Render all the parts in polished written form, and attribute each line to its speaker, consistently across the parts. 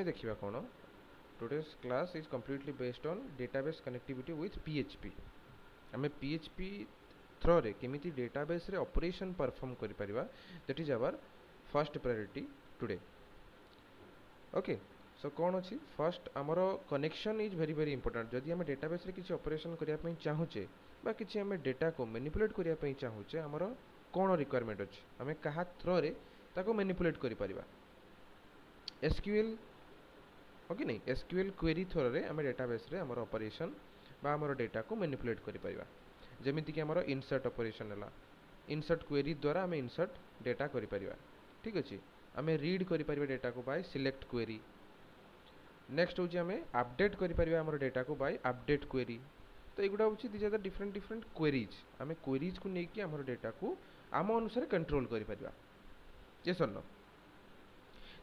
Speaker 1: देखिबा कोन today's class is completely based on database connectivity with PHP. आमे PHP throw रे केमिति database रे operation perform करि परिबा, that is our first priority today. Okay, so कोन अछि first हमरो connection is very very important. जदि हमें database रे किछि operation करिया पई चाहूचे बा किछि हमें data को manipulate करिया पई चाहूचे, हमरो कोन requirement अछि, हमें कहा थ्रो रे ताको manipulate करि परिबा. SQL ओके नहीं एसक्यूएल क्वेरी थ्रो रे आम डेटाबेस रे हमर ऑपरेशन बा हमर डेटा को मैनिपुलेट करि परिबा. जेमिति कि हमर इंसर्ट ऑपरेशन हला, इंसर्ट क्वेरी द्वारा आम इंसर्ट डेटा करि परिबा. ठीक अछि, आम रीड करि परिबा डेटा को बाय सिलेक्ट क्वेरी. नेक्स्ट होछि आम अपडेट करि परिबा हमर डेटा को बाय अपडेट क्वेरी. तो एगुडा होछि this are the different different queries. आम क्वेरीज को नै कि हमर डेटा को आम अनुसार कंट्रोल करि परिबा. यस और नो.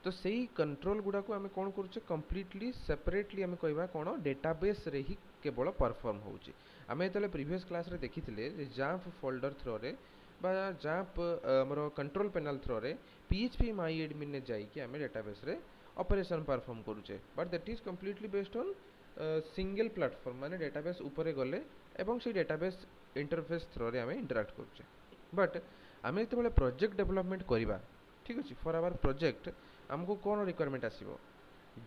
Speaker 1: तो सही कंट्रोल गुडा को आमे कोन करूचे कंप्लीटली सेपरेटली आमे कहबा कोन डेटाबेस रे ही केवल परफॉर्म होउची. आमे तले प्रीवियस क्लास रे देखिथिले जे जाम्प फोल्डर थ्रो रे बा जाम्प हमरो कंट्रोल पैनल थ्रो रे php माई एडमिन ने जाई कि आमे डेटाबेस रे ऑपरेशन परफॉर्म करूचे. But that is completely based on single platform माने डेटाबेस ऊपर गले एवं से डेटाबेस इंटरफेस थ्रो रे आमे इंटरैक्ट करूचे. बट आमे जेतेबेले प्रोजेक्ट डेवलपमेंट करिबा, ठीक अछि, फॉर आवर प्रोजेक्ट हमको कौन रिक्वायरमेंट आसीबो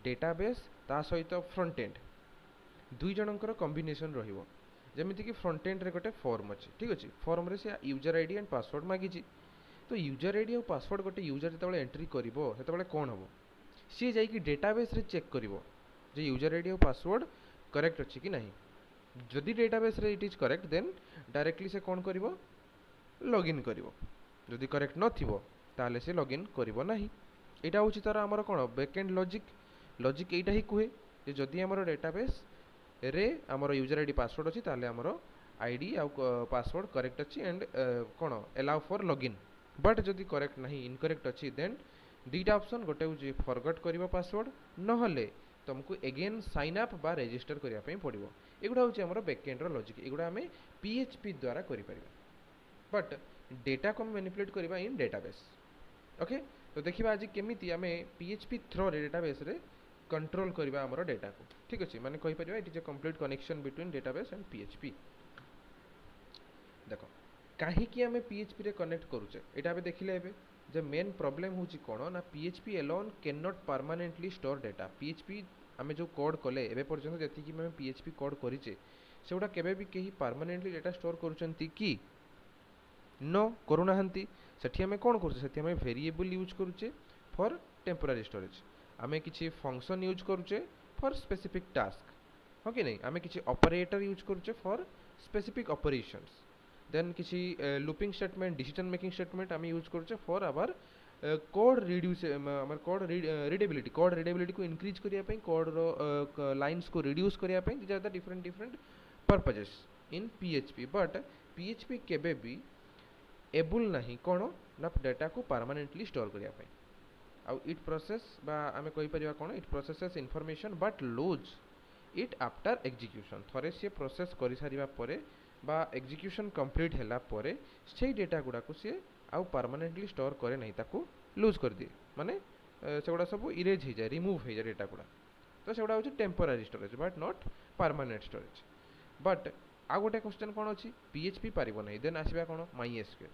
Speaker 1: डेटाबेस ता सहित फ्रंट एंड दुई जनकर कॉम्बिनेशन रहिबो. जेमिति कि फ्रंट एंड रे गोटे फॉर्म अछि, ठीक अछि, फॉर्म रे से यूजर आईडी एंड पासवर्ड मागिछि. तो यूजर आईडी और पासवर्ड गोटे यूजर जेतेबेले एंट्री करिवो सेतेबेले कोन हबो सी जाई कि डेटाबेस रे चेक करिवो जे यूजर आईडी और पासवर्ड करेक्ट अछि कि नाही. जदि डेटाबेस रे it is correct then directly से कोन करिवो लॉगिन करिवो. जदि करेक्ट नथिवो ताले से लॉगिन करिवो नाही. एटा होछि तार हमर कोन बैकएंड लॉजिक. लॉजिक एटा ही कुहे जे जदि हमर डेटाबेस रे हमर यूजर आईडी पासवर्ड अछि ताले हमर आईडी आ पासवर्ड करेक्ट अछि and cone allow for login. But जदि करेक्ट नाही इनकरेक्ट अछि देन दीटा ऑप्शन गोटे होछि फॉरगेट करिवो पासवर्ड नहले तुमको अगेन साइन अप बा रजिस्टर करिया पई पड़िवो. एगुडा होछि हमर बैकएंड रो लॉजिक. एगुडा हमें पीएचपी द्वारा करि परिबा. बट डेटा को मैनिपुलेट करिबा इन डेटाबेस. ओके, तो देखिबा आज केमिति आमे पीएचपी थ्रो रे डेटाबेस रे कंट्रोल करिबा हमर डेटा को. ठीक अछि, माने कहि परिबा it is a complete connection between database and PHP. देखो काहे कि आमे पीएचपी रे कनेक्ट करूचे एटा आबे देखिले हेबे जे मेन प्रॉब्लम होची कोन ना PHP alone can not permanently store data. PHP आमे जो कोड कले एबे पर्यंत जति कि आमे पीएचपी कोड करिचे सेउडा केबे भी केही परमानेंटली डेटा स्टोर करूचंती कि नो करूनाहांती. सेठी आमे कोन करूचे सेठी आमे वेरिएबल यूज करूचे फॉर टेम्पररी स्टोरेज. आमे किछि फंक्शन यूज करूचे फॉर स्पेसिफिक टास्क. हो कि नहीं, आमे किछि ऑपरेटर यूज करूचे फॉर स्पेसिफिक ऑपरेशंस. देन किछि looping statement decision making statement आमे यूज करूचे फॉर आवर कोड रिड्यूस हमर कोड रीडेबिलिटी को इंक्रीज करिया पई कोड रो लाइंस को रिड्यूस करिया पई. This are the different different purposes in PHP. But PHP केबे भी एबुल नहीं कोन ना डेटा को परमानेंटली स्टोर करिया पई. आउ इट प्रोसेस बा आमे कहि परिबा कोन it processes information but lose it after execution. थरे से प्रोसेस करि सारिबा परे बा एग्जीक्यूशन कंप्लीट हैला परे सेही डेटा गुडा को से आउ परमानेंटली स्टोर करे नहीं, ताको लूज कर दिए. माने सेगुडा सब इरेज हो जाए, रिमूव हो जाए डेटा गुडा. तो सेगुडा होची temporary storage but not permanent storage. But आ गोटे क्वेश्चन कोन अछि पीएचपी पारिबो नहीं. देन आसीबा कोन माई एसक्यूएल.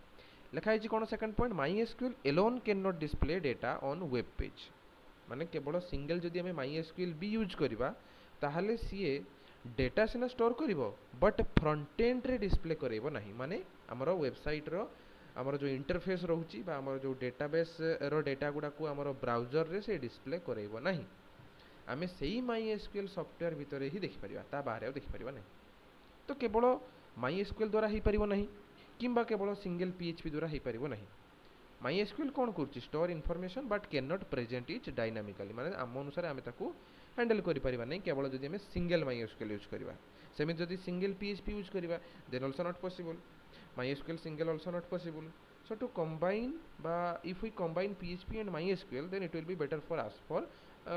Speaker 1: लिखा है कौन second point MySQL alone can not display data on web page. माने केवल सिंगल जदि हमें माई एसक्यूएल भी यूज करिबा ताहले सीए डेटा सिना स्टोर करिवो बट फ्रंट एंड रे डिस्प्ले करिवो नहीं. माने हमर वेबसाइट रो हमर जो इंटरफेस रहउची बा हमर जो डेटाबेस रो डेटा गुडा को हमर ब्राउजर रे से डिस्प्ले करिवो नहीं. आमे सेही माई एसक्यूएल सॉफ्टवेयर भितरे ही देखि परिबा, ता बाहर देखि परिबा नहीं. तो केवल माई एसक्यूएल द्वारा ही परिबो नहीं किंबा केवल सिंगल पीएचपी द्वारा ही परिबो नहीं. माई एसक्यूएल कोन करछि store information but can not present it dynamically. माने आम अनुसार आमे ताकू हैंडल करि परिबा नहीं केवल जदि हमें सिंगल माई एसक्यूएल यूज करिबा. सेमि जदि सिंगल पीएचपी यूज करिबा then also not possible. MySQL single also not possible. So to combine if we combine PHP and MySQL then it will be better for us for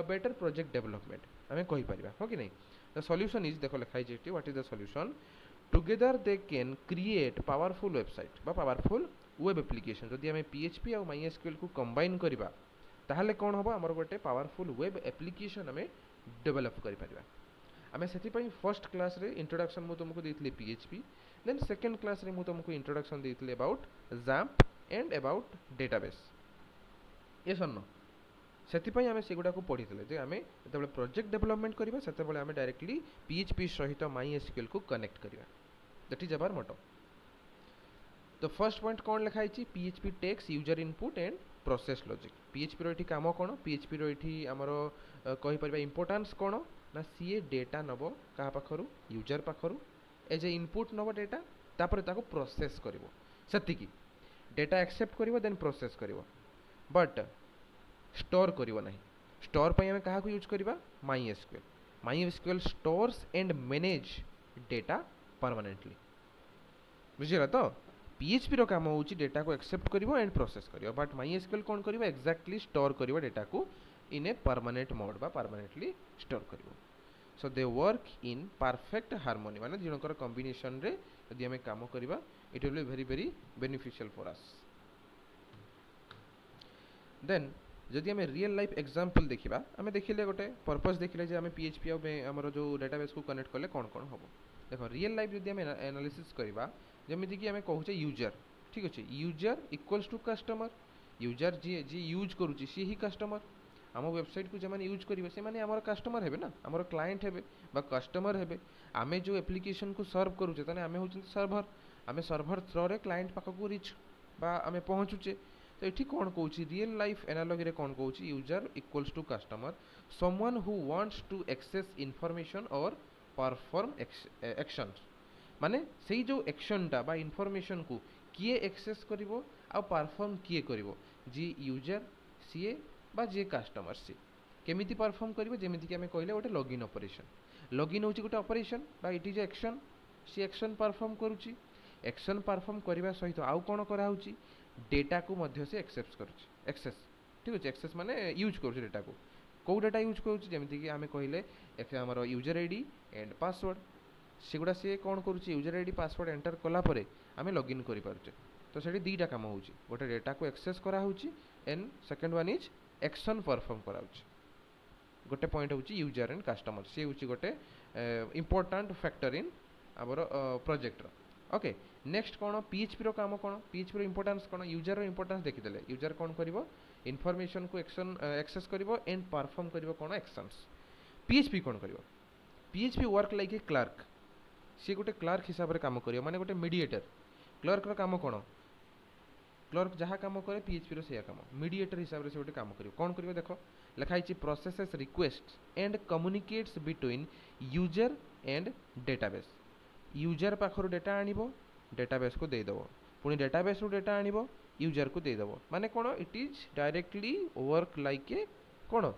Speaker 1: better project development. हमें कहि परिबा हो कि नहीं. The solution is देखो लिखा है what is the solution. Together they can create powerful website बा powerful web application. जदि हमें PHP और MySQL को combine करिबा ताहले कौन हम आमर गोटे पावरफुल वेब एप्लिकेशन आम डेभलप कर आम से फर्स्ट क्लास रे इंट्रोडक्शन मुझे तुमको देती पीएचपी देन सेकेंड क्लास रे मुझे तुमको इंट्रोडक्शन देती about XAMPP and about database ये सन्न से आम से गुड़ा पढ़ी जे आम जो प्रोजेक्ट डेवलपमेंट करवा से आम डायरेक्टली पीएचपी सहित माई एसक्यूएल को कनेक्ट करवा दैट इज अवर मोटो तो फर्स्ट पॉइंट कौन लिखाई PHP takes user input and process logic PHP रो काम कौन पीएचपी रो आमर कहीपर इंपोर्टान्स कौन ना सीए डेटा नब क्या पाखर यूजर पाखर एज ए इनपुट नब डेटा तापर ताको प्रोसेस करिवो सेतिकी डेटा एक्सेप्ट करिवो देन प्रोसेस करिवो बट स्टोर करिवो नहीं स्टोर पई हमें कहा को यूज करबा MySQL stores and manage data permanently बुझिला तो पीएचपी रो काम होची डेटा को एक्सेप्ट करिवो एंड प्रोसेस करिवो बट माई एसक्यूएल कोन करिवो एक्जेक्टली स्टोर करिवो डेटा को इन ए परमानेंट मोड बा परमानेंटली स्टोर करिवो so they work in perfect harmony माने जनकर कॉम्बिनेशन रे यदि हमें काम करबा it will be very very beneficial for us then जदि हमें रियल लाइफ एग्जांपल देखिबा हमें देखिले गोटे पर्पस देखिले जे हमें पीएचपी हमर जो डेटाबेस को कनेक्ट करले कोन कोन होबो देखो रियल लाइफ जदि हमें एनालिसिस करबा जेमिति कि हमें कहूचे यूजर ठीक अछि user equals to customer user जी जी यूज करूची सी ही कस्टमर आम वेबसाइट को जमाने यूज करेंगे से माने आमर कस्टमर हेबे ना आमर क्लाएंट हेबे बा कस्टमर हेबे आमे जो एप्लिकेशन को सर्व करूचे तने आमे होचन सर्वर आमे सर्वर थ्रो रे क्लाएंट पाख को रीच बा आमे पहुँचुचे तो ये कौन कौन रियल लाइफ एनालॉजी रे कौन कौन user equals to customer someone who wants to access information और परफॉर्म एक्शंस माने सेही जो एक्शनटा बा इनफॉरमेशन को किए एक्सेस करिवो आ परफॉर्म किए करिवो जी यूजर सीए बा जे कस्टमर सी केमिति परफॉर्म करिवो जेमिति कि हमें कहले गोटे लॉगिन ऑपरेशन लॉगिन होची गोटे ऑपरेशन बा इट इज एक्शन सी एक्शन परफॉर्म करूची एक्शन परफॉर्म करबा सहित आउ कोन करा होची डेटा को मध्य से एक्सेस करूची एक्सेस ठीक अछि एक्सेस माने यूज करूची डेटा को डेटा यूज करूची जेमिति कि हमें कहले हमर यूजर आईडी एंड पासवर्ड सेगुड़ा सी कौन करुच्चे यूजर आईडी पासवर्ड एंटर कला परे आमे लॉगिन करि पारुचे तो सेठी दीटा काम होची गोटे डेटा को एक्सेस करा होची and second one is action perform करा होची गोटे पॉइंट होची यूजर एंड कस्टमर से होची गोटे important factor in our project रो ओके नेक्स्ट कौन पीएचपी रो काम कौन पीएचपी रो इंपोर्टेंस कौन यूजर रो इंपोर्टेंस देखिदेले यूजर कौन करिवो इनफॉरमेशन को एक्शन एक्सेस करिवो एंड परफॉर्म करिवो कौन एक्शंस पीएचपी कौन करिवो PHP work like a clerk सी गोटे क्लर्क हिसाब से काम करिवो माने गोटे मीडिएटर क्लर्क रो काम कौन क्लर्क जहाँ काम करे पीएचपी रो सेया काम मीडिएटर हिसाब से गोटे काम करिवो कौन करिवो देखो लिखाई processes request and communicates between user and database user पाखर डेटा आनिबो डेटाबेस को दे दबो पुणी डेटाबेस रो डेटा आनिबो यूजर को दे दबो माने कोन it is directly work like a कोन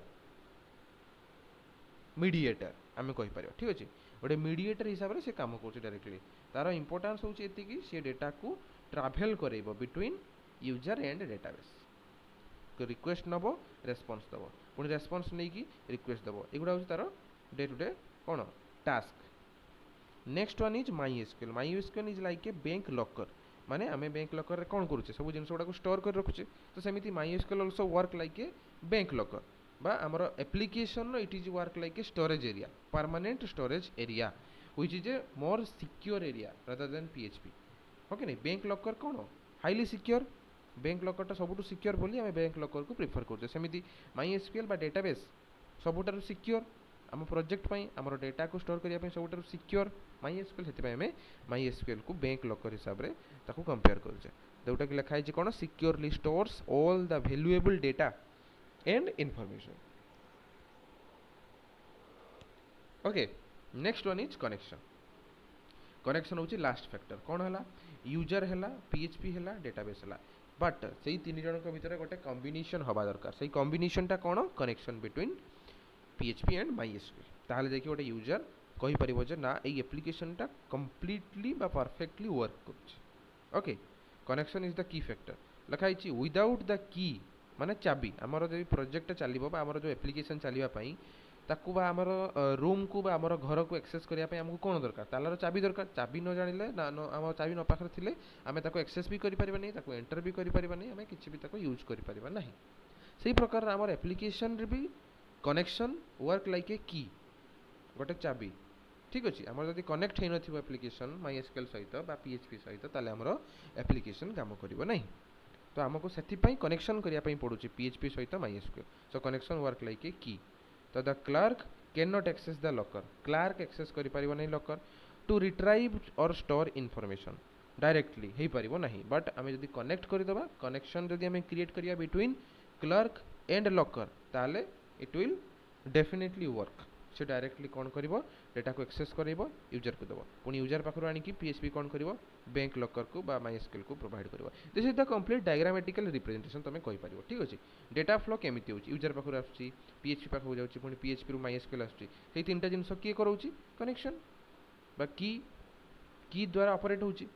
Speaker 1: मीडिएटर आमे कहि पारियो ठीक अछि गोटे मीडिएटर हिसाब से काम कर डायरेक्टली तार इंपोर्टेंस होची एति सी डेटा को ट्राभेल करेबो बिटवीन यूजर एंड डेटाबेस को रिक्वेस्ट नबो रेस्पॉन्स दबो पुणी रेस्पॉन्स नै कि रिक्वेस्ट दबो एगुडा होची तार डे टू डे कोन task next one is MySQL is like a bank locker माने आमे बैंक लॉकर रे कोन करूचे सब जिंस गुडा को स्टोर कर रखुचे तो सेमिति MySQL also work like a bank locker बा आमर application no it is work like a storage area permanent storage area which is a more secure area rather than PHP okay नहीं bank locker कौन highly secure bank locker टा सबुठु secure बोली आमे bank locker को prefer करछे सेमिति my SQL बा database सबुठारु secure आम प्रोजेक्ट पई आमर डेटा को स्टोर करिया पई सबुठारु सिक्योर माई एसक्यूएल हेति पई आमे माई एसक्यूएल को बैंक लॉकर हिसाब रे ताको कंपेयर करछे जोटा कि लिखा है कोन securely stores all the valuable data and information okay next one is connection connection होची लास्ट फैक्टर कौन है यूजर है पीएचपी है डेटाबेस है बट से तीन जन भितर गोटे कॉम्बिनेशन हवा दरकार से कॉम्बिनेशन टा कौन connection between PHP and my SQL ताहले देखि गोटे यूजर कहि परिबो जे ना एई एप्लिकेशन टा कंप्लीटली बा परफेक्टली वर्क करछ okay connection is the key factor लिखाई छी विदाउट द की माने चाबी आमर जो प्रोजेक्ट चलिबो बा आमर जो एप्लिकेशन चलिबा पई ताकू बा आमर रूम को बा आमर घर को एक्सेस करिया पई हमको कोन दरकार तालार चाबी दरकार चाबी न जानिले ना आम चाबी न पाखरे थिले आमे ताको एक्सेस भी करि परिबा नै ताको एंटर भी करि परिबा नै आमे किछि भी ताको यूज करि परिबा नै सेही प्रकार आमर एप्लिकेशन रे भी कनेक्शन वर्क लाइक ए की गोटे चाबी ठीक अच्छे आम जब कनेक्ट हो न एप्लिकेशन MySQL सहित PHP सहित ताले आमर एप्लिकेशन काम करिवो नहीं तो आमको से कनेक्शन करने पड़ू PHP सहित MySQL सो कनेक्शन वर्क लाइक ए की तो the clerk can not access the locker clerk access करि परिबो नहीं लॉकर टू रिट्राइव और स्टोर इनफॉरमेशन डायरेक्टली हो पारिबो नहीं बट आम जब कनेक्ट करदेबा कनेक्शन जब आम क्रिएट करिया बिटवीन क्लर्क एंड लॉकर ताले इट विल डेफिनेटली वर्क से डायरेक्टली कौन करिवो डेटा को एक्सेस करिवो यूजर को देबो पुनी यूजर पाखरु आनी कि PHP कौन करिवो बैंक लॉकर को बा MySQL को प्रोवाइड करिवो this is the complete diagrammatical representation तमे कहि परिवो ठीक अछि डेटा फ्लो केमिति होछि यूजर पाखरु आछि PHP पाखरु जाउछि पुनी PHP रु MySQL आछि सेही तीनटा जिंस किए करउछि कनेक्शन बा की द्वारा ऑपरेट होछि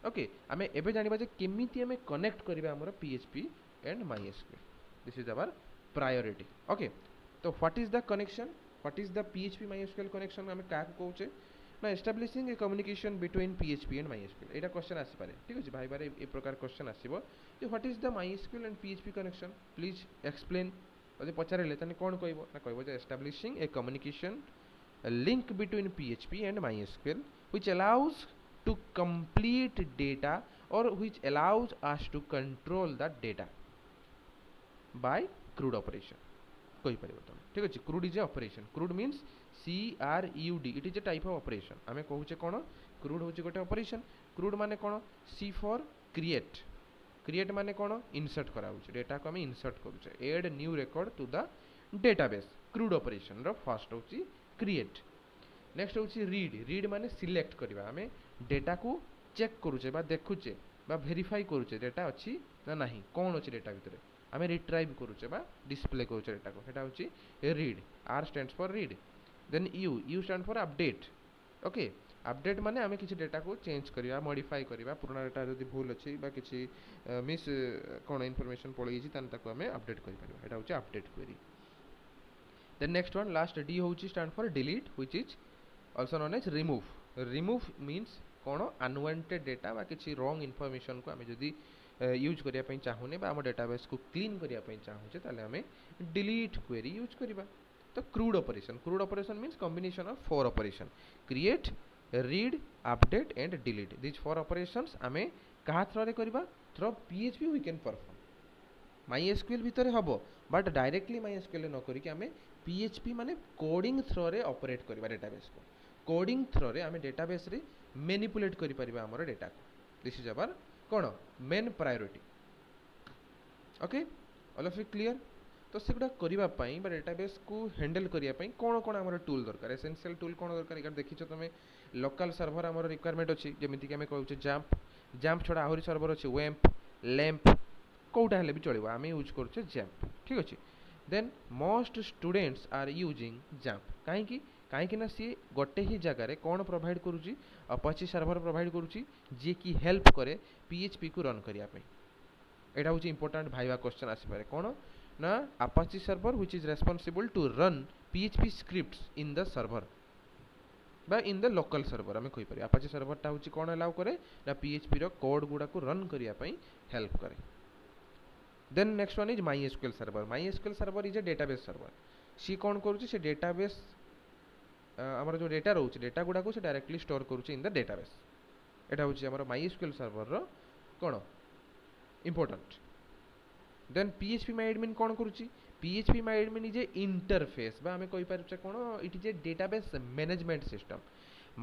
Speaker 1: ओके आमे एबे जानिबा जे केमिति आमे कनेक्ट करिबा हमर PHP and MySQL this is our priority okay तो what is the connection what is the PHP MySQL कनेक्शन आमे का कहउचे ना establishing a communication between PHP and MySQL एटा क्वेश्चन आसी पारे ठीक अछि भाई बारे ए प्रकार क्वेश्चन आसीबो जे what is the MySQL and PHP कनेक्शन प्लीज एक्सप्लेन ओदे पचारेले तने कोन कहइबो ना कहइबो जे establishing a communication link between PHP and MySQL which allows to complete data or which allows us to control the data by CRUD operation कहि परिबो तमे ठीक अछि CRUD is a operation CRUD means CRUD it is A type of operation आमे कहूचे कोन CRUD होची गोटे operation CRUD माने कोन C for create create माने कोन insert करा होची डेटा को आमे इंसर्ट करूचे add new record to the database CRUD operation रो फर्स्ट होची क्रिएट नेक्स्ट होची रीड रीड माने सिलेक्ट करबा आमे डेटा को चेक करूचे बा देखुचे बा वेरीफाई करूचे डेटा अछि ना नाही कोन अछि डेटा भितरे आमे रिट्राइव करूचे बा डिस्प्ले करूचे डेटा को सेटा होची read R stands for read then U stand for update okay update माने आमे किछि डेटा को चेंज करिया मॉडिफाई करिया पुराना डेटा जदी भूल अछि बा किछि मिस कोन इन्फॉर्मेशन पळि छि तन ताको आमे अपडेट करि परिबा एटा होची update query then next one last D होची stand for delete which is also known as remove remove means कोन अनवांटेड डेटा बा किछि रॉन्ग इन्फॉर्मेशन को आमे जदी यूज करिया पई चाहुने बा हम डेटाबेस को क्लीन करिया पई चाहुचे ताले हमें डिलीट क्वेरी यूज करिबा तो CRUD operation means combination of four operation create read update and delete this four operations हमें कहा थ्रो रे करिबा through PHP we can perform MySQL भितरे हबो बट डायरेक्टली MySQL न करी कि हमें PHP माने कोडिंग थ्रो रे ऑपरेट करिबा डेटाबेस को कोडिंग थ्रो रे हमें डेटाबेस रे मैनिपुलेट करि परिबा हमर डेटा को दिस इज आवर कोन main priority okay all of it clear तो सेगुडा करिबा पई बा डेटाबेस को हैंडल करिया पई कोन कोन हमर टूल दरकार एसेंशियल टूल कोन दरकार इकर देखिछो तमे लोकल सर्वर हमर रिक्वायरमेंट अछि जेमिति कि हमें कहउछे जैम्प छोड़ा आहुरी सर्वर अछि वैम्प लैम्प कोउटा हेले भी चलिबा हमें यूज करछे जैम्प ठीक अछि then most students are using XAMPP काहे कि ना सी गोटे ही जगह रे कोन प्रोवाइड करूची अपाची सर्वर प्रोवाइड करूची जे की हेल्प करे PHP को रन करिया पे एटा होची इंपोर्टेंट भाइवा क्वेश्चन आसी पारे कोन ना Apache server which is responsible to run PHP scripts in the server बा इन द लोकल सर्वर हमें कहि पारे अपाची सर्वर ता होची कोन अलाउ करे ना PHP रो कोड गुडा को रन करिया पे हेल्प करे then next one is MySQL server is a database server सी कोन करूची से डेटाबेस हमर जो डेटा रहउची डेटा गुडा को से डायरेक्टली स्टोर करूची इन द डेटाबेस एटा होची हमर MySQL सर्वर रो कोन इंपोर्टेंट देन PHP कोन करूची PHP इज ए इंटरफेस बा हमें कहि पारुचे कोन it is a database management system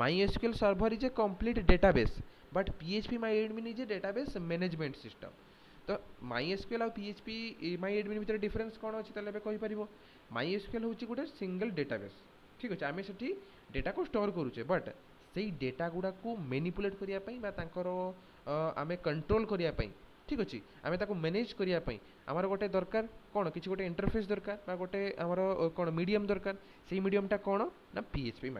Speaker 1: MySQL server is a complete database but PHP is a database management system तो MySQL और PHP भितर डिफरेंस कोन अछि तले कहि परिबो MySQL होची गुटे सिंगल डेटाबेस ठीक अछि आमे सेठी डेटा को स्टोर करूचे बट सेही डेटा गुडा को मैनिपुलेट करिया पई बा तांकर आमे कंट्रोल करिया पई ठीक अछि आमे ताको मैनेज करिया पई हमर गोटे दरकार कोन किछि गोटे इंटरफेस दरकार बा गोटे हमर कोन मीडियम दरकार सेही मीडियम टा कोन ना PHP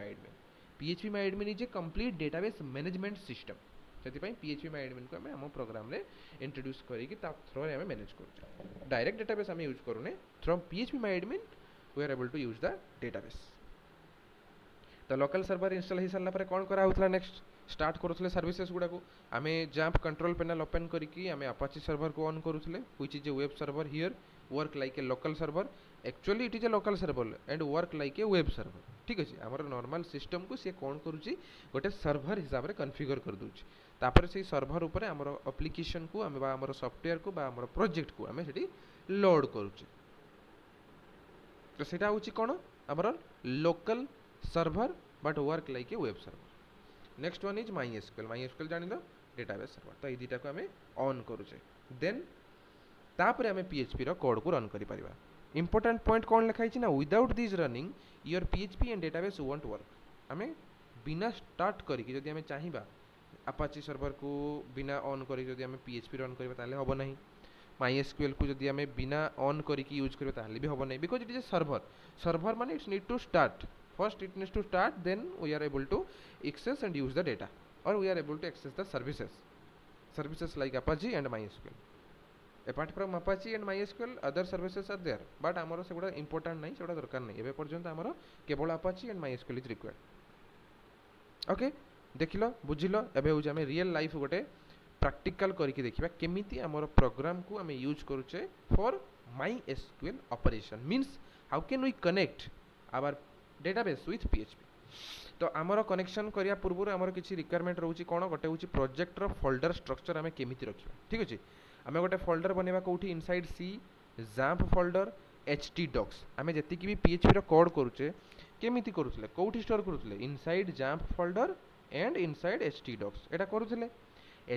Speaker 1: is a complete database management system सेति पई PHP को हमें हम प्रोग्राम रे इंट्रोड्यूस करी कि ता थ्रो रे हमें मैनेज करू डायरेक्ट डेटाबेस हमें यूज करूने from PHP we are able to use the database तो लोकल सर्वर इंस्टॉल हो सारा कौन करा होता नेक्स्ट स्टार्ट करूँ सर्विसेस गुड़ा को आम जैम्प कंट्रोल पैनल ओपन करी आम अपाची सर्वर को ऑन करूँ which is A web server here work like A local server actually it is A local server and work like A web server ठीक अच्छे आमर नॉर्मल सिस्टम को सी कौन करुच्ची गोटे सर्वर हिसाब से कन्फिगर कर दूची तापर से सर्वर उपर आमर एप्लिकेशन को आम आमर सॉफ्टवेयर को आमर प्रोजेक्ट को आम से लोड करुचे तो सेटा होची कौन आमर local server but work like A web server next one is my SQL जान लो डेटाबेस सर्वर तो ये दुटा को आम ऑन करुचे देन तापर आम पीएचपी रो कोड को रन करि परिबा इंपोर्टेंट पॉइंट कौन लिखाई ना without this running your PHP and database won't work आम बिना स्टार्ट करिक जदि आम चाहिबा अपाची सर्वर को बिना ऑन करिक जदि आम पीएचपी रन करबा ताले हबो नहीं माई एसक्यूएल को जदि आम बिना ऑन करिक यूज करबा ताले भी हबो नहीं because it is a server माने it's need to start first it needs to start then we are able to access and use the data और we are able to access the services like Apache and MySQL apart from Apache and MySQL other services are there but आमर से गुड़ा important नहीं से दरकार नहीं एबे पर्यंत आमर केवल Apache and MySQL is required okay देखिलो बुझिलो एबे हो जामे रियल लाइफ गोटे प्रैक्टिकल करके देखिबा केमिति आमर प्रोग्राम को आमे यूज करूचे for MySQL operation means how can we connect our database with PHP तो आमर कनेक्शन करिया पूर्व आमर किछि रिक्वायरमेंट रहउची कोन गोटे होची प्रोजेक्ट रो फोल्डर स्ट्रक्चर आमे केमिति रखिबा ठीक अछि आमे गोटे फोल्डर बनेबा कोठी inside C XAMPP folder htdocs आमे जति कि भी PHP रो कोड करूचे केमिति करूथले कोठी स्टोर करूथले inside XAMPP folder and inside htdocs एटा करूथले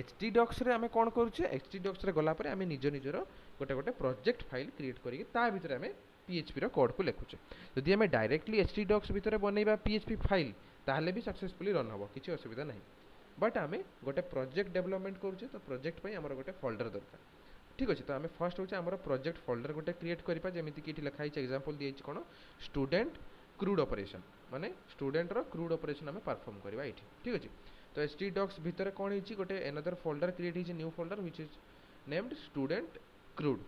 Speaker 1: htdocs रे आमे कोन करूचे htdocs रे गला परे आमे निज निजर गोटे गोटे प्रोजेक्ट फाइल क्रिएट करिके ता भितर आमे PHP रो कोड को लिखुचे जदि आमे डायरेक्टली htdocs भितर बनेबा PHP फाइल ताहले भी सक्सेसफुली रन हबो किछि असुविधा नाही बट आमे गोटे प्रोजेक्ट डेवलपमेंट करूचे तो प्रोजेक्ट पई हमर गोटे फोल्डर दरकार ठीक अछि तो आमे फर्स्ट होचे हमर प्रोजेक्ट फोल्डर गोटे क्रिएट करिपा जेमिति कि इठी लिखा हिच एग्जांपल दियछि कोन स्टूडेंट क्रूड ऑपरेशन माने स्टूडेंट रो क्रूड ऑपरेशन आमे परफॉर्म करबा इठी ठीक अछि तो htdocs भितर कोन हिची गोटे अनदर फोल्डर क्रिएट हिची new folder which is named student crude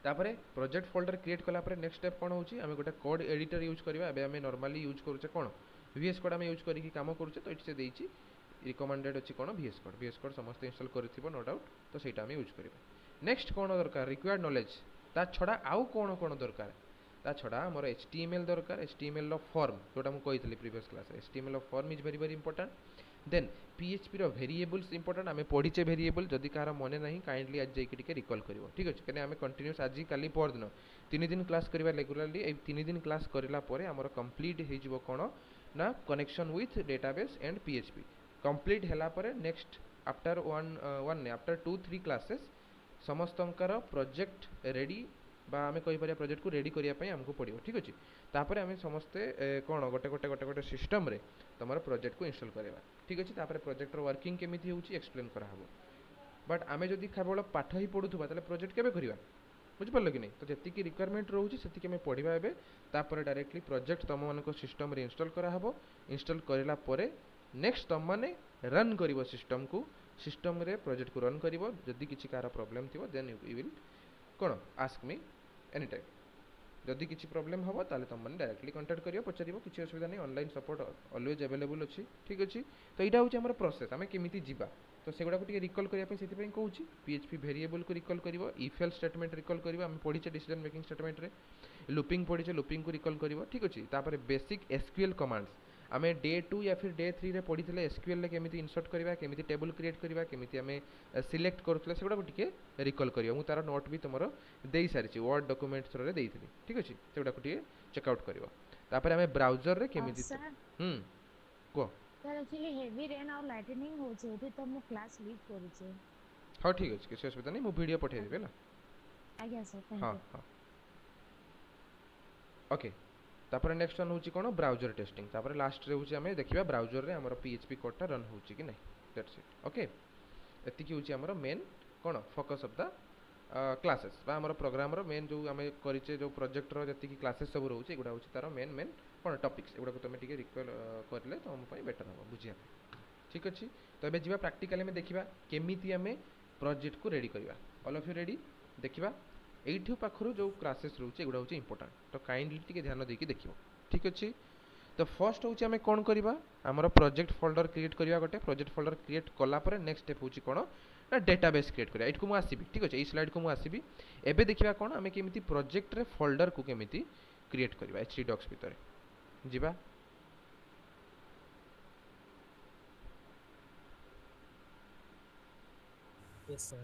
Speaker 1: तापरे प्रोजेक्ट फोल्डर क्रिएट कला परे नेक्स्ट स्टेप कोन होची आमे गोटे कोड एडिटर यूज करबा एबे आमे नॉर्मली यूज करूचे कोन VS कोड आमे यूज करिकि काम करूचे तो इट से देइची रिकमेंडेड अछि कोन VS कोड समस्त इंस्टॉल करथिबो नो डाउट तो सेटा आमे यूज करबा नेक्स्ट कोन दरकार रिक्वायर्ड नॉलेज ता छडा आउ कोन कोन दरकार ता छडा हमर HTML दरकार HTML लो फॉर्म जोटा मु कहितली प्रीवियस क्लास HTML लो form is very very important then PHP रो वेरिएबल्स इंपोर्टेंट आमे पढिचे वेरिएबल जदी कार मने नाही काइंडली आज जेकी टिके रिकॉल करिवो ठीक अछि कने आमे कंटीन्यूअस आज काली पर दिन 3 दिन क्लास करिवा रेगुलरली ए 3 दिन क्लास करिला परे हमर कंप्लीट हे जिवो कोन ना connection with database and PHP complete हैला परे नेक्स्ट आफ्टर आफ्टर 2-3 क्लासेस समस्तंकर प्रोजेक्ट रेडी बा आमे कहि परिया प्रोजेक्ट को रेडी करिया पई हमको पड़ियो ठीक अछि तापरे आमे समस्ते कोन गोटे गोटे गोटे गोटे सिस्टम रे तमर प्रोजेक्ट को इंस्टॉल करेबा ठीक अछि तापरे प्रोजेक्ट रो वर्किंग केमिति होउची एक्सप्लेन करा हबो बट आमे जदी केवल पाठ ही पढुथबा ताले प्रोजेक्ट केबे करिवा बुझ पल्लो कि नहीं तो जति की रिक्वायरमेंट रहउची सेति के में पढिबा एबे तापरे डायरेक्टली प्रोजेक्ट तम मन को सिस्टम रे इंस्टॉल करा हबो इंस्टॉल करिला परे नेक्स्ट तम माने रन करिवो सिस्टम रे प्रोजेक्ट को रन करिवो जदी किछि कार प्रॉब्लम थिवो देन यू विल कोन आस्क मी एनी टाइम जदि किसी प्रॉब्लम हम ताले तुम मैंने डायरेक्टली कांटेक्ट करियो पचारियो किसी असुविधा नहीं ऑनलाइन सपोर्ट ऑलवेज अवेलेबल अछि ठीक अछि तो एटा होची हमर प्रोसेस हमें केमिति जिबा तो सेगुडा को टिके रिकॉल करिया पे सेति पे कहूची PHP वेरिएबल को रिकॉल करिवो इफ एल्स स्टेटमेंट रिकॉल करिवो हम पढिचे डिसीजन मेकिंग स्टेटमेंट रे लूपिंग पढिचे लूपिंग को रिकॉल करिवो ठीक अछि तापर बेसिक SQL कमांड्स आमे डे 2 या फिर डे 3 रे पढिथिले SQL ले केमिति इंसर्ट करिवा केमिति टेबल क्रिएट करिवा केमिति आमे सिलेक्ट करथले सेगुडा को टिके रिकॉल करियो मु तार नोट भी तमरो देई सारिछि वर्ड डॉक्यूमेंट थ्रू रे देइथिली ठीक अछि सेगुडा को टिके चेक आउट करिवो तापर आमे ब्राउज़र रे केमिति को
Speaker 2: सर एक्चुअली हेवी रेन और लाइटनिंग हो छै एते त मु क्लास लीव करू छै
Speaker 1: हां ठीक अछि किसी असुविधा नहीं मु वीडियो पठे देबे ना
Speaker 2: आज्ञा सर थैंक
Speaker 1: हां
Speaker 2: यू
Speaker 1: हां ओके तापर नेक्स्ट वन होची कोन ब्राउज़र टेस्टिंग तापर लास्ट रे होची हमें देखिबा ब्राउज़र रे हमर PHP कोड ता रन होची कि नहीं दैट्स इट ओके एति की होची हमर main cone focus of the classes बा हमर प्रोग्राम रो मेन जो हमें करिचे जो प्रोजेक्ट रो जति की क्लासेस सब रहउची एगुडा होची तारो मेन कोन टॉपिक्स एगुडा को तमे टिके रिकॉल करले तो हम पई बेटर हो बुझिया ठीक अछि तो एबे जिबा प्रैक्टिकली में देखिबा केमिति हमें प्रोजेक्ट को रेडी करबा ऑल ऑफ यू रेडी देखिबा एठू पाखरु जो क्लासेस रहउची एगुडा होची इंपोर्टेंट तो काइंडली टिके ध्यान देकी देखिबो ठीक अछि तो फर्स्ट होची हमें कोन करबा हमर प्रोजेक्ट फोल्डर क्रिएट करबा गोटे प्रोजेक्ट फोल्डर क्रिएट कला परे नेक्स्ट स्टेप होची कोन ना डेटाबेस क्रिएट करिया एटकु मु आसीबी ठीक अछि ए स्लाइड को मु आसीबी एबे देखिबा कोन आमे केमिति प्रोजेक्ट रे फोल्डर को केमिति क्रिएट करिवा एचटी डॉक्स भितर जिबा
Speaker 3: Yes, sir.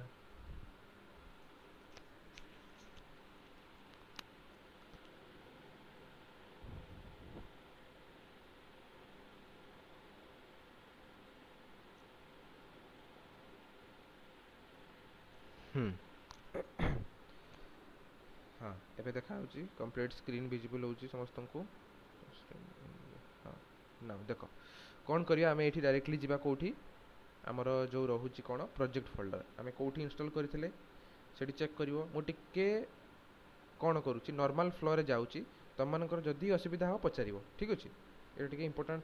Speaker 1: हाँ एबे देखा होची कंप्लीट स्क्रीन विजिबल होची समस्त को हाँ ना देखो कौन करिया आमे एठी डायरेक्टली जिबा कोठी हमर जो रहुची कोन प्रोजेक्ट फोल्डर आमे कोठी इंस्टॉल करथिले सेठी चेक करिवो मो टिके कौन करुच्ची नॉर्मल फ्लो रे जाऊँगी तुम मानकर जदि असुविधा हो पचार ठीक अच्छे ये टे इंपोर्टाट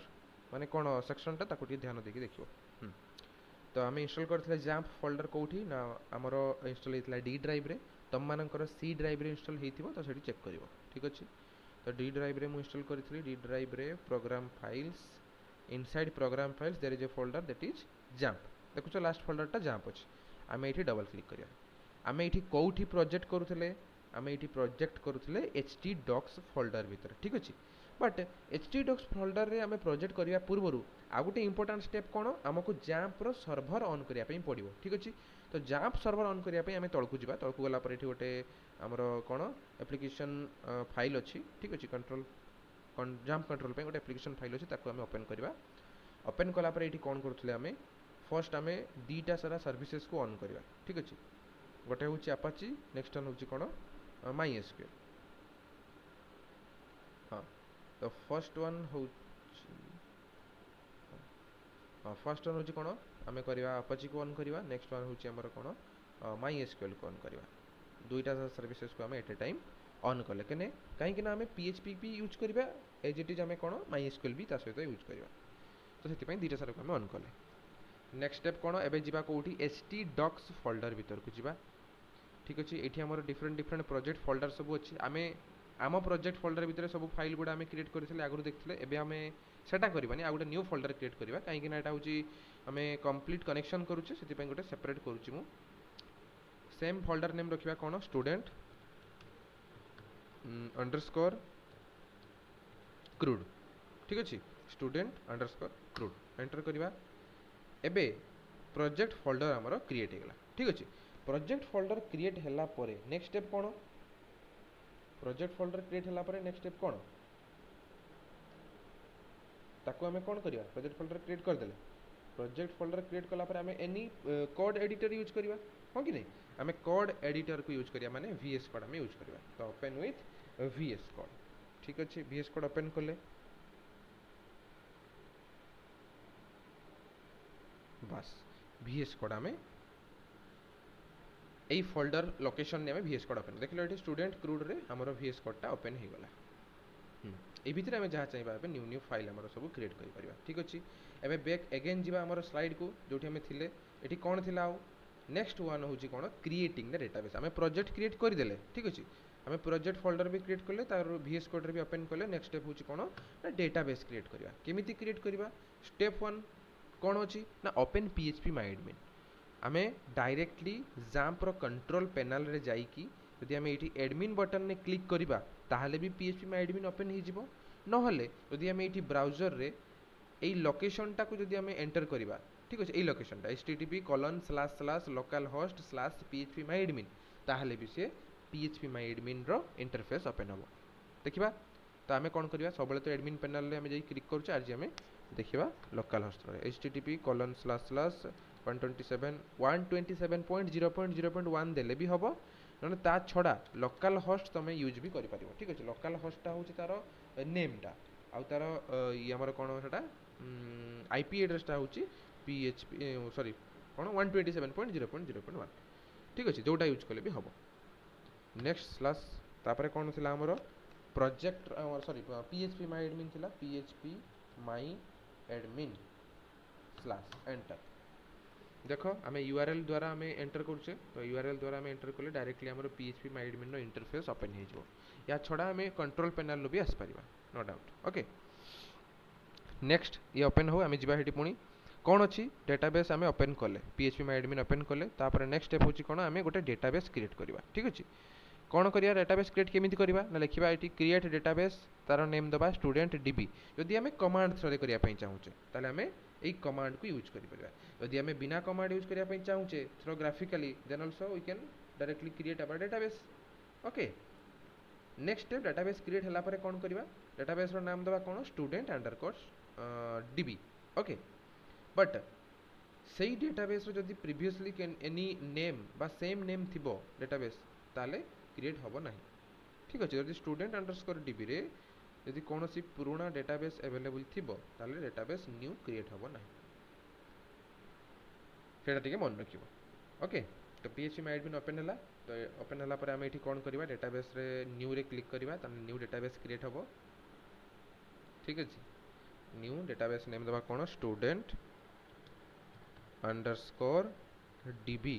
Speaker 1: माने कौन सेक्शनटा ताको ध्यान देकी देखियो तो आम इंस्टॉल करथिले जैम्प फोल्डर कोठी ना आमर इंस्टॉल होता डी ड्राइव रे तुम मानकर सी ड्राइव रे इंस्टॉल होइथिबो तो सेठी चेक करिवो ठीक अच्छे तो डी ड्राइव रे मु इंस्टॉल करथिली डी ड्राइव रे program files inside program files there is a folder that is XAMPP देखुछ लास्ट फोल्डरटा जैम्प अछि आमे एठी डबल क्लिक करिया आमे एठी कोठी प्रोजेक्ट करूथिले आमे एठी प्रोजेक्ट करूथिले एचटी डॉक्स फोल्डर भीतर ठीक अछि बट एचटी डॉक्स फोल्डर रे आमे प्रोजेक्ट करिया पूर्वरु आ गुटे इंपोर्टेंट स्टेप कोन हमकु जैम्प रो सर्वर ऑन करिया पई पडिवो ठीक अछि तो जैम्प सर्वर ऑन करिया पई आमे तळकु जिबा तळकु गला पर एठी गुटे हमरो कोन एप्लीकेशन फाइल अछि ठीक अछि कंट्रोल जैम्प कंट्रोल पई गुटे एप्लीकेशन फाइल अछि ताको आमे ओपन करिवा ओपन कला पर एठी कोन करथले आमे फर्स्ट आमे दीटा सारा सर्विसेज को ऑन करिवा ठीक अछि गोटे होची अपाची नेक्स्ट वन होची कोन MySQL हाँ तो फर्स्ट वन हो फर्स्ट वन होची कोन आमे करिवा अपाची को ऑन करिवा नेक्स्ट वन होची हमर कोन MySQL को ऑन करिवा दुईटा सर्विसेज को आमे एट ए टाइम ऑन कले कने काहे कि ना आमे PHP भी यूज करिवा एज इट इज आमे कोन MySQL भी ता सहित यूज करिवा तो सेति पई दुईटा सर्विस आमे ऑन कले नेक्स्ट स्टेप कोन एबे जिबा कोठी ht docs फोल्डर भीतर को जिबा ठीक अच्छे ये आम डिफरेंट डिफरेंट प्रोजेक्ट फोल्डर सब अच्छे आम आम प्रोजेक्ट फोल्डर भितर सब फाइल गुड़ा आम क्रिएट करते आगु देखते एवं आम सेटा करवानी आ गोटे न्यू फोल्डर क्रिएट करवा कहीं यहाँ हूँ आम कंप्लीट कनेक्शन करुचे से गोटे सेपरेट करुच्ची मु सेम फोल्डर नेम रखा कौन स्टूडेंट अंडरस्कोर क्रूड ठीक अच्छे स्टूडेंट अंडरस्कोर क्रूड एंटर करवा एबे प्रोजेक्ट फोल्डर आमर क्रिएट होगा ठीक अच्छे प्रोजेक्ट फोल्डर क्रिएट हैला परे नेक्स्ट स्टेप कोन प्रोजेक्ट फोल्डर क्रिएट हैला परे नेक्स्ट स्टेप कोन ताको हमें कोन करिया प्रोजेक्ट फोल्डर क्रिएट कर देले प्रोजेक्ट फोल्डर क्रिएट कला परे हमें एनी कोड एडिटर यूज करिवा हो कि नहीं हमें कोड एडिटर को यूज करिया माने VS कोड हमें यूज करिवा तो ओपन विथ VS कोड ठीक अछि VS कोड ओपन करले बस VS कोड हमें এই फोल्डर लोकेशन ने VS कोड ओपन देखलो एठी स्टूडेंट क्रूड रे हमरो VS कोड टा ओपन हे गला ए भितर हमें जहाँ चाहिए एबे न्यू न्यू फाइल हमरो सब क्रिएट करि परिबा ठीक अछि एबे बैक अगेन जिबा हमरो स्लाइड को जोठी हमें थिले एठी कोन थिला आ नेक्स्ट वन होची कोन क्रिएटिंग द डेटाबेस हमें प्रोजेक्ट क्रिएट कर देले ठीक अछि हमें प्रोजेक्ट फोल्डर भी क्रिएट करले तार VS कोड रे भी ओपन करले नेक्स्ट स्टेप होची कोन ना डेटाबेस क्रिएट करबा केमिति क्रिएट करबा स्टेप 1 कोन होची ना ओपन PHP माय एडमिन आमे डायरेक्टली जैम्प रो कंट्रोल पैनल रे जाई की यदि आमे एठी एडमिन बटन ने क्लिक करिबा ताहले भी PHP माय एडमिन ओपन हे जिवो न हले यदि आमे एठी ब्राउजर रे एई लोकेशन टा को यदि आमे एंटर करिबा ठीक अछि एई लोकेशन टा http://localhost/php माय एडमिन ताहले भी से PHP माय एडमिन रो इंटरफेस ओपन होबो देखिबा तो आमे कोन करिबा सबले तो एडमिन पैनल रे आमे जाई क्लिक करछु आज आमे देखिबा लोकल होस्ट रे http://127.0.0.1 देले भी हबो नने ता छडा लोकल होस्ट तमे यूज भी करि परिबो ठीक अछि लोकल होस्ट ता होछि तारो नेम टा आ तारो इ हमर कोन सेटा IP एड्रेस टा होछि PHP सॉरी कोन 127.0.0.1 ठीक अछि जोटा यूज करले भी हबो नेक्स्ट स्लैश तापरे कोन थिला हमर project sorry PHP my admin थिला PHP my admin slash enter देखो आमे URL द्वारा आमे एंटर करछे तो URL द्वारा आमे एंटर करले डायरेक्टली हमर PHP माय एडमिन नो इंटरफेस ओपन हे जबो या छोड़ा आमे कंट्रोल पैनल लो भी आस परिबा नो डाउट ओके नेक्स्ट ये ओपन हो आमे जिबा हेटी पुनी कौन अच्छी डेटाबेस आम ओपन कले पीएचपी माई एडमिन ओपन कले तापर नेक्स्ट स्टेप होची कौन आम गोटे डेटाबेस क्रिएट करवा ठीक अच्छे कौन करिया डेटाबेस क्रिएट केमिति करवा ना लिखा ये क्रिएट डेटाबेस तार नेम दबा स्टूडेंट डीबी जदि आम कमांड थ्रो करने चाहूचे ताले आम यही कमांड को यूज करिया जदि आम बिना कमांड यूज करने चाहूचे through graphically then also we can directly create our database okay next step database create हला परे कौन करवा डेटाबेस रो नाम दबा कौन student underscore DB okay but सेई डेटाबेस रो जदि प्रीवियसली एनी नेम बा सेम नेम थिबो डेटाबेस ताले क्रिएट हबो नाही ठीक अछि जदि स्टूडेंट अंडरस्कोर डीबी रे यदि कौन सी पुराना डेटाबेस अवेलेबल थिबो ताले डेटाबेस न्यू क्रिएट हबो नाही सेटा टिके मन रखिबो ओके तो पीएचपी माई एडमिन ओपन हला तो ओपन हला पर आम एठी कौन करवा डेटाबेस रे न्यू रे क्लिक करवा ताने न्यू डेटाबेस क्रिएट हबो ठीक अछि न्यू डेटाबेस नेम दबा कौन student underscore DB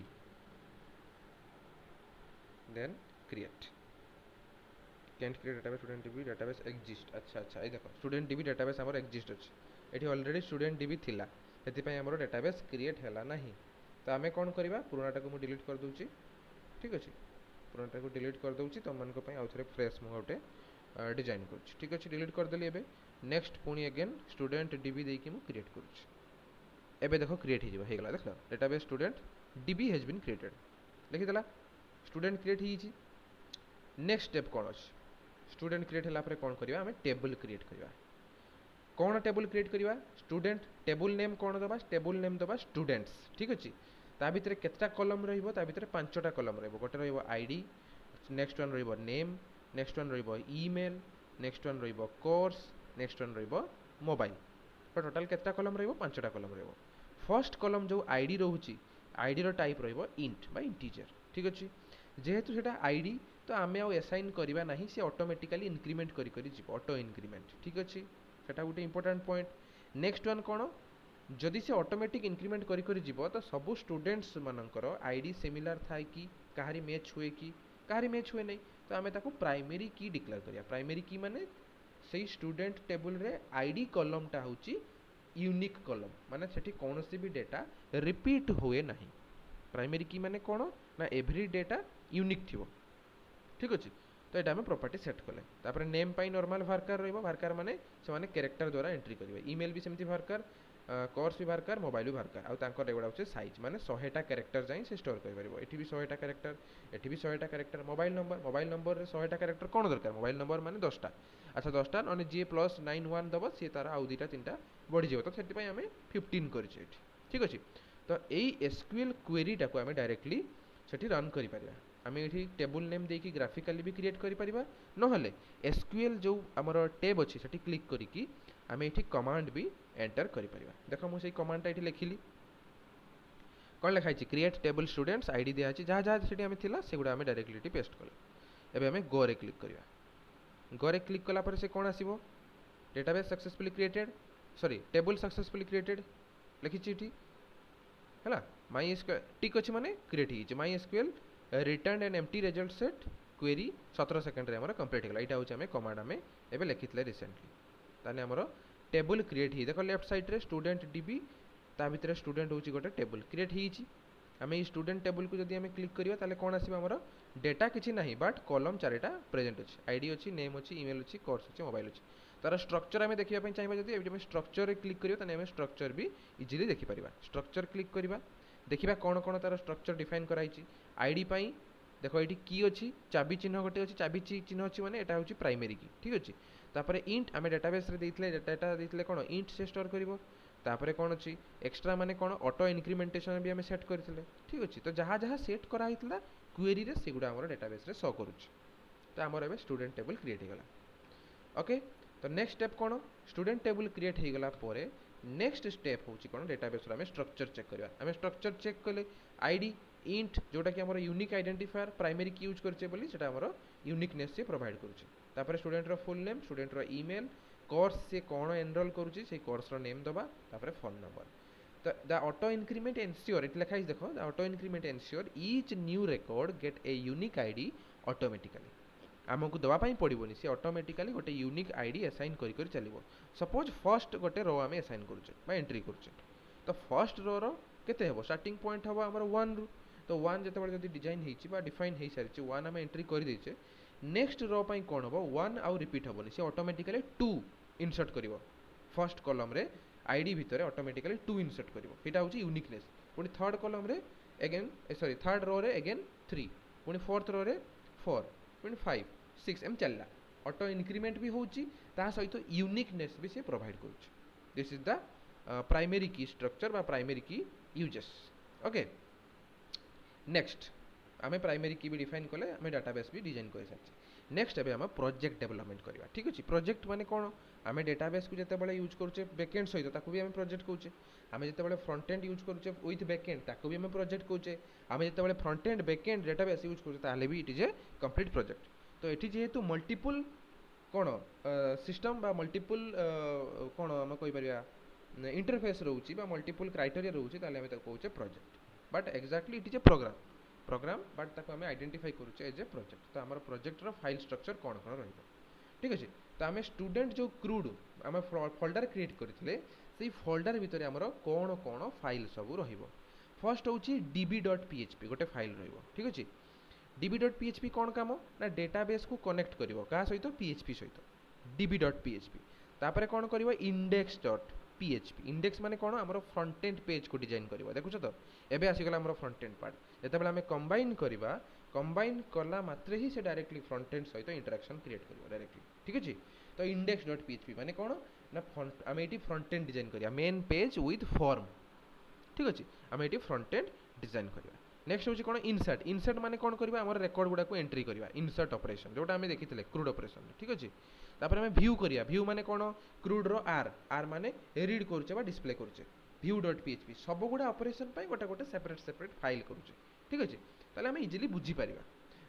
Speaker 1: then create can't create database student DB database exist अच्छा अच्छा ये देखो स्टूडेंट डीबी डेटाबेस हमर एग्जिस्ट अछि एठी ऑलरेडी स्टूडेंट डीबी थिला एति पय हमर डेटाबेस क्रिएट हला नाही तो आमे कोन करबा पुरानाटा को मु डिलीट कर दूची ठीक अछि पुरानाटा को डिलीट कर दूची तो मन को पय आउथरे फ्रेश मु गोटे डिजाइन करछि ठीक अछि डिलीट कर देली एबे नेक्स्ट पुनी अगेन स्टूडेंट डीबी देकी मु क्रिएट करछि एबे देखो क्रिएट हो गला देख database student DB has been created लिखि देला स्टूडेंट क्रिएट ही नेक्स्ट स्टेप कौन अच्छे स्टूडेंट क्रिएट हला पर कौन करवा आम टेबल क्रिएट करवा कौन टेबल क्रिएट करवा स्टूडेंट टेबल नेम कौन दबा टेबल नेम दबा स्टूडेंट्स ठीक अच्छे ता भितर केतटा कलम रहिबो ता भितर 5टा कलम रहिबो गोटे रहिबो आईडी नेक्स्ट वन रहिबो नेम नेक्स्ट वन रहिबो ईमेल नेक्स्ट वन रहिबो कोर्स नेक्स्ट वन रहिबो मोबाइल तो टोटल केतटा कलम रहिबो 5टा कलम रहिबो फर्स्ट कलम जो आईडी रोची आईडी रो टाइप रहिबो इंट बा इंटीजर ठीक अच्छे जेहेतु सेटा आईडी तो आमे आउ असाइन करबा नाही से ऑटोमेटिकली इंक्रीमेंट करी करी जीवो ऑटो इंक्रीमेंट ठीक अच्छे सेटा गोटे इंपोर्टेंट पॉइंट नेक्स्ट वन कौन जदि से ऑटोमेटिक इंक्रीमेंट करी करी जीवो तो सबु स्टूडेंट्स मानकर आईडी सिमिलर थाए कि कहारी मैच हुए कि कहारी मैच हुए नहीं तो आमे ताको प्राइमरी की डिक्लेयर करिया प्राइमरी की माने सेही स्टूडेंट टेबल रे आईडी कॉलम टा होची यूनिक कॉलम माने सेठी कोनोसी भी डेटा रिपीट हुए नहीं प्राइमरी की माने कौन ना एवरी डेटा यूनिक थिबो ठीक अच्छे तो ये आम प्रॉपर्टी सेट कले तापर नेम पाई नॉर्मल भारकार रहिबो भारकार माने से माने कैरेक्टर द्वारा एंट्री करिवे ईमेल भी सेमती भारकार कोर्स भी भारकार मोबाइल भी भारकार आउ तांकर एगुडा होचे साइज माने 100टा कैरेक्टर जाई से स्टोर करि परिबो एठी भी 100टा कैरेक्टर एठी भी 100टा कैरेक्टर मोबाइल नंबर रे 100टा कैरेक्टर कोन दरकार मोबाइल नंबर माने 10टा अच्छा 10टा नने जे +91 दबो से तार आउ दुटा तीनटा बढ़ी जेबो तो सेति पय हमें 15 करिछे एठी ठीक अछि तो एई एसक्यूएल क्वेरी टाको हमें डायरेक्टली सेठी रन करि परिबा आमे एठी टेबल नेम देकी ग्राफिकली भी क्रिएट करि परिबा नहले एसक्यूएल जो हमर टैब अछि सेठी क्लिक करिकी आमे एठी कमांड भी एंटर करि परिबा देखो मु सेही कमांडटा एठी लिखिली कोन लिखा अछि क्रिएट टेबल स्टूडेंट्स आईडी दिया अछि जहा जहा सेठी आमे थिला सेगुडा आमे डायरेक्टली एठी पेस्ट कले एबे आमे गो रे क्लिक करिबा गो रे क्लिक कला पर से कोन आसीबो database successfully created sorry table successfully created लिखि छी हैला माई एसक्यूएल टिक अछि माने क्रिएट हिची my SQL return an empty result set query 17 second रे हमर कंप्लीट गला एटा होची हमें कमांड हमें एबे लिखितले रिसेंटली ताने हमर टेबल क्रिएट ही देखो लेफ्ट साइड रे स्टूडेंट डीबी ता भितर स्टूडेंट होची गोटे टेबल क्रिएट हिची हमें ई स्टूडेंट टेबल को जदी हमें क्लिक करियो ताले कोन आसीबा हमर डेटा किछि नाही बट कॉलम चारटा प्रेजेंट अछि आईडी अछि नेम अछि ईमेल अछि कोर्स अछि मोबाइल अछि तार स्ट्रक्चर हमें देखिया पय चाहिबा जदी एबे हमें स्ट्रक्चर रे क्लिक करियो ताने हमें स्ट्रक्चर भी इजीली देखि परिबा स्ट्रक्चर क्लिक करिबा देखिबा कोन कोन तार स्ट्रक्चर डिफाइन कराइछि आईडी पई देखो ये की अच्छी चाबी चिन्ह गोटे अच्छी चाबी चिन्ह अच्छी माने एटा होची प्राइमरी की ठीक अच्छे तापरे इंट आमे डेटाबेस रे देइथले डाटा देइथले कोन इंट से स्टोर करिवो तापरे कोन अच्छी एक्स्ट्रा माने कोन ऑटो इंक्रीमेंटेशन भी आमे सेट करथिले ठीक अच्छे तो जहाँ जहाँ सेट करा हितला क्वेरी रे सेगुडा हमर डेटाबेस रे शो करूछ तो हमर एबे स्टूडेंट टेबल क्रिएट हो गला ओके तो नेक्स्ट स्टेप कोन स्टूडेंट टेबल क्रिएट हो गला परे नेक्स्ट स्टेप होची कोन डेटाबेस रे आमे स्ट्रक्चर चेक करबा आमे स्ट्रक्चर चेक कले आईडी इंट जोटा कि हमर यूनिक आइडेंटिफायर प्राइमरी की यूज करछे बोली सेटा हमर यूनिकनेस से प्रोवाइड करूछे तापर स्टूडेंट रो फुल नेम स्टूडेंट रो ईमेल कोर्स से कोन एनरोल करूछी से कोर्स रो नेम दबा तापर फोन नंबर तो the auto increment ensure it लिखा देखो the auto increment ensure each new record gate a unique ID automatically आमको दवा पाई पड़ोनी सी ऑटोमेटिकली गोटे यूनिक आईडी असाइन करी चलो सपोज फर्स्ट गोटे रो आम असाइन करुचे एंट्री करुचे तो फर्स्ट रो रो केते हेबो स्टार्टिंग पॉइंट हबो हमर 1 रु तो 1 जते बळे जदी डिजाइन हेछि बा डिफाइन हेइ सारिछि 1 हम एंट्री कर दैछे नेक्स्ट रो पई कोन हबो 1 आउ रिपीट हबोनी से ऑटोमेटिकली 2 इंसर्ट करिवो फर्स्ट कॉलम रे आईडी भितरे ऑटोमेटिकली 2 इंसर्ट करिवो एटा होछि यूनिकनेस पुनी थर्ड कॉलम रे अगेन सॉरी थर्ड रो रे अगेन 3 पुनी फोर्थ रो रे 4 पुनी 5 6 एम चलला ऑटो इंक्रीमेंट भी होछि ता सहित यूनिकनेस भी से प्रोवाइड करूछि this is the primary key structure बा primary key uses okay next आमे प्राइमरी की भी डिफाइन कले आमे डाटाबेस भी डिजाइन कर सारछि नेक्स्ट एबे हम प्रोजेक्ट डेवलपमेंट करबा ठीक अछि प्रोजेक्ट माने कोन आमे डेटाबेस को जते बळे यूज करछे बैकएंड सहित ताकू भी आमे प्रोजेक्ट कहूचे आमे जते बळे फ्रंट एंड यूज करछे विथ बैकएंड ताकू भी आमे प्रोजेक्ट कहूचे आमे जते बळे front end backend database use करछे ताले भी it is a complete project तो एठी जेहेतु मल्टीपल कोन सिस्टम बा मल्टीपल कोन हम कहि परिया इंटरफेस रहउची बा मल्टीपल क्राइटेरिया रहउची ताले आमे ताकू कहूचे project but exactly it is a program but ताको आमे आइडेंटिफाई करूचे एज ए प्रोजेक्ट तो हमर प्रोजेक्ट रो फाइल स्ट्रक्चर कोन कोन रहइबो ठीक अछि तो आमे स्टूडेंट जो क्रूड आमे फोल्डर क्रिएट करथिले सेही फोल्डर भितरे हमर कोन कोन फाइल सब रहइबो फर्स्ट होची db.php गोटे फाइल रहइबो ठीक अछि db.php कोन काम ना डेटाबेस को कनेक्ट करिवो का सहित php सहित db.php तापरे कोन करिवो index.php इंडेक्स माने कोन हमर फ्रंट एंड पेज को डिजाइन करिवो देखुछ तो एबे आसी गेला हमर फ्रंट एंड पार्ट जेतेबेला हमें कंबाइन कला मात्रे ही से डायरेक्टली फ्रंट एंड सहित इंटरेक्शन क्रिएट करिवो डायरेक्टली ठीक अछि तो index.php माने कोन ना हमें एटी फ्रंट एंड डिजाइन करिया मेन पेज विथ फॉर्म ठीक अछि हमें एटी फ्रंट एंड डिजाइन करिया नेक्स्ट होची कोन इंसर्ट माने कोन करबा हमर रिकॉर्ड गुडा को एंट्री करिवा इंसर्ट ऑपरेशन जोटा हमें देखिथिले क्रूड ऑपरेशन ठीक अछि तापर हमें व्यू करिया व्यू माने कोन क्रूड रो आर माने रीड करछे बा डिस्प्ले करछे view.php सब गुडा ऑपरेशन पय गोटा गोटा सेपरेट फाइल करूछे ठीक अछि ताले हमें इजीली बुझी परिबा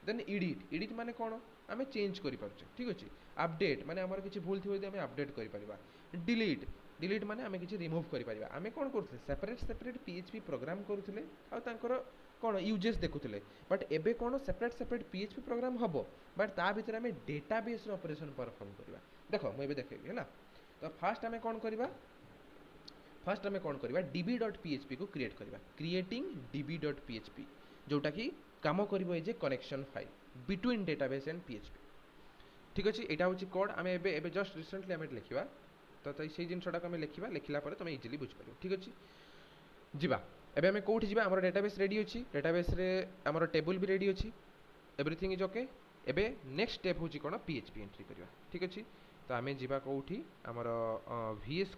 Speaker 1: देन एडिट माने कोन हमें चेंज करि पारछे ठीक अछि अपडेट माने हमर किछि भूल थिबो हमें अपडेट करि परिबा डिलीट माने हमें किछि रिमूव करि परिबा हमें कोन करथले सेपरेट php प्रोग्राम करूथले आ तांकर कोन यूजेस देखुथले बट एबे कोन सेपरेट php प्रोग्राम हबो बट ता भीतर हमें डेटाबेस रो ऑपरेशन परफॉर्म करबा देखो मैं एबे देखेबी हैला तो फर्स्ट हमें कोन करबा db.php को क्रिएट करबा क्रिएटिंग db.php जोटा कि काम करबो जे connection file between database and php ठीक अछि एटा होची कोड हमें एबे जस्ट रिसेंटली हमें लिखिबा तो सेही जिनसटा को हमें लिखिला परे तुम इजीली बुझ पारियो ठीक अछि जिबा एबे हमें कोठी जिबा हमर डेटाबेस रेडी अछि डेटाबेस रे हमर टेबल भी रेडी अछि एवरीथिंग इज ओके एबे नेक्स्ट स्टेप होची कोन php एंट्री करबा ठीक अछि तो हमें जिबा कोठी हमर vs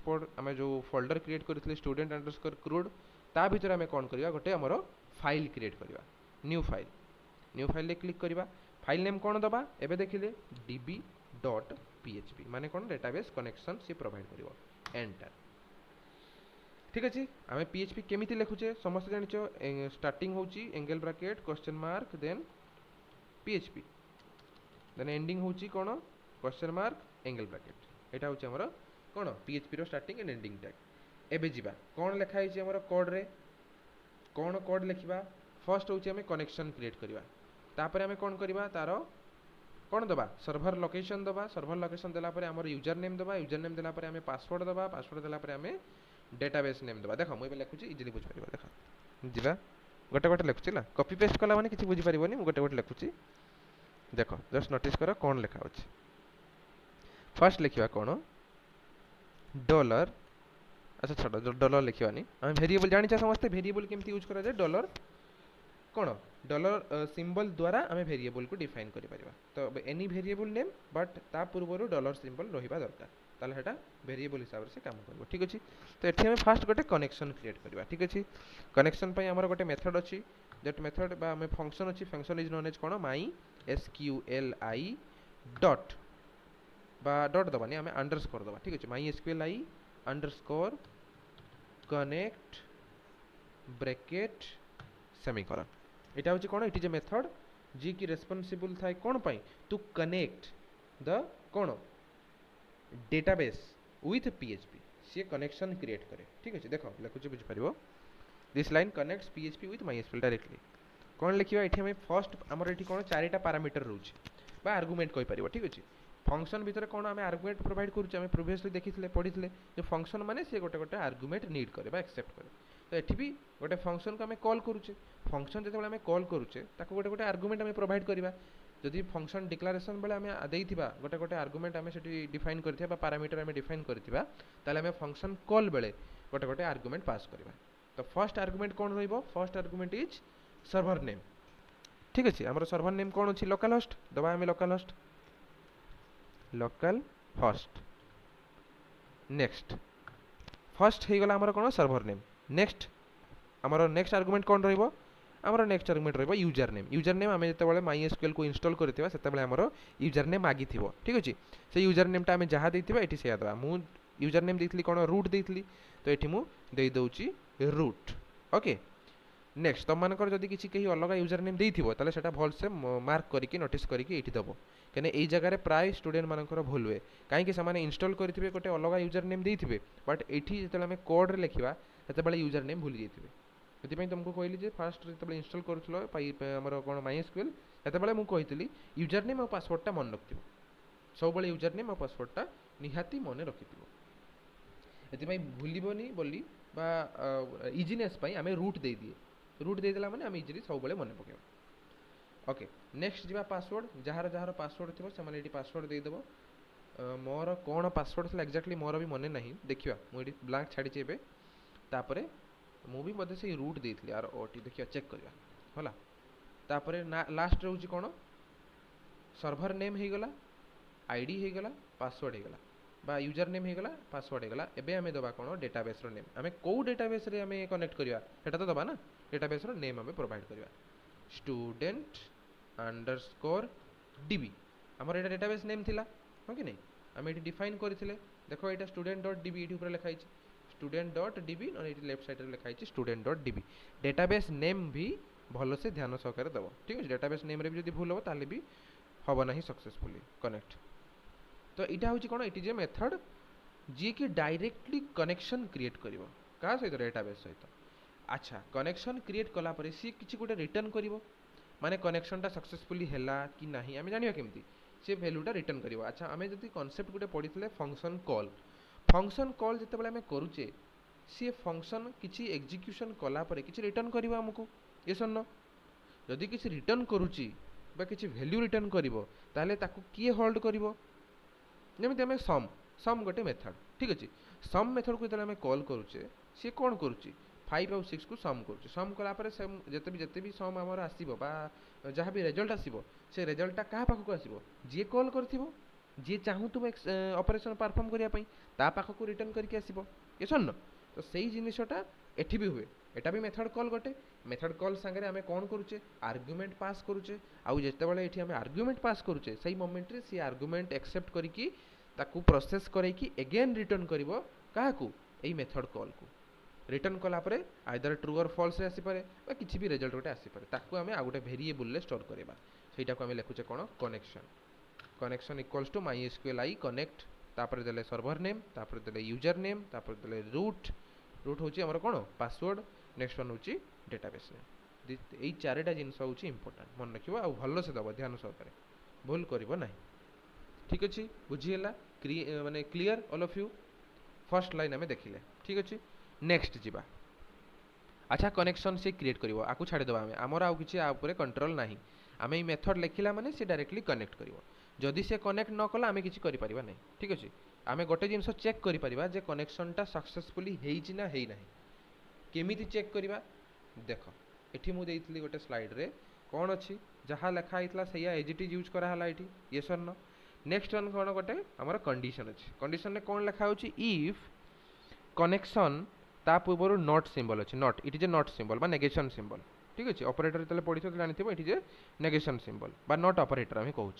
Speaker 1: कोड हमें जो फोल्डर क्रिएट करथिले स्टूडेंट अंडरस्कोर क्रूड ता भीतर हमें कोन करबा गोटे हमर फाइल क्रिएट करबा न्यू फाइल ले क्लिक करबा फाइल नेम कोन दबा एबे देखिले db.php माने कोन डेटाबेस कनेक्शन से प्रोवाइड करिवो एंटर ठीक अछि हमें php केमिति लिखुचे समस्त जानिचो स्टार्टिंग होची angle bracket question mark then php then ending होची कोन क्वेश्चन मार्क एंगल ब्रैकेट एटा होची हमर कोन php row starting and ending tag एबे जिबा कोन लिखा हिची हमर कोड रे कोन कोड लिखिबा फर्स्ट होची हमें कनेक्शन क्रिएट करबा तापर हमें कोन करबा तारो कोन दबा सर्वर लोकेशन देला परे हमर यूजर नेम देला परे हमें पासवर्ड देला परे हमें डेटाबेस नेम दबा देखो मैं लिखुची इजीली बुझ परिबा देखो जिबा गोटे लिखुची ला कॉपी पेस्ट कला माने किछि बुझी परिबोनी मु गोटे लिखुची देखो जस्ट नोटिस करो कोन लिखा होची फर्स्ट लिखिबा कोन डॉलर अच्छा छोड़ो डॉलर लिखिबानी हम वेरिएबल जानि छ समझते वेरिएबल केमती यूज करा जाय डॉलर कोन डॉलर सिंबल द्वारा हमें वेरिएबल को डिफाइन करि परिबा तो एनी वेरिएबल नेम बट ता पूर्वरु डॉलर सिंबल रहिबा दरकार ताले हेटा वेरिएबल हिसाब से काम करबो ठीक अछि तो एठी हमें फास्ट गोटे कनेक्शन क्रिएट करबा ठीक अछि कनेक्शन पय हमर गोटे मेथड अछि दैट मेथड बा हमें फंक्शन अछि फंक्शन इज नोन एज कोन माई sqli डॉट बा डॉट दबानी हमें अंडरस्कोर दबा ठीक अछि my sqli underscore connect bracket semicolon एटा होची कोन इट इज ए मेथड जी की रेस्पोंसिबल थाय कोन पई टू कनेक्ट द कोन डेटाबेस विथ php से कनेक्शन क्रिएट करे ठीक अछि देखो लिखुची बुझ परिबो this line connects php with mysql directly कोन लिखिबा एठी हमें फर्स्ट हमर एठी कोन चारिटा पैरामीटर रहउची बा आर्गुमेंट कहि परिबो ठीक अछि फंक्शन भितर कौन आम आर्गुमेंट प्रोवाइड करुचे आम प्रिवियसली देखी पढ़ी जो फंक्शन माने सी गोटे गोटे आर्गुमेंट नीड करे एक्सेप्ट करे तो ये भी गोटे फंक्शन को आम कॉल करुचे फंक्शन जो आम कॉल करुचे गोटे गोटे आर्गुमेंट आम प्रोवाइड करवा जदि फंक्शन डिक्लारेशन बेले आम देइथिबा गोटे गोटे आर्गुमेंट आम से डिफाइन करथिबा पैरामीटर आम डिफाइन करथिबा ताले आम फंक्शन कॉल बेले गोटे गोटे आर्गुमेंट पास करवा तो फर्स्ट आर्गुमेंट कौन रहिबो first argument is server name ठीक अच्छे आमर सर्वर नेम कौन अच्छी लोकल होस्ट दबा आम लोकल होस्ट नेक्स्ट फर्स्ट हो गला आमर कौन सर्वर नेम नेक्स्ट आमर नेक्स्ट आर्गुमेंट कौन रहिबो आमर नेक्स्ट आर्गुमेंट रहिबो यूजर नेम आम जिते MySQL को इंस्टॉल करथिबा सेतेबेले आमर यूजर नेम मागी थिबो ठीक अछि से यूजर नेम टा आम जहाँ देथिबा एठी से दबा मु यूजर नेम देइथली कौन रूट देइथली तो एठी मु देइ दउची रूट ओके नेक्स्ट तुम मानकर जदि किसी कहीं अलग यूजर नेम देइथिबो ताले सेटा भल से मार्क करके नोटिस करके एठी दबो कने एई जगह रे प्राय स्टूडेंट मानकर भूल हुए काहे कि सामाने इंस्टॉल करथिबे गोटे अलग यूजर नेम देइथिबे बट एठी जेतेले हम कोड रे लिखिबा सेतेबेले यूजर नेम भूल जाइथिबे सेति तुमको कहली जे फास्ट जेतेबेले इंस्टॉल करथलो हमर कोन MySQL सेतेबेले मु कहितली यूजर नेम और पासवर्ड टा मन रखथिबो सब बेले यूजर नेम और पासवर्ड टा निहाती मन रखिथिबो एति भूलिबोनी बोली बा इजीनेस पई हमें रूट दे दिए रूट देदेला माने आम इजिली सब बेले मन पकेबा ओके नेक्स्ट जीवा पासवर्ड जार जार पासवर्ड थी से मैंने पासवर्ड देदेव मोर कौन पासवर्ड था एक्जाक्टली मोर भी मन ना देखा मुझे ब्लांक छाड़ी एवं तापर मु भी बोधे से रूट देती आर ओटी देखिए चेक करवा होला तापर लास्ट रोच कौन सर्भर नेम हो गला आईडी हो गला पासवर्ड हो गला बा यूजर नेम हो गला पासवर्ड हो गला एबे हमें दबा कौन डेटाबेस रो नेम हमें को डेटाबेस रे हमें कनेक्ट करवा सेटा तो दबा ना डेटाबेस रो नेम हमें प्रोवाइड करवा स्टूडेंट अंडरस्कोर डीबी आमर एटा डेटाबेस नेम थिला हो कि नहीं आम ये डिफाइन करथिले देखो ये स्टूडेंट डॉट डीबी ये ऊपर लिखाई स्टूडेंट डॉट डीबी और ये लेफ्ट साइड रे लिखाई student dot dB database name भी भल से ध्यान सहकारे दब ठीक है डेटाबेस नेम रे भी जदि भूल हो ताले भी हम ना सक्सेसफुली कनेक्ट तो यहाँ हूँ कौन ये मेथड जी कि डायरेक्टली कनेक्शन क्रिएट कर क्या सहित डेटाबेस सहित अच्छा कनेक्शन क्रिएट कलापर सी किसी गोटे रिटर्न कर माने कनेक्शनटा सक्सेसफुली हैला कि नहीं आम जाना केमती सी भैल्यूटा रिटर्न कर अच्छा आम जब कनसेप्ट गोटे पढ़ी फंक्शन कॉल जिते आम करुचे सी फंक्शन किसी एग्जीक्यूशन कलापर किसी रिटर्न कर आमको ये सुन जदि किसी रिटर्न करुच्ची किसी भैल्यू रिटर्न कर किए होल्ड कर जमी आम सम गोटे मेथड ठीक अच्छे सम मेथड को जो कॉल करुचे सी कौन करुच्ची 5 और 6 को सम करुच्चे सम कलापर जिते भी सम आमर आसो जहाँ भी रेजल्ट आसो से रेजल्टा क्या पाखक आसो जी कॉल कर जी चाहूँ तुम ऑपरेशन परफॉर्म करने पाखक रिटर्न करके आसो ये सुन तो सही जिनटा एठी भी हुए एटा भी मेथड कॉल गोटे मेथड कॉल सांगे आम कौन करुचे आर्गुमेंट पास करुचे आउ जितेबाला ये आम आर्गुमेंट पास करुचे सही मोमेंट रे सी आर्गुमेंट एक्सेप्ट करके ताकू प्रोसेस करके एगेन रिटर्न करिवो काहाकू एई मेथड कॉल को रिटर्न कलापर आइदर ट्रू और फॉल्स रे आसी पारे बा किछि भी रिजल्ट गोटे आसी पारे ताकू आमे आ गोटे वेरिएबल रे स्टोर करबा सेटा को आमे लिखुचे कोन connection equals to MySQL I connect तापर देले सर्वर नेम तापर देले यूजर नेम तापर देले रूट होची हमर कोन पासवर्ड नेक्स्ट वन होची डेटाबेस नेम एई चारटा जिंस होची इंपोर्टेंट मन रखिबो आ भलो से दबो ध्यान सहकारे भूल करिवो नाही ठीक अछि बुझी हला माने clear all of you first line आमे देखिले ठीक अछि नेक्स्ट जीवा अच्छा कनेक्शन से क्रिएट करिवो आकु छाडी दबा आमर आउ किछि आ ऊपर कंट्रोल नाही आमे ई मेथड लिखिला माने से डायरेक्टली कनेक्ट करिवो जदि से कनेक्ट न कला आमे किछि करि परिबा नाही ठीक अछि आमे गोटे जिंस चेक करि परिबा जे कनेक्शनटा सक्सेसफुली हेइछि ना हेइ नाही केमिति चेक करिबा देखो एठी मु देइतली गोटे स्लाइड रे कोन अछि जहा लेखा आइतला सैया एज इट इज यूज करा हला एठी यस और नो नेक्स्ट वन कोन गोटे हमर कंडीशन अछि कंडीशन रे कोन लेखा होछि इफ कनेक्शन ता पूर्व नॉट सिंबल अच्छे not it is A not symbol बा नेगेशन सिंबल ठीक अच्छे ऑपरेटर जो पढ़ी जानते it is A negation symbol बा नॉट ऑपरेटर आम कहूँ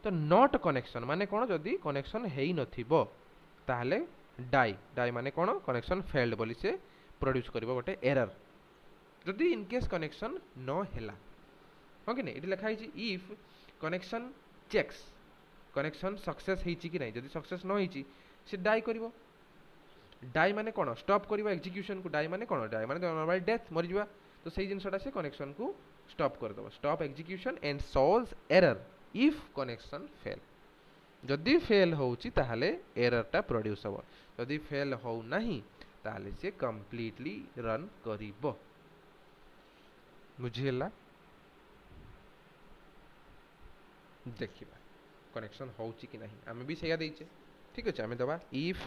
Speaker 1: तो नॉट कनेक्शन माने कौन जदि कनेक्शन है नथिबो ताहले डाई डाई माने कौन कनेक्शन फेल्ड बोली से प्रोड्यूस करिवो गोटे एरर जदि इन केस कनेक्शन न हैला हो कि नहीं इट लिखा है if connection checks connection success होइछि कि नहीं जदि सक्सेस न होइछि से डाई करिवो डाई माने कौन स्टॉप करिवो एग्जीक्यूशन को डाई माने कौन डाई माने नॉर्मल डेथ मरि जिवा तो सही जिनसटा से कनेक्शन को स्टॉप कर दबो stop execution and solves error if connection fail जदि फेल होउची ताहले एरर टा प्रोड्यूस हबो जदि फेल हो नहीं ताहले से कंप्लीटली रन करिवो बुझिला देखिबा कनेक्शन होउची कि नहीं आमे भी सेया देइचे ठीक अछि आमे दबा इफ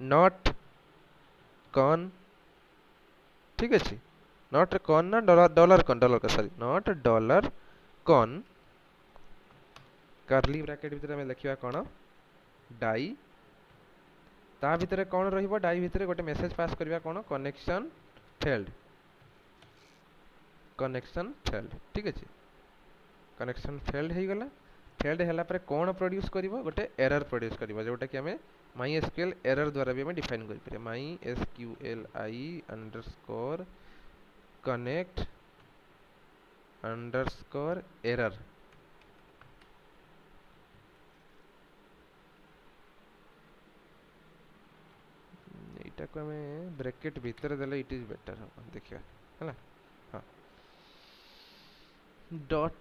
Speaker 1: नॉट कॉन ठीक अछि नॉट कॉन ना डॉलर का sorry not dollar con curly bracket भीतर आमे लिखिबा कोन डाई ता भीतर कोन रहिबो डाई भीतर गोटे मेसेज पास करबा कोन कनेक्शन फेल्ड ठीक अछि कनेक्शन फेल्ड हे गला फेल्ड हैला पर कोन प्रोड्यूस करिवो गोटे एरर प्रोड्यूस करिवो जोटा कि हमें MySQL एरर द्वारा भी हमें डिफाइन करि पारे MySQLi _connect _error एटा को हमें ब्रैकेट भीतर देले इट इज बेटर हो देखिया हला हां डॉट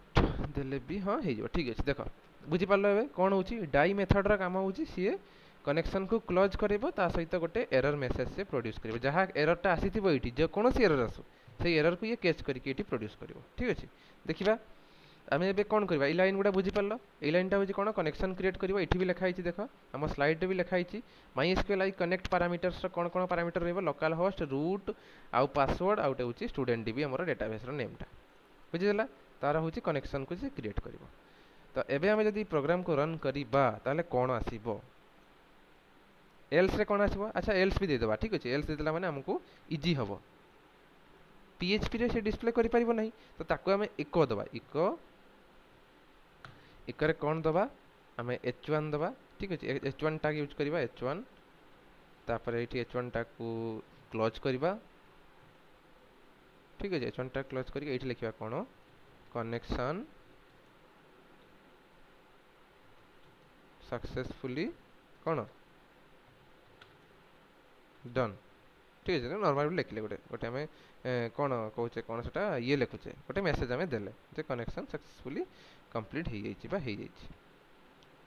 Speaker 1: देले भी हां हे जो ठीक अछि देखो बुझी पालो एबे कोन होची डाई मेथड रा काम होची सीए कनेक्शन को क्लोज करिवो ता सहित गोटे एरर मेसेज से प्रोड्यूस करिवो जहा एरर टा आसीथिबो इटी जे कोनोसी एरर आसु से एरर को ये कैच करके इटी प्रोड्यूस करिवो ठीक अछि देखिबा आमे एबे कोन करबा ई लाइन गुडा बुझी पालो ई लाइन टा होची कोन कनेक्शन क्रिएट करिवो इठी भी लिखा हिची देखो हम स्लाइड रे भी लिखा हिची MySQLi कनेक्ट पैरामीटर्स रो कोन कोन पैरामीटर रहबो लोकल होस्ट रूट आउ पासवर्ड आउट होची स्टूडेंट डीबी हमर डेटाबेस रो नेम टा बुझी देला तार होची कनेक्शन को से क्रिएट करिवो तो एबे हमें जदी प्रोग्राम को रन करिबा ताले कोन आसीबो एल्स रे कोन आसीबो अच्छा एल्स भी दे देबा ठीक अछि एल्स दे देला माने हमको इजी हबो PHP रे से डिस्प्ले करि परिबो नहीं तो ताको हमें इको दबा इको इकरे कोन दबा हमें h1 दबा ठीक अछि h1 टैग यूज करिबा h1 तापर एठी h1 टैग को क्लोज करिबा ठीक अछि h1 टैग क्लोज करि एठी लिखिबा कोन कनेक्शन सक्सेसफुली कोन डन ठीक है नॉर्मल लिखले गोटे हमें कोन कहूचे कोन सेटा ये लिखुचे गोटे मेसेज हमें देले जे कनेक्शन सक्सेसफुली कंप्लीट हे जाइछि बा हे जाइछि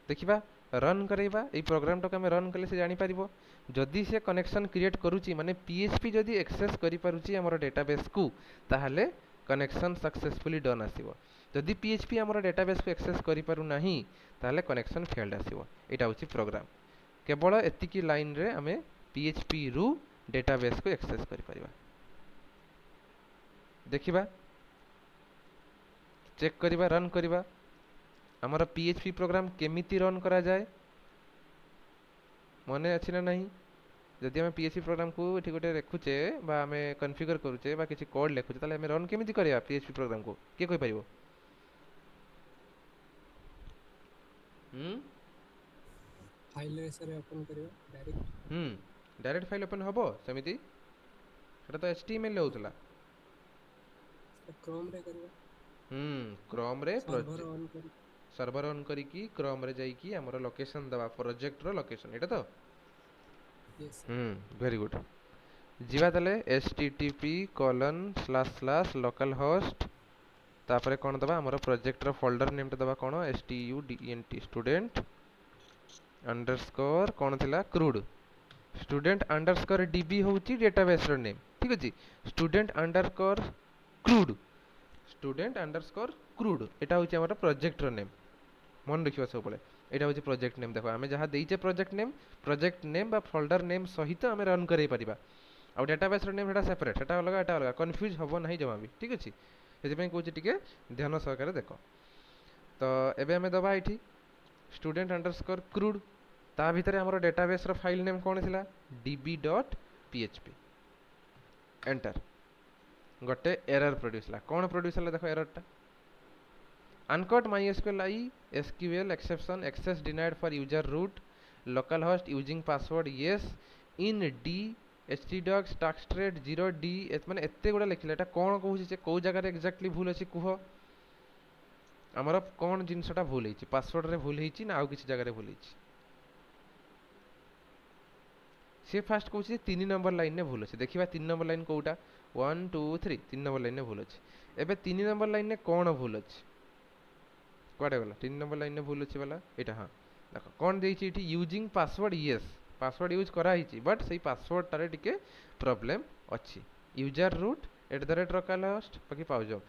Speaker 1: देखिबा रन करेबा ए प्रोग्राम टक हमें रन कले से जानि परिबो जदी से कनेक्शन क्रिएट करूची माने PHP जदी एक्सेस करि पारुची हमर डेटाबेस को ताहले कनेक्शन सक्सेसफुली डन आसीबो जदी PHP हमर डेटाबेस को एक्सेस करि पारु नाही ताहले कनेक्शन फेल्ड आसीबो एटा होची प्रोग्राम केवल एतिकी लाइन रे हमें PHP रु डेटाबेस को एक्सेस करि परिबा देखिबा चेक करिबा रन करिबा हमर PHP प्रोग्राम केमिति रन करा जाय मने अछि ना नहीं जदि हमें PHP प्रोग्राम को एठी गोटे लिखुचे बा हमें कॉन्फ़िगर करूचे बा किछि कोड लिखुचे ताले हमें रन केमिति करिया PHP प्रोग्राम को के कोइ पाइबो
Speaker 3: फाइल रे सर ओपन करियो डायरेक्ट
Speaker 1: डायरेक्ट फाइल ओपन हबो समिति सेटा तो HTML ले होतला
Speaker 3: क्रोम रे करियो
Speaker 1: क्रोम रे
Speaker 3: सर्वर ऑन करी
Speaker 1: सर्वर ऑन करी की क्रोम रे जाई की हमर लोकेशन दबा प्रोजेक्ट रो लोकेशन एटा तो
Speaker 3: यस
Speaker 1: वेरी गुड जीवा तले http://localhost तापरे कोन दबा हमर प्रोजेक्ट रो फोल्डर नेम दबा कोन student स्टूडेंट अंडरस्कोर कोन थिला क्रूड स्टूडेंट अंडरस्कोर db होउची डेटाबेस रो नेम ठीक अछि स्टूडेंट अंडरस्कोर क्रूड एटा होची हमर प्रोजेक्ट रो नेम मन रखिबा सब पले एटा होची प्रोजेक्ट नेम देखो हमें जहां देइचे प्रोजेक्ट नेम बा फोल्डर नेम सहित हमें रन करै परिबा आ डेटाबेस रो नेम एटा सेपरेट एटा अलग कंफ्यूज हबो नहीं जमा भी ठीक अछि एति पे कहूची टिके ध्यान सहकारे देखो तो एबे हमें दबा एठी स्टूडेंट अंडरस्कोर क्रूड ता भीतर हमर डेटाबेस रो फाइल नेम कोन थिला db.php एंटर गोटे एरर प्रोड्यूस ला कोन प्रोड्यूस ला देखो एरर टा uncaught MySQLi SQL exception access denied for user root localhost using password yes in d htdocs taxtrade 0d माने एते गुडा लिखले एटा कोन कहूची जे को जगह रे एक्जेक्टली भूल अछि कुहो हमर कोन जिंसटा भूल हिची पासवर्ड रे भूल हिची ना आउ किछि जगह रे भूल हिची से फास्ट कहूची 3 नंबर लाइन ने भूल अछि देखिबा 3 नंबर लाइन कोउटा 1 2 3 3 नंबर लाइन ने भूल अछि एबे 3 नंबर लाइन ने कोन भूल अछि कुआडे गला 3 नंबर लाइन भूल अछि वाला एटा हां देखो कोन देछि एठी using password yes password use करा हिची बट सेही पासवर्ड टारे टिके प्रॉब्लम अछि यूजर रूट @localhost बाकी पाउ जाओ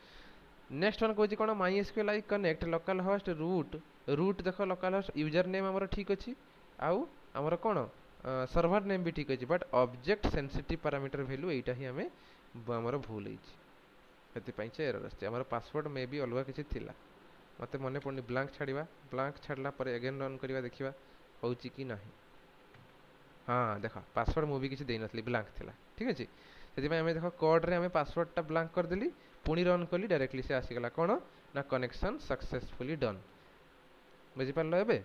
Speaker 1: नेक्स्ट वन कहछि कोन MySQL connect local host root देखो लोकल होस्ट यूजर नेम हमर ठीक अछि आउ हमर कोन सर्वर नेम भी ठीक अछि but object sensitive parameter value एटा ही हमें हमर भूल हिची हेति पई से एरर अछि हमर पासवर्ड मे भी अलगा किछि थिला मते मने पड़नी ब्लैंक छाड़िबा ब्लैंक छाड़ला पर अगेन रन करिबा देखिबा होउची कि नाही हाँ देखो पासवर्ड मु भी किछि देई नथली ब्लैंक थिला ठीक अछि सेति पई हमें देखो कोड रे हमें पासवर्ड टा ब्लैंक कर देली पुनी रन कली डायरेक्टली से आसी गला कोन ना कनेक्शन सक्सेसफुली डन बुझि पारलो एबे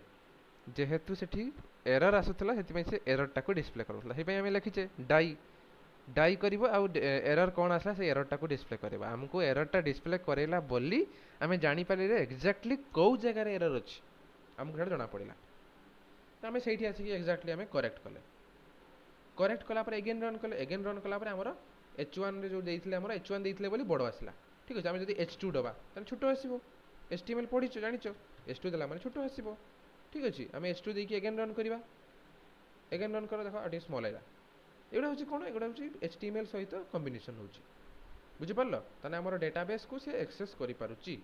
Speaker 1: जेहेतु सेठी एरर आसुतला सेति पई से एरर टाको डिस्प्ले करथला हे पई हमें लिखिचे डाई करिवो आ एरर कोन आसला से एरर टाको डिस्प्ले करबा हमको एरर टा डिस्प्ले करेला बोली हमें जानि पाली रे एग्जैक्टली को जगह रे एरर अछि हमको हेड जणा पड़िला त हमें सेठी आसी एग्जैक्टली हमें करेक्ट कला पर अगेन रन कला पर हमर h1 रे जो देइथिले हमर h1 देइथिले बोली बड़ आसला ठीक अछि हम जदी h2 दबा त छोटो आसीबो html पढिचो जानिचो h2 देला माने छोटो आसीबो ठीक अछि हम h2 देकी अगेन रन करिबा अगेन रन करो देखो अटी स्मॉल आइला एगुडा होची कोन एगुडा होची html सहित कॉम्बिनेशन होची बुझि पारलो तने हमर डेटाबेस को से एक्सेस करि पारुची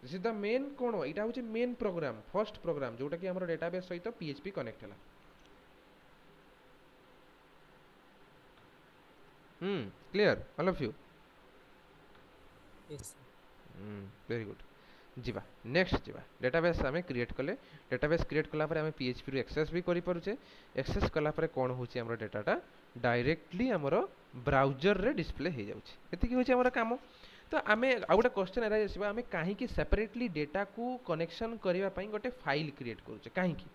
Speaker 1: दिस इज द मेन कोन एटा होची मेन प्रोग्राम फर्स्ट प्रोग्राम जोटा कि हमर डेटाबेस सहित php कनेक्ट हला clear all of you
Speaker 3: yes sir
Speaker 1: very good जीवा नेक्स्ट जीवा डेटाबेस हमें क्रिएट कले डेटाबेस क्रिएट कला पर हमें php रो एक्सेस भी करि परुचे एक्सेस कला पर कोन होची हमर डेटाटा डायरेक्टली हमर ब्राउजर रे डिस्प्ले हे जाउची एति कि होची हमर काम तो आमे आ गोटे क्वेश्चन एरा जेसिबा आमे काहे कि सेपरेटली डेटा को कनेक्शन करिवा पई गोटे फाइल क्रिएट करूचे काहे कि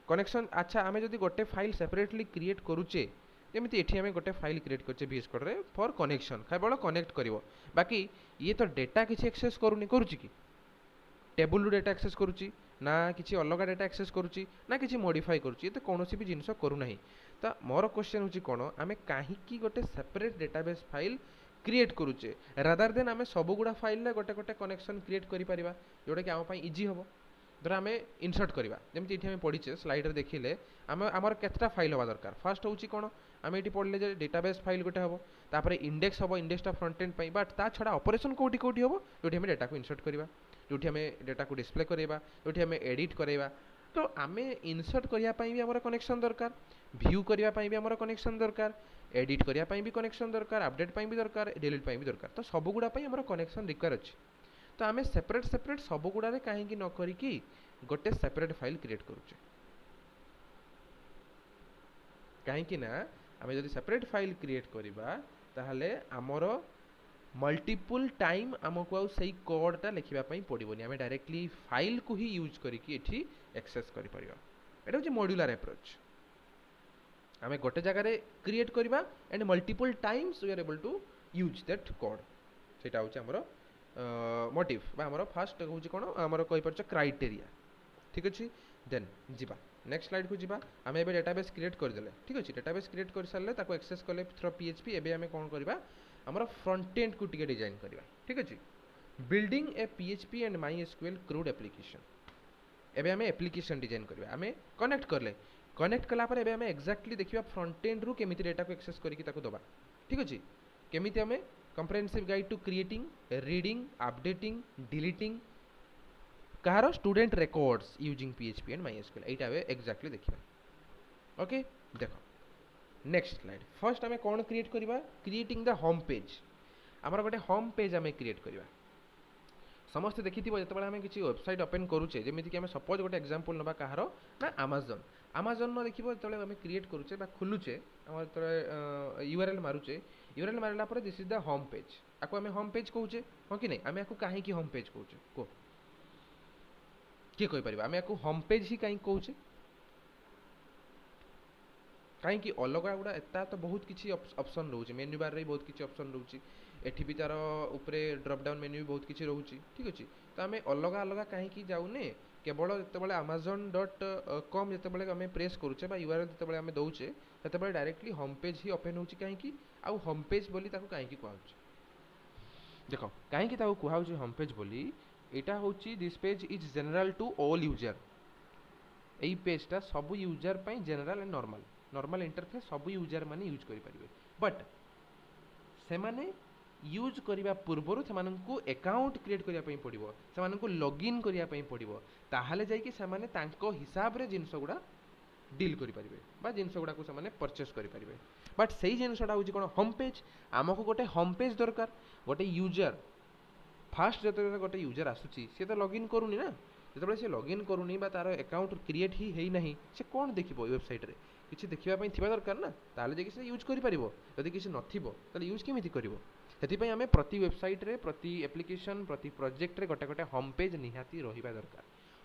Speaker 1: कनेक्शन अच्छा आमे जदी गोटे फाइल सेपरेटली क्रिएट करूचे जेमिति एठी हमें गोटे फाइल क्रिएट करचे VS कोड रे फॉर कनेक्शन केवल कनेक्ट करिवो बाकी ये तो डेटा किछि एक्सेस करूनी करूची कि टेबल डेटा एक्सेस करूची ना किछि अलगा डेटा एक्सेस करूची ना किछि मॉडिफाई करूची तो कोनोसी भी जिंस करू नाही त मोर क्वेश्चन होची कोन आमे काहे कि गोटे सेपरेट डेटाबेस फाइल क्रिएट करूचे रादर देन आमे सब गुडा फाइल ले गोटे गोटे कनेक्शन क्रिएट करि परिबा जोटा कि आम पई इजी हबो धर आमे इंसर्ट करिबा जेमति एठी हमें पढिचे स्लाइड रे देखिले आमे हमर केतटा फाइल होबा दरकार फर्स्ट होची कोन आमे एठी पढले जे डेटाबेस फाइल गोटे हबो तापरे इंडेक्स हबो इंडेक्स टा फ्रंट एंड पई बट ता छडा ऑपरेशन कोठी कोठी हबो जोठी हमें डेटा को इंसर्ट करिबा जोठी हमें डेटा को डिस्प्ले करिबा जोठी हमें एडिट करिबा तो आमे इंसर्ट करिया पई भी हमर कनेक्शन दरकार व्यू करिया पई भी हमर कनेक्शन दरकार एडिट करिया पई भी कनेक्शन दरकार अपडेट पई भी दरकार डिलीट पई भी दरकार तो सब गुडा पई हमर कनेक्शन रिक्वायर अछि तो आमे सेपरेट सेपरेट सब गुडा रे काहे कि न करी कि गोटे सेपरेट फाइल क्रिएट करूचे काहे कि ना आमे जदी सेपरेट फाइल क्रिएट करिबा ताहले हमर मल्टीपल टाइम हमको आउ सही कोड टा लिखिबा पई पडिबोनी आमे डायरेक्टली फाइल को ही यूज करी कि एठी एक्सेस करि परिबा एटा होची मॉड्यूलर अप्रोच आमे गोटे जगह रे क्रिएट करिबा and multiple times we are able to use that code सेटा होची हमर मोटिव बा हमर फर्स्ट होची कोन हमर कहि परछ क्राइटेरिया ठीक अछि देन जिबा नेक्स्ट स्लाइड को जिबा हमें एबे डेटाबेस क्रिएट कर देले ठीक अछि डेटाबेस क्रिएट कर सारले ताको एक्सेस करले थ्रू php एबे हमें कोन करबा हमर फ्रंट एंड को टिके डिजाइन करबा ठीक अछि building A php and MySQL crude application एबे हमें एप्लीकेशन डिजाइन करबा हमें कनेक्ट करले कनेक्ट कला पर एबे हमें एक्जेक्टली देखिबा फ्रंट एंड रु केमिति डेटा को एक्सेस करिकि ताको दबा ठीक अछि केमिति हमें comprehensive guide to creating reading updating deleting कहारो student records using php and MySQL Etah way exactly देखिबा ओके देखो नेक्स्ट स्लाइड फर्स्ट हमें कोन क्रिएट करबा क्रिएटिंग द होम पेज हमर गोटे होम पेज हमें क्रिएट करबा समस्त देखिथिबो जतबेला हमें किछि वेबसाइट ओपन करूचे जेमिति कि हमें सपोज गोटे एग्जांपल नबा कहारो ना Amazon न देखिबो जतबेला हमें क्रिएट करूचे बा खुलुचे हमर तरे URL मारुचे URL मारला पर this is the home page आको हमें होम पेज कहूचे हो कि नै हमें आको काहे कि होम पेज कहूचे को के कोइ परिबा हमें आको होम पेज ही काहे कहूचे काहे कि अलगा गुडा एता तो बहुत किछि ऑप्शन रहउचे मेन्यू बार रे बहुत किछि ऑप्शन रहउची एठी भी तार ऊपरे ड्रॉप डाउन मेन्यू भी बहुत किछि रहउची ठीक अछि तो हमें अलगा अलगा काहे कि जाउने केवल जतबेले amazon.com जतबेले हमें प्रेस करूचे बा URL जतबेले हमें दउचे ततबेले डायरेक्टली होम पेज ही ओपन होउची काहे कि आ होम पेज बोली ताको काहे कि कहउचे देख कहीं कहूँ होम पेज बोली एटा हूँ this page is general to all user यही पेजटा सब user general and normal normal interface सब यूजर माने यूज करेंगे बट से माने यूज करने पूर्वर से अकाउंट क्रिएट करने पड़ो से लॉगिन करने पड़ो ताहले जाइए से हिसाब रे जिनस गुड़ा डील करेंगे जिनस गुड़ा से परचेस करेंगे बट से ही जिनसा हूँ कौन होम पेज आमको गोटे होम पेज दरकार गोटे यूजर फास्ट जो गोटे यूजर आसूसी सी तो लॉगिन करूनी ना जो सी लॉगिन करूनी तार अकाउंट क्रिएट ही ना से कौन देख वेबसाइट रे किसी देखापी थी दरकार ना ताले जाकि से यूज करिपरिबो जदि किसी नथिबो ताले यूज केमिति करिवो सेति आम प्रति वेबसाइट रे प्रति एप्लिकेशन प्रति प्रोजेक्ट रे गोटे गोटे होम पेज निहाती रहिबा दरकार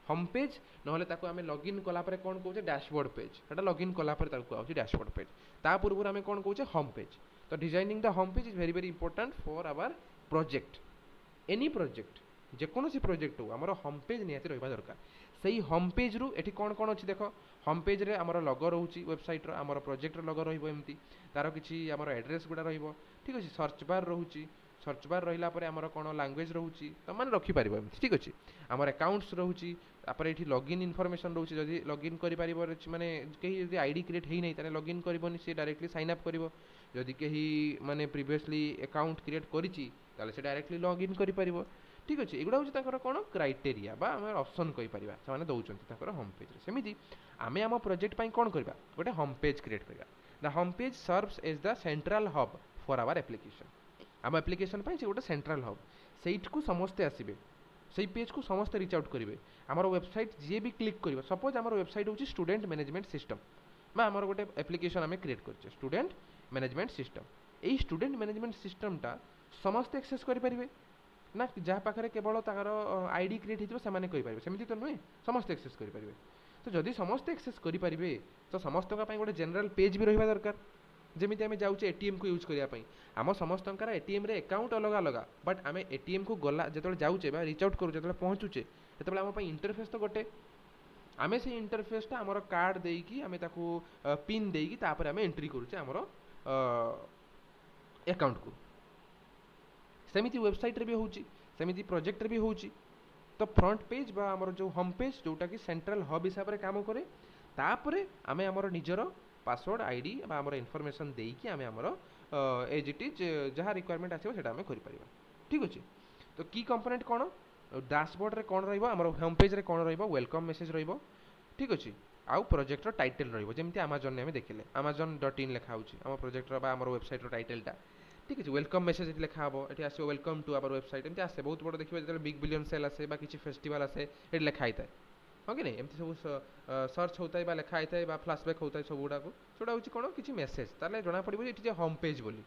Speaker 1: होम पेज नहले ताको आमे लॉगिन कला परे कोन कहूचे डैशबोर्ड पेज सेटा लॉगिन कला परे ताको कहूचे डैशबोर्ड पेज ता पूर्व आमे कोन कहूचे होम पेज तो designing the home page is very very important for our project any project जेकोसी प्रोजेक्ट हो आमर होम पेज निहाती रहिबा दरकार से होम पेज रु एठी कोन कोन अछि देखो होम पेज रे आमर लोगो रहउची वेबसाइट रो आमर प्रोजेक्ट रो लोगो रहिबो एमती तारो किछि आमर एड्रेस गुडा रहिबो ठीक अछि सर्च बार रहउची सर्च बार रहिला परे आमर कोन लैंग्वेज रहउची त माने रखि पारिबो एमती ठीक अछि आमर अकाउंट्स रहउची तापर एठी लॉगिन इन्फॉर्मेशन रहउची जदि लॉगिन करि पारिबो माने केही जदि आईडी क्रिएट हेइ नै ताने लॉगिन करिबोनी से डायरेक्टली साइन अप करिवो जदि केही माने प्रीवियसली अकाउंट क्रिएट करिछि ताले से डायरेक्टली लॉगिन करि पारिबो ठीक अच्छे एगुड़ा हूँ कौन क्राइटेरिया बा आम ऑप्शन कहीपर से दौरान होम पेज सेमती आम आम प्रोजेक्ट कौन करवा गोटे होम पेज क्रिएट करवा the home page serves as the central hub for our application आम एप्लिकेशन से गोटे सेंट्रल हब सेठ को समस्ते आसबे से पेज को समस्ते रिच आउट करेंगे आमर वेबसाइट जी भी क्लिक कर सपोज आम वेबसाइट हूँ स्टूडेंट मैनेजमेंट सिस्टम बा आमर गोटे एप्लिकेशन आम क्रिएट कर स्टूडेंट मैनेजमेंट सिस्टम यही स्टूडेंट मैनेजमेंट सिस्टमटा समस्ते एक्सेस करेंगे ना जहाँ पाखे केवल तार आईडी क्रिएट होती है सेमती तो नुहे समस्त एक्सेस करेंगे तो जदि समस्ते एक्सेस करेंगे तो समस्त गोटे जनरल पेज भी रहा दरकार जमी आम जाऊे एटीएम को यूज करने आम समस्त एटीएम रे अकाउंट अलग अलग बट आम एटीएम को गला जो जाऊे रिच आउट करूँ जो पहुँचुचे जो आम इंटरफेस तो गोटे आम से इंटरफेसटा आमर कार्ड देकी आम पिन देकी आम एंट्री करुचे आमर अकाउंट को सेमिति वेबसाइट रे भी होची सेमिति प्रोजेक्ट रे भी होची तो फ्रंट पेज बा हमर जो होम पेज जोटा कि सेंट्रल हब हिसाब रे काम करे तापरे आमे हमर निजरो पासवर्ड आईडी बा हमर इन्फॉर्मेशन देई कि आमे हमर एज इट इज जहा रिक्वायरमेंट आसीबो सेटा आमे करि परिबा ठीक अछि तो की कंपोनेंट कोन डैशबोर्ड रे कोन रहइबो हमर होम पेज रे कोन रहइबो वेलकम मेसेज रहइबो ठीक अछि आउ प्रोजेक्ट रो टाइटल रहइबो जेमति Amazon ने हमें देखिले amazon.in लिखा होची हमर प्रोजेक्ट रो बा हमर वेबसाइट रो टाइटलटा ठीक है वेलकम मेसेज लिखा हम ये आसो वेलकम टू आवर वेबसाइट एमती आसे बहुत बड़ देखिए जो बिग बिलियन सेल आसे बा किसी फेस्टिवल आसे ये लिखा होता है हाँ कि नहीं एमती सब सर्च होता है लिखा होता है फ्लैशबैक होता है सब गुड़ा को सेटा हूँ कौन किसी मेसेज ताले जना पड़ो ये होम पेज बोली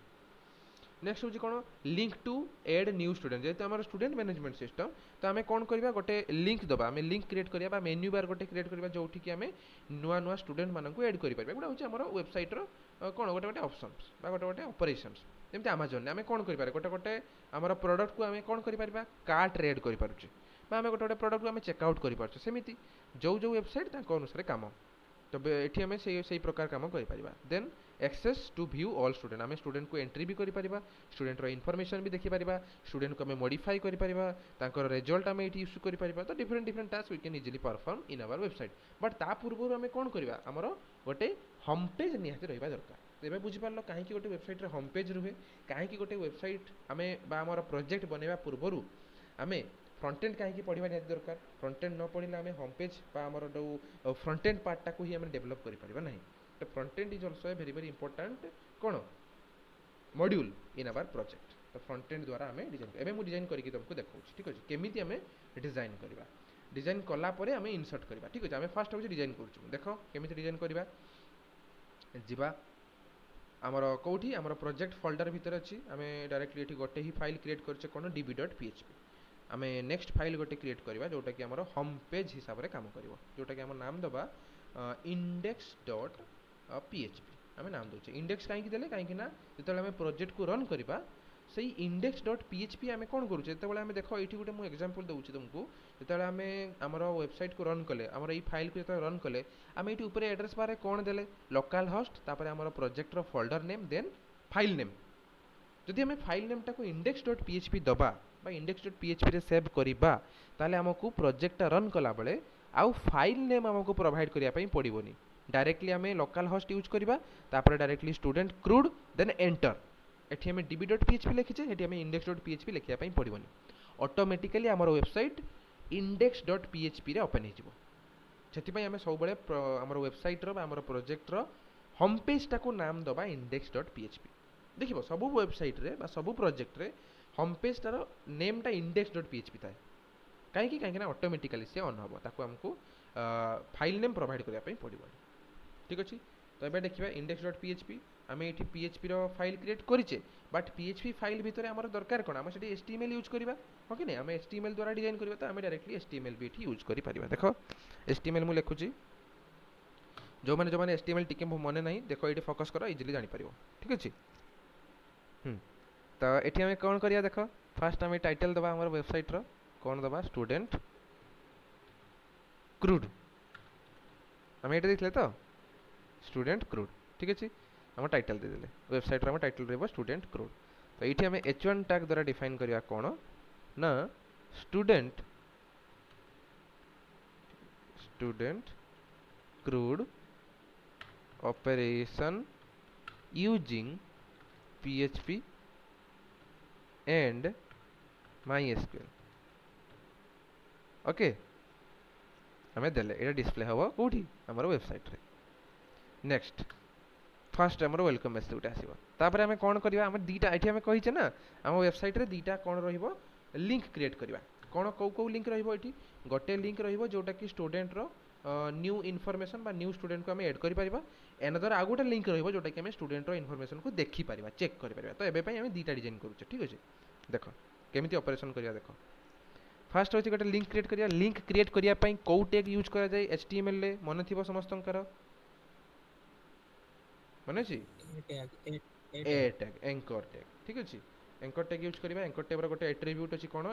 Speaker 1: नेक्स्ट हूँ कौन link to add new student जेहेतु आम स्टूडेंट मैनेजमेंट सिस्टम तो आम कौन करवा गोटे लिंक दबा आम लिंक क्रिएट करवा मेन्यू बार गोटे क्रिएट करवा जो आम नुआ नुआ स्टूडेंट मानक एड करें गोटा हूँ आम वेबसाइट कौन गोटे गोटे ऑप्शंस गोटे गोटे ऑपरेशंस जमी Amazon आम कौन करें गोटे गोटे आम प्रोडक्ट को आम कौन कर कार्ट रे एड करें आम गोटे गोटे प्रोडक्ट को आम चेकआउट करें सेमती जो जो वेबसाइट अनुसार कम तो ये आम से प्रकार कम कर then access to view all student आम स्टूडेंट को एंट्री भी करें स्टूडेंट इन्फॉर्मेशन भी देखिपर स्टूडेंट को आम मॉडिफाई कर रिजल्ट आम ये यूज कर तो different different task we can easily perform in our website but ता पूर्व आम कौन करवा आमर गोटे होम पेज निहाती रहा दरकार तेरे बुझिपार कहीं गोटे वेबसाइट होम पेज रुहे कहीं गोटे वेबसाइट आम आमर प्रोजेक्ट बनवा पूर्वर आम फ्रंटेंड कहीं पढ़ा निहाती दरकार फ्रंटेंड न पढ़ले आम होम पेज आमर जो फ्रंटेंड पार्टा को ही आम डेभलप कर ना तो front end is also a very very important कौन मॉड्यूल इन आवर प्रोजेक्ट तो फ्रंटेंड द्वारा आम डिजाइन एवं मुझे डिजाइन करके तुमको देखा ठीक अच्छे केमी आम डिजाइन करवा डिजाइन कलापर आम इनसर्ट करवा ठीक अच्छे आम फास्ट हूँ डिजाइन कर देख केमी डिजाइन करवा जीवा आमर कौटी आमर प्रोजेक्ट फोल्डर भितर अच्छी आम डायरेक्टली ये गोटे ही फाइल क्रिएट करछे कौन db.php आम नेक्स्ट फाइल गोटे क्रिएट करवा जोटा कि आमर होम पेज हिसाब से काम कर जोटा कि आम नाम दबा index.php आम नाम दे इंडेक्स कहीं देले कहीं जो आम प्रोजेक्ट को रन करवा से index.php आम कौन करुचे जो आम देख ये गोटे मुझे एग्जांपल दूसरी तुमको जो आम आमर वेबसाइट को रन कले आमर ये फाइल को जो रन कले आम ये ऊपर एड्रेस बारे कौन देले लोकल होस्ट तापर आमर प्रोजेक्ट रो folder name then file name जदि आम फाइल नेमटा को index.php दबा बा index.php रे सेव करिबा ताले हमकु प्रोजेक्ट रन कला बेले आउ फाइल नेम हमकु प्रोवाइड करिया पई पड़िबोनी डायरेक्टली आम लोकल होस्ट यूज करिबा तापर directly student CRUD then enter एठी आम db.php लिखिचे एठी आम index.php लिखिया पई पड़िबोनी ऑटोमेटिकली हमर वेबसाइट index.php रे ओपन हे जिवो सेति पई आम सब बेले हमर वेबसाइट रो बा हमर प्रोजेक्ट रो होम पेज टाको नाम दबा index.php देखिबो सब वेबसाइट रे बा सब प्रोजेक्ट रे होम पेज तार नेमटा index.php थाए कहीं ना ऑटोमेटिकली से ऑन हम ताको हमको फाइल नेम प्रोवाइड करिया पई पड़िबो ठीक अछि तो एबे देखिबा index.php आमे एठी php रो फाइल क्रिएट करिचे बट php फाइल भितरे हमर दरकार कोन हम सेठी html यूज करिबा हो कि नै हम html द्वारा डिजाइन करिबा त हम डायरेक्टली html भी एठी यूज करि परिबा देखो html मु लेखुची जो माने html टिके मने नाही देखो एठी फोकस करो इजीली जानि परिबो ठीक अछि तो एठी हमें कौन करिया देखो फास्ट हमें टाइटल दबा हमर वेबसाइट रो कौन दबा स्टूडेंट क्रूड हमें एटा देखले तो स्टूडेंट क्रूड ठीक अछि हम टाइटल दे देले वेबसाइट रो हम टाइटल रहबो स्टूडेंट क्रूड तो एठी हमें h1 टैग द्वारा डिफाइन करिया कोन ना student crude operation using php and mysql okay हमें देले एटा डिस्प्ले हबो कोठी हमर वेबसाइट रे नेक्स्ट फर्स्ट हमर वेलकम मेसेज उठा आसीबो तापर हमें कोन करिवा हम दीटा एठी हमें कहि छै ना हम वेबसाइट रे दीटा कोन रहिबो लिंक क्रिएट करिवा कोन को लिंक रहिबो एठी गोटे लिंक रहिबो जोटा कि स्टूडेंट रो न्यू इनफॉरमेशन बा न्यू स्टूडेंट को हम ऐड करि परिबा एनदर आ गोटे लिंक रहिबो जोटा कि हम स्टूडेंट रो इनफॉरमेशन को देखि परिबा चेक करि परिबा तो एबे पई हम दीटा डिजाइन करूचे ठीक अछि देखो केमिति ऑपरेशन करिया देखो फर्स्ट होची गोटे लिंक क्रिएट करिया पई को टैग यूज करा जाय html ले मन थिबो समस्तंकर माने छी ए टैग एंकर टैग ठीक अछि एंकर टैग यूज करिबा एंकर टैग रो गोटे एट्रिब्यूट अछि कोन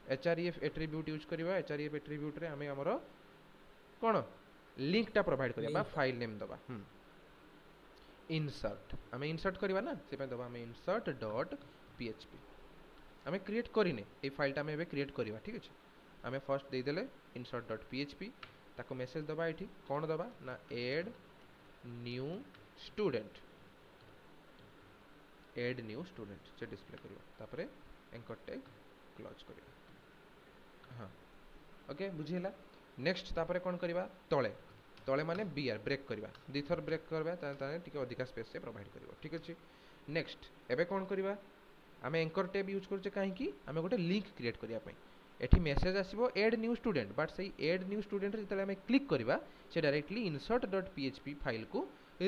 Speaker 1: href एट्रिब्यूट यूज करिबा href एट्रिब्यूट रे हमें हमरो कोन लिंक टा प्रोवाइड करिया बा फाइल नेम दबा इंसर्ट हमें इंसर्ट करिबा ना से पे दबा हमें insert.php हमें क्रिएट करिने ए फाइल टा हमें क्रिएट करिबा ठीक अछि हमें फर्स्ट दे देले insert.php ताको मेसेज दबा एठी कोन दबा ना ऐड न्यू स्टूडेंट से डिस्प्ले करिबा तापरे एंकर टैग क्लोज करिबा हां ओके बुझिला नेक्स्ट तापरे कोन करिबा तळे माने बीआर ब्रेक करिबा दी थर ब्रेक करबा ताने टिके अधिका स्पेस से प्रोवाइड करिवो ठीक अछि नेक्स्ट एबे कोन करिबा आमे एंकर टैब यूज करचे काहे कि आमे गोटे लिंक क्रिएट करिया पई एठी मेसेज आसीबो ऐड न्यू स्टूडेंट बट सही ऐड न्यू स्टूडेंट रे जतले आमे क्लिक करिबा से डायरेक्टली insert.php फाइल को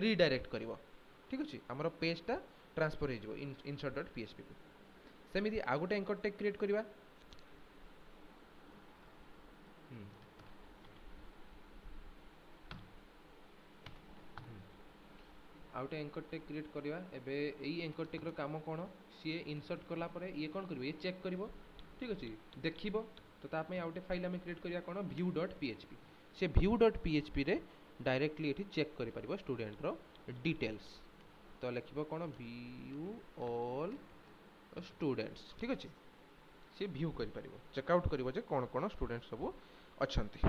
Speaker 1: रीडायरेक्ट करिवो ठीक अछि हमर पेज टा ट्रांसफर हे जिवो insert.php को सेमिति आ गोटे एंकर टैग क्रिएट करिबा आउटे एंकर टैग क्रिएट करिवा एबे एई एंकर टैग रो काम कोन सी इंसर्ट करला परे ये कोन करबो ये चेक करबो ठीक अछि देखिबो तो ता पे आउटे फाइल हम क्रिएट करिया कोन view.php से view.php रे डायरेक्टली एठी चेक करि परिबो स्टूडेंट रो डिटेल्स तो लिखिबो कोन view all स्टूडेंट्स ठीक अछि से व्यू करि परिबो चेकआउट करिबो जे कोन कोन स्टूडेंट सब अछंती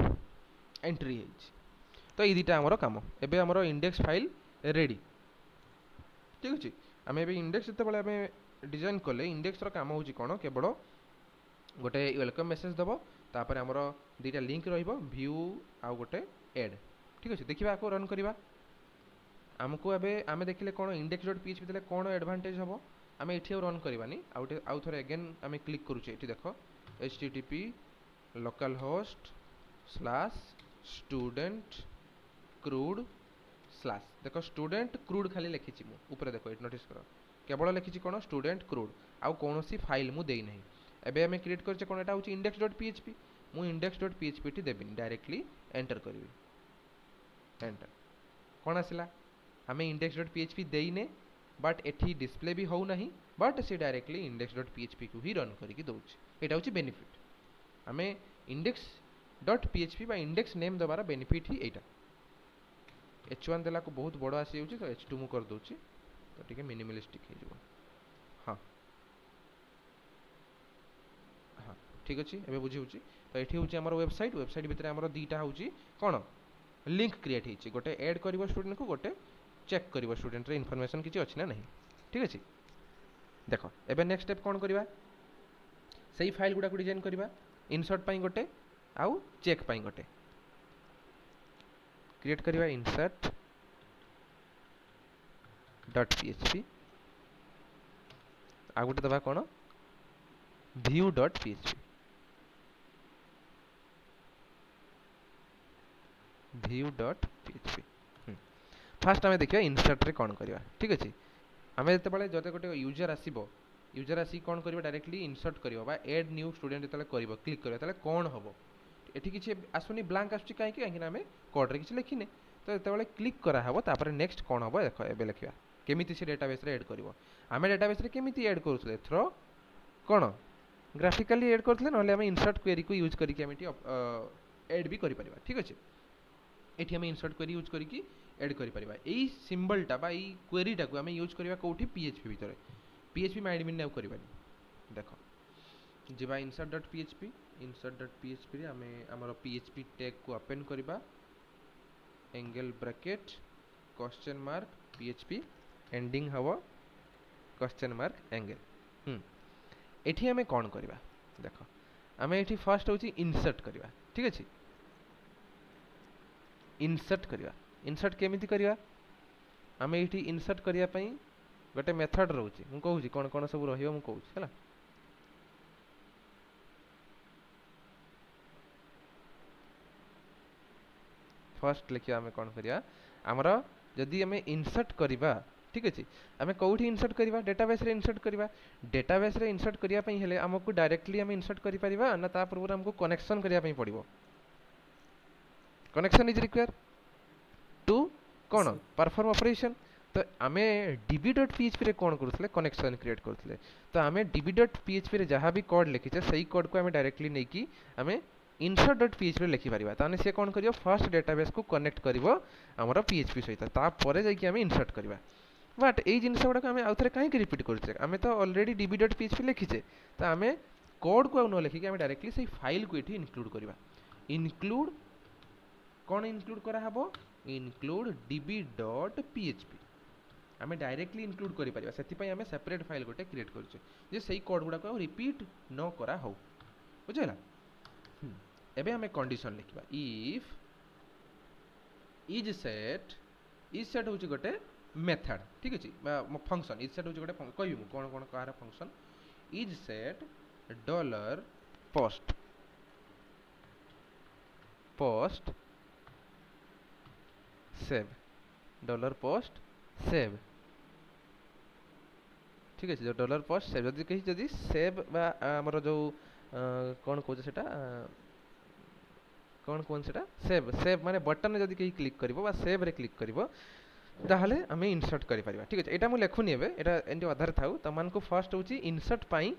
Speaker 1: एंट्री हेज तो ई दिटा हमरो काम एबे हमरो इंडेक्स फाइल रेडी ठीक अछि आमे एबे इंडेक्स जते बळे आमे डिजाइन करले इंडेक्स रो काम होची कोन केवल गोटे वेलकम मेसेज दबो तापर हमरो दीटा लिंक रहिबो व्यू आ गोटे ऐड ठीक अछि देखिबा को रन करिबा हमको एबे आमे देखिले कोन index.php देले कोन एडवांटेज हबो आमे एठी रन करिबानी आउ थोरे अगेन आमे क्लिक करूचे एठी देखो http localhost /student crude / देखो स्टूडेंट क्रूड खाली लिखिछि मु ऊपर देखो एट नोटिस करो केवल लिखिछि कोन स्टूडेंट क्रूड आउ कोनोसी फाइल मु देई नहीं एबे हमें क्रिएट करछे कोन एटा होछि index.php मु index.php टी देबिन डायरेक्टली एंटर करबी एंटर कोन आसिला हमें index.php देइने बट एठी डिस्प्ले भी हो नहीं बट से डायरेक्टली index.php को ही रन करिकि दउछि एटा होछि बेनिफिट हमें index.php बा इंडेक्स नेम दबारा बेनिफिट ही एटा h1 देला को बहुत बड़ आसी होछि तो h2 मु कर दोछि तो टिके मिनिमलिस्टिक हो जिवो हाँ हाँ ठीक अच्छे एबे बुझी होची तो एठी होची हमर वेबसाइट भितर हमर दीटा होची कोन लिंक क्रिएट होची गोटे ऐड करिवो स्टूडेंट को गोटे चेक करिवो स्टूडेंट रे इन्फॉर्मेशन किछि अछि ना नहीं ठीक अछि देखो एबे नेक्स्ट स्टेप कोन करिवा सही फाइल गुडा को डिजाइन करिवा इंसर्ट पई गोटे आउ चेक पई गोटे क्रिएट करिवा इंसर्ट डॉट पीएचपी आ गोटे दबा कोन view dot PHP view dot PHP first आमे देखिया इंसर्ट रे कोन करिवा ठीक अछि आमे जते बळे जते गोटे यूजर आसी कोन करिवा डायरेक्टली इंसर्ट करिवो बा ऐड न्यू स्टूडेंट तले करिवो क्लिक करिवो तले कोन हबो एठी किछि आसुनी ब्लैंक आसुची काहे कि आमे कोड रे किछि लिखिने तो जते बळे क्लिक करा हबो तापर नेक्स्ट कोन हबो देखो एबे लिखिया केमिति से डेटाबेस रे ऐड करिवो आमे डेटाबेस रे केमिति ऐड करूथले थ्रो कोन ग्राफिकली ऐड करथले नले आमे इंसर्ट क्वेरी को यूज करिके आमे ऐड भी करि परिबा ठीक अछि एठी आमे इंसर्ट क्वेरी यूज करिकी ऐड करि परिबा एई सिंबल टा बा एई क्वेरी टा को आमे यूज करिबा कोठी पीएचपी भितरे पीएचपी में एडमिन नाउ करिबानी देखो जिबा insert डॉट पीएचपी रे आमे हमर पीएचपी टैग को ओपन करिबा angle bracket question mark PHP ending हबो क्वेश्चन मार्क एंगल एठी आमे कोन करिबा देखो आमे एठी फर्स्ट होची इंसर्ट करिबा ठीक अछि इंसर्ट केमिति करिबा आमे एठी इंसर्ट करिया पई गोटे मेथड रहउची मु कहूची कोन कोन सब रहियो मु कहूची हला फर्स्ट लिखिया आमे कोन करिया हमरा जदी आमे इंसर्ट करिबा ठीक अछि आमे कोठी इंसर्ट करिबा डेटाबेस रे इंसर्ट करिया पई हेले हमकु डायरेक्टली आमे इंसर्ट करि परिबा ना ता पूर्व हमकु कनेक्शन करिया पई पड़िबो कनेक्शन इज रिक्वायर टू कोन परफॉर्म ऑपरेशन तो आमे db.php रे कोन करथले कनेक्शन क्रिएट करथले तो आमे db.php रे जहां भी कोड लिखिचे सही कोड को आमे डायरेक्टली नै कि आमे insert.php रे लिखि परिबा ताने से कोन करियो फर्स्ट डेटाबेस को कनेक्ट करिवो हमर php सहित ता परे जाय कि आमे इंसर्ट करिबा बट एई जिंस गुडा को आमे आउथरे काहे कि रिपीट करछे आमे तो ऑलरेडी db.php लिखिचे तो आमे कोड को न लिखि कि आमे डायरेक्टली सही फाइल को एठी इंक्लूड करिबा इंक्लूड कोन इंक्लूड करा हबो इंक्लूड db.php आमे डायरेक्टली इंक्लूड करि परिबा सेति पई आमे सेपरेट फाइल गोटे क्रिएट करछे जे सही कोड गुडा को रिपीट न करा हो बुझैला एबे आमे कंडीशन लिखबा इफ इज सेट होची गोटे मेथड ठीक अछि फंक्शन इज सेट होची गोटे कहबी मु कोन कोन कार function is set dollar post save dollar post save ठीक अछि जो डॉलर पोस्ट सेव जदी कहि जदी सेव बा हमर जो कोन कोजे सेटा कोन सेटा सेव माने बटन जदी कहि क्लिक करबो बा सेव रे क्लिक करबो ताहले हमें इंसर्ट करि परिबा ठीक अछि एटा मु लेखुनी एबे एटा एंटी आधार थाउ त मान को फर्स्ट होची इंसर्ट पाई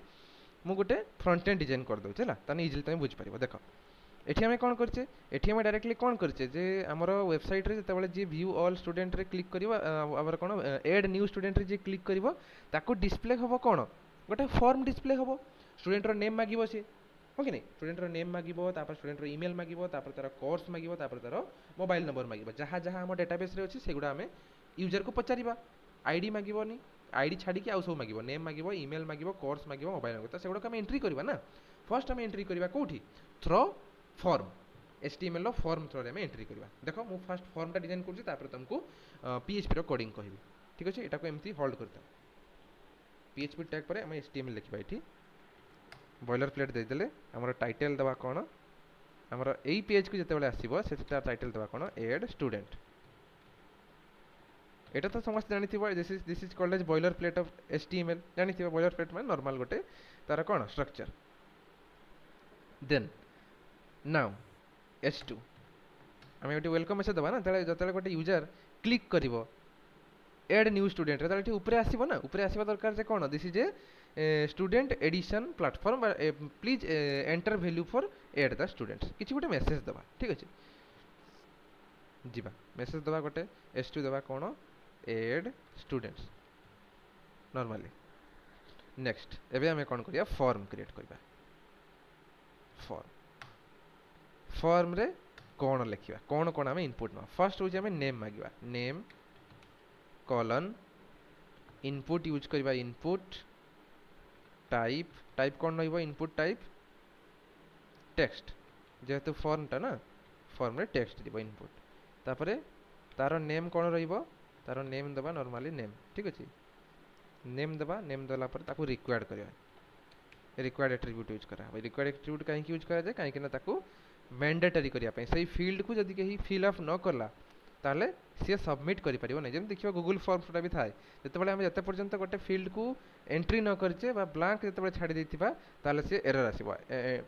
Speaker 1: मु गोटे फ्रंट एंड डिजाइन कर दउ छला ताने इजीली तमे बुझ परिबो देखो एठी हमें कोन करछे एठी हमें डायरेक्टली कोन करछे जे हमर वेबसाइट रे जते बेले जे व्यू ऑल स्टूडेंट रे क्लिक करिवो हमर कोन ऐड न्यू स्टूडेंट रे जे क्लिक करिवो ताको डिस्प्ले हबो कोन गोटे फॉर्म डिस्प्ले हबो स्टूडेंट रो नेम मागिवो से हो कि नहीं स्टूडेंट रो नेम मागिवो तापर स्टूडेंट रो ईमेल मागिवो तापर तार कोर्स मागिवो तापर तार मोबाइल नंबर मागिवो जहां जहां हम डेटाबेस रे अछि सेगुडा हमें यूजर को पचारिबा आईडी मागिवोनी आईडी छाडी के आउ सब मागिवो नेम मागिवो ईमेल मागिवो कोर्स मागिवो मोबाइल नंबर त सेगुडा हम एंट्री करबा ना फर्स्ट हम एंट्री करबा कोठी थ्रो फॉर्म HTML रो फॉर्म थ्रो रे हम एंट्री करबा देखो मु फर्स्ट फॉर्म टा डिजाइन करछि तापर तुमको PHP रो कोडिंग कहबी ठीक अछि एटा को एम्ति होल्ड करता PHP टैग परे हम HTML लिखबा एठी बॉयलर प्लेट दे देले हमर टाइटल दबा कोन हमर एई पेज को जते बेले आसीबो सेटा टाइटल दबा कोन ऐड स्टूडेंट एटा तो समस्त जानि थिबो this is called as boilerplate of HTML जानि थिबो बॉयलर प्लेट माने नॉर्मल गोटे तार कोन स्ट्रक्चर देन नाउ h2 हमें एटी वेलकम मैसेज दबा ना तले जतले गोटे यूजर क्लिक करिवो ऐड न्यू स्टूडेंट रे तले ऊपर आसीबो ना ऊपर आसीबा दरकार जे कोन this is a student addition platform please enter value for add the students किछि गोटे मैसेज दबा ठीक अछि जीवा मैसेज दबा गोटे h2 दबा कोन ऐड स्टूडेंट्स नॉर्मली नेक्स्ट एबे हमें कौन करिया फॉर्म क्रिएट करिया फॉर्म रे कौन लिखिया कौन हमें इनपुट न फर्स्ट हो हमें नेम मागिवा नेम कॉलन इनपुट यूज करिवा इनपुट टाइप कौन रहिबो इनपुट टाइप टेक्स्ट जेहेतु फॉर्म टा ना फॉर्म रे टेक्स्ट दिबो इनपुट तापरे तार नेम कौन रहिबो तार नेम दबा नॉर्मली नेम ठीक अछि नेम दबा नेम दला पर ताकू रिक्वायर्ड करिया रिक्वायर्ड एट्रिब्यूट यूज करा रिक्वायर्ड एट्रिब्यूट काहे यूज करा जाय काहे ना ताकू मैंडेटरी करिया पे सही फील्ड को जदी कही फिल अप न करला ताले सी सबमिट करि परिबो नै जेम देखिबा गूगल फॉर्म्स टा भी थाए जते बेले हम जते पर्यंत गोटे फील्ड को एंट्री न करचे बा ब्लैंक जते बेले छाडी देथिबा ताले सी एरर आसीबो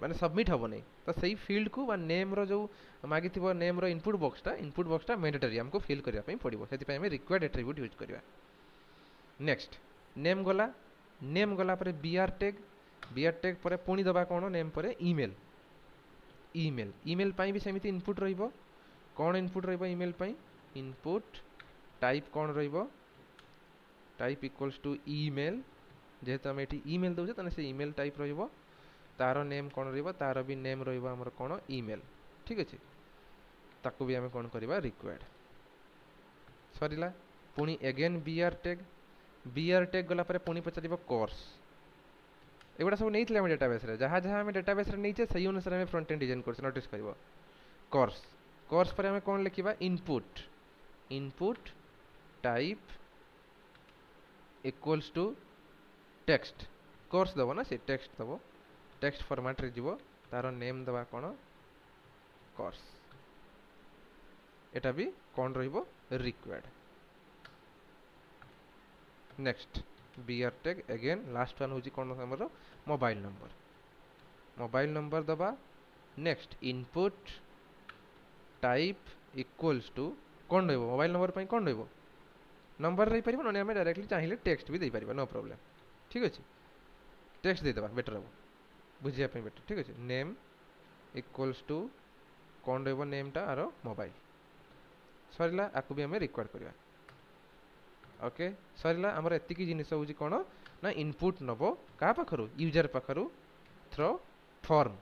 Speaker 1: माने सबमिट हबो नै तो सही फील्ड को बा नेम रो जो मागिथिबो नेम रो इनपुट बॉक्स टा मैंडेटरी हमको फिल करिया पे पड़िबो सेति पे हम रिक्वायर्ड एट्रिब्यूट यूज करिया नेक्स्ट नेम गला पर बीआर टैग पर पुणी दबा कोन नेम पर ईमेल पाई भी सेमिति इनपुट रहिबो कौन इनपुट रहिबो ईमेल पाई इनपुट टाइप कौन रहिबो टाइप इक्वल्स टू ईमेल जेहेतु हम एठी ईमेल दउजे तने से ईमेल टाइप रहिबो तारो नेम कौन रहिबो तारो भी नेम रहिबो हमर कोन ईमेल ठीक अछि ताकू भी हम कौन करबा रिक्वायर्ड सरिला पुणी अगेन बीआर टैग गला पर पुणी पचारिबो कोर्स एगुड़ा सब नहीं हम डेटाबेस रे जहाँ जहाँ हम डेटाबेस रे नहीं सही अनुसार हम फ्रंट एंड डिजाइन कर नोटिस कर कोर्स पर हमें कौन लिखा input type equals to text course दबो ना से टेक्स्ट दबो टेक्स्ट फॉर्मेट रे जीवो तार नेम दबा कौन कोर्स एटा भी कौन रहिबो required next BR tag again last one होची कोन हमरो मोबाइल नंबर दबा next input type equals to कोन रहबो मोबाइल नंबर पई कोन रहबो नंबर रही परिबो नने हमें डायरेक्टली चाहिए टेक्स्ट भी दे परिबो नो प्रॉब्लम ठीक अछि टेक्स्ट दे दबा बेटर हो बुझिया पे बेटर ठीक अछि नेम इक्वल्स टू कोन रहबो नेम टा आरो मोबाइल सरिला आकु भी हमें रिक्वायर्ड करिया ओके सरिला हमर एतिकी जिनिस होची कोन ना इनपुट नबो का पाखरु यूजर पाखरु through form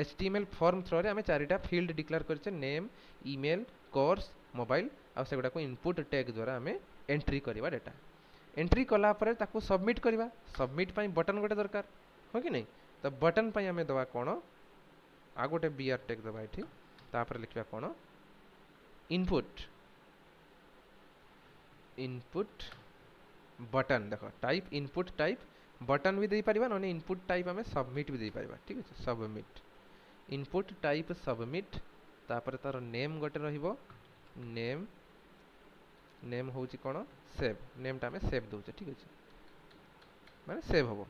Speaker 1: HTML form through रे हमें चारिटा फील्ड डिक्लेयर करछे नेम ईमेल कोर्स मोबाइल आ सेगुडा को इनपुट टैग द्वारा हमें एंट्री करबा डाटा एंट्री कला परे ताको सबमिट करबा सबमिट पई बटन गोटे दरकार हो कि नहीं तो बटन पई हमें दबा कोन आ गोटे बीआर टैग दबा एठी तापर लिखबा कोन इनपुट बटन देखो टाइप इनपुट टाइप बटन भी दे परिबा नने इनपुट टाइप हमें सबमिट भी दे परिबा ठीक है सबमिट इनपुट टाइप सबमिट तापर तार नेम गोटे रहिबो नेम होची कोन सेव नेम टा हमें सेव दोचे ठीक है माने सेव होबो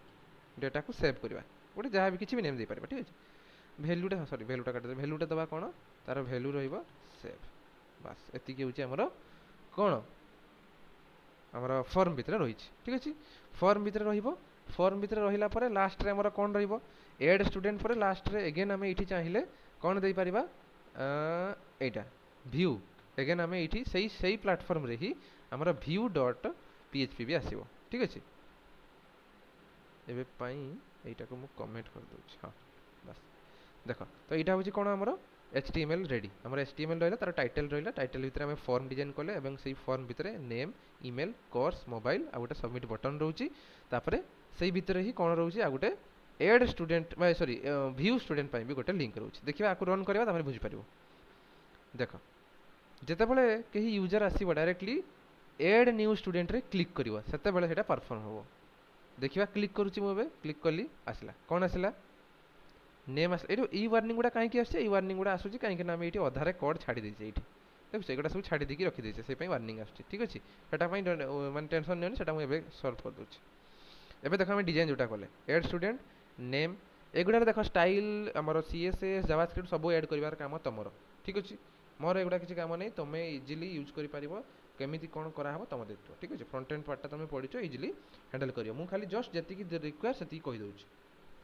Speaker 1: डेटा को सेव करबा गोटे जहाँ भी किछि भी नेम दे परिबा ठीक है वैल्यूटा सॉरी वैल्यूटा काट दे वैल्यूटा दबा कोन तार वैल्यू रहिबो सेव बस एति के होची हमरो कोन हमर फॉर्म भितर रही ठीक अछि फॉर्म भितर रहिबो फॉर्म भितर रहिला परे लास्ट रे हमर कोन रहिबो ऐड स्टूडेंट परे लास्ट रे अगेन हमें इठी चाहिए कोन दे परिबा एटा व्यू अगेन हमें इठी सही प्लेटफॉर्म रे ही हमर व्यू डॉट पीएचपी भी आसीबो ठीक अछि एबे पई एटा को मु कमेंट कर दउ हां बस देखो तो एटा होची कोन हमर HTML रेडी हमर HTML रहला तार टाइटल रहला टाइटल भितर हमें फॉर्म डिजाइन करले एवं सही फॉर्म भितर नेम ईमेल कोर्स मोबाइल आ गोटे सबमिट बटन रहउची तापरे सही भितर ही कोन रहउची आ गोटे add student sorry view student पई भी गोटे लिंक रहउची देखिबा आकु रन करबा तापरे बुझि परिबो देखो जते बेले केही यूजर आसीबो डायरेक्टली ऐड न्यू स्टूडेंट रे क्लिक करिवो सेते बेले सेटा परफॉर्म होबो देखिबा क्लिक करूची मोबे क्लिक करली आसला कोन आसला नेम आस एटो ई वार्निंग गुडा काहे की आछे ई वार्निंग गुडा आसुची काहे कि ना हम एठी अधारे कोड छाडी देछे एठी देखो सेगुडा सब छाडी देकी रखि देछे से पई वार्निंग आछे ठीक अछि सेटा पई माने टेंशन नेनी सेटा हम एबे सॉल्व कर दोछि एबे देखो हम डिजाइन जोटा करले ऐड स्टूडेंट नेम एगुडा देखो स्टाइल हमर सीएसएस जावास्क्रिप्ट सब ऐड करिवार काम तमरो ठीक अछि मोर एगुडा किछि काम नै तमे इजीली यूज करि परिबो केमिति कोन करा हबो तम देखतो ठीक अछि फ्रंट एंड पार्ट तमे पढिचो इजीली हैंडल करियो मु खाली जस्ट जति की रिक्वायर सति कहि दोछि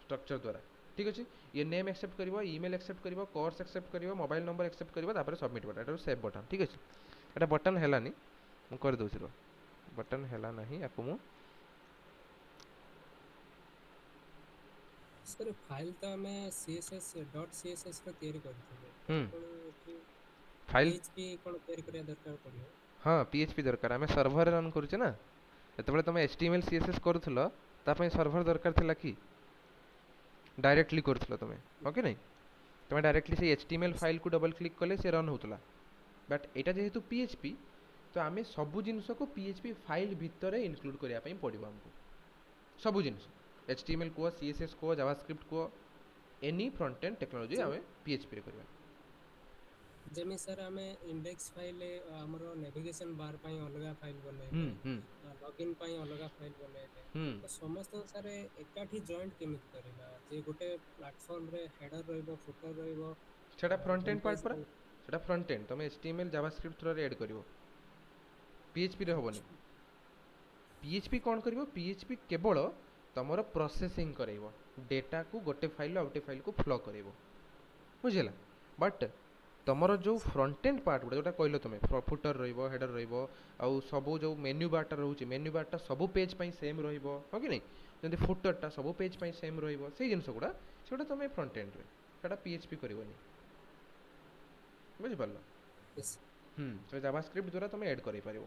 Speaker 1: स्ट्रक्चर द्वारा ठीक अछि ये नेम एक्सेप्ट करिवो ईमेल एक्सेप्ट करिवो कोर्स एक्सेप्ट करिवो मोबाइल नंबर एक्सेप्ट करिवो तापर सबमिट बटन एटा सेव बटन ठीक अछि एटा बटन हैलानी मु कर दोछि रो बटन हैला नाही आकु मु
Speaker 3: सर फाइल तो आम सीएसएस डॉट सीएसएस रो तैयारी करथिले
Speaker 1: ହୁଁ
Speaker 3: तो पुणी एठी
Speaker 1: ଫାଇଲ୍
Speaker 3: पीएचपी कोन तैयारी करिया दरकार पड़ियो।
Speaker 1: ହଁ PHP ଦରକାର ଆମେ ସର୍ଭରରେ ରନ୍ କରୁଛେ ନା ଯେତେବେଳେ ତୁମେ HTML CSS କରୁଥିଲ ତା ପାଇଁ ସର୍ଭର ଦରକାର ଥିଲା କି ଡାଇରେକ୍ଟଲି କରୁଥିଲ ତୁମେ ହଁ କି ନାହିଁ ତୁମେ ଡାଇରେକ୍ଟଲି ସେଇ HTML
Speaker 3: यस
Speaker 1: ଫାଇଲ୍କୁ ଡବଲ୍ କ୍ଲିକ୍ କଲେ ସେ ରନ୍ ହେଉଥିଲା ବଟ୍ ଏଇଟା ଯେହେତୁ PHP ତ ଆମେ ସବୁ ଜିନିଷକୁ PHP ଫାଇଲ୍ ଭିତରେ ଇନକ୍ଲୁଡ୍ କରିବା ପାଇଁ ପଡ଼ିବ ଆମକୁ ସବୁ ଜିନିଷ HTML କୁହ CSS କୁହ ଜାଭାସ୍କ୍ରିପ୍ଟ କୁହ ଏନି ଫ୍ରଣ୍ଟ ଏଣ୍ଡ ଟେକ୍ନୋଲୋଜି
Speaker 3: जेम
Speaker 1: ଆମେ PHPରେ କରିବା।
Speaker 3: जेमी सर आम इंडेक्स फाइल आमर नेविगेशन बार पई अलगा फाइल
Speaker 1: ହୁଁ
Speaker 3: बनैले
Speaker 1: ହୁଁ
Speaker 3: लॉगिन पई अलगा फाइल बनैले
Speaker 1: ହୁଁ
Speaker 3: तो समस्त सारे एकाठी जॉइंट केमिति करिबा जे गोटे प्लेटफॉर्म रे हेडर रहइबो फुटर रहइबो
Speaker 1: ସେଟା front
Speaker 3: home
Speaker 1: end part
Speaker 3: page
Speaker 1: ପରା
Speaker 3: रे
Speaker 1: ସେଟା ଫ୍ରଣ୍ଟ ଏଣ୍ଡ ତୁମେ HTML ଜାଭାସ୍କ୍ରିପ୍ଟ ଥ୍ରୋରେ ଏଡ୍ କରିବ PHPରେ ହେବନି।
Speaker 3: अच्छा
Speaker 1: PHP କ'ଣ କରିବ PHP କେବଳ ତମର ପ୍ରୋସେସିଂ କରେଇବ ଡେଟାକୁ ଗୋଟେ ଫାଇଲ୍ରୁ ଆଉ ଗୋଟେ ଫାଇଲ୍କୁ ଫ୍ଲୋ କରେଇବ ବୁଝିଲା ବଟ୍ ତମର ଯେଉଁ ଫ୍ରଣ୍ଟ ଏଣ୍ଡ ପାର୍ଟ ଗୁଡ଼ା ଯେଉଁଟା କହିଲ ତୁମେ ଫୁଟର ରହିବ ହେଡ଼ର ରହିବ ଆଉ ସବୁ ଯେଉଁ ମେନ୍ୟୁ ବାର୍ଟା ରହୁଛି ମେନ୍ୟୁ ବାର୍ଟା ସବୁ ପେଜ୍ ପାଇଁ ସେମ୍ ରହିବ ହଁ କି ନାହିଁ ଯେମିତି ଫୁଟରଟା ସବୁ ପେଜ୍ ପାଇଁ ସେମ୍ ରହିବ ସେଇ ଜିନିଷ ଗୁଡ଼ା ସେଗୁଡ଼ା ତୁମେ ଫ୍ରଣ୍ଟ ଏଣ୍ଡରେ ସେଇଟା PHP କରିବନି ବୁଝିପାରିଲ
Speaker 3: यस
Speaker 1: ସେ ଜାଭାସ୍କ୍ରିପ୍ଟ ଦ୍ୱାରା ତୁମେ ଏଡ୍ କରିପାରିବ।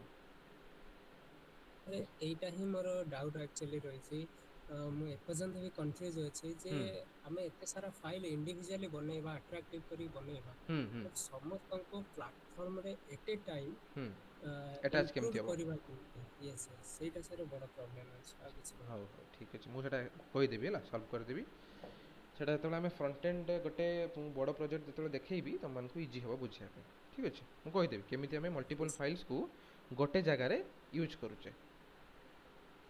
Speaker 3: अरे एटा ही मोर डाउट एक्चुअली रही मु एपर्यंत भी कंफ्यूज अछि जे
Speaker 1: ହୁଁ
Speaker 3: हमें एते सारा फाइल इंडिविजुअली बनेबा अट्रैक्टिव करी बनेबा
Speaker 1: ହୁଁ ହୁଁ
Speaker 3: बट समस्त को प्लेटफॉर्म रे एट ए टाइम
Speaker 1: ହୁଁ ଆଟାଚ୍ କେମିତି
Speaker 3: इंक्लूड
Speaker 1: ହେବ
Speaker 3: करबा यस सेटा सारे बड़ प्रॉब्लम अछि आ किछ
Speaker 1: ହଉ ହଉ ଠିକ୍ ଅଛି ମୁଁ ସେଇଟା କହିଦେବି ହେଲା ସଲ୍ଭ କରିଦେବି ସେଇଟା ଯେତେବେଳେ ଆମେ ଫ୍ରଣ୍ଟ ଏଣ୍ଡ ଗୋଟେ ବଡ଼ ପ୍ରୋଜେକ୍ଟ ଯେତେବେଳେ ଦେଖେଇବି ତୁମମାନଙ୍କୁ ଇଜି ହେବ ବୁଝିବା ପାଇଁ ଠିକ୍ ଅଛି ମୁଁ କହିଦେବି କେମିତି ଆମେ ମଲ୍ଟିପଲ୍
Speaker 3: यस
Speaker 1: ଫାଇଲ୍ସକୁ ଗୋଟେ ଜାଗାରେ ୟୁଜ୍ କରୁଛେ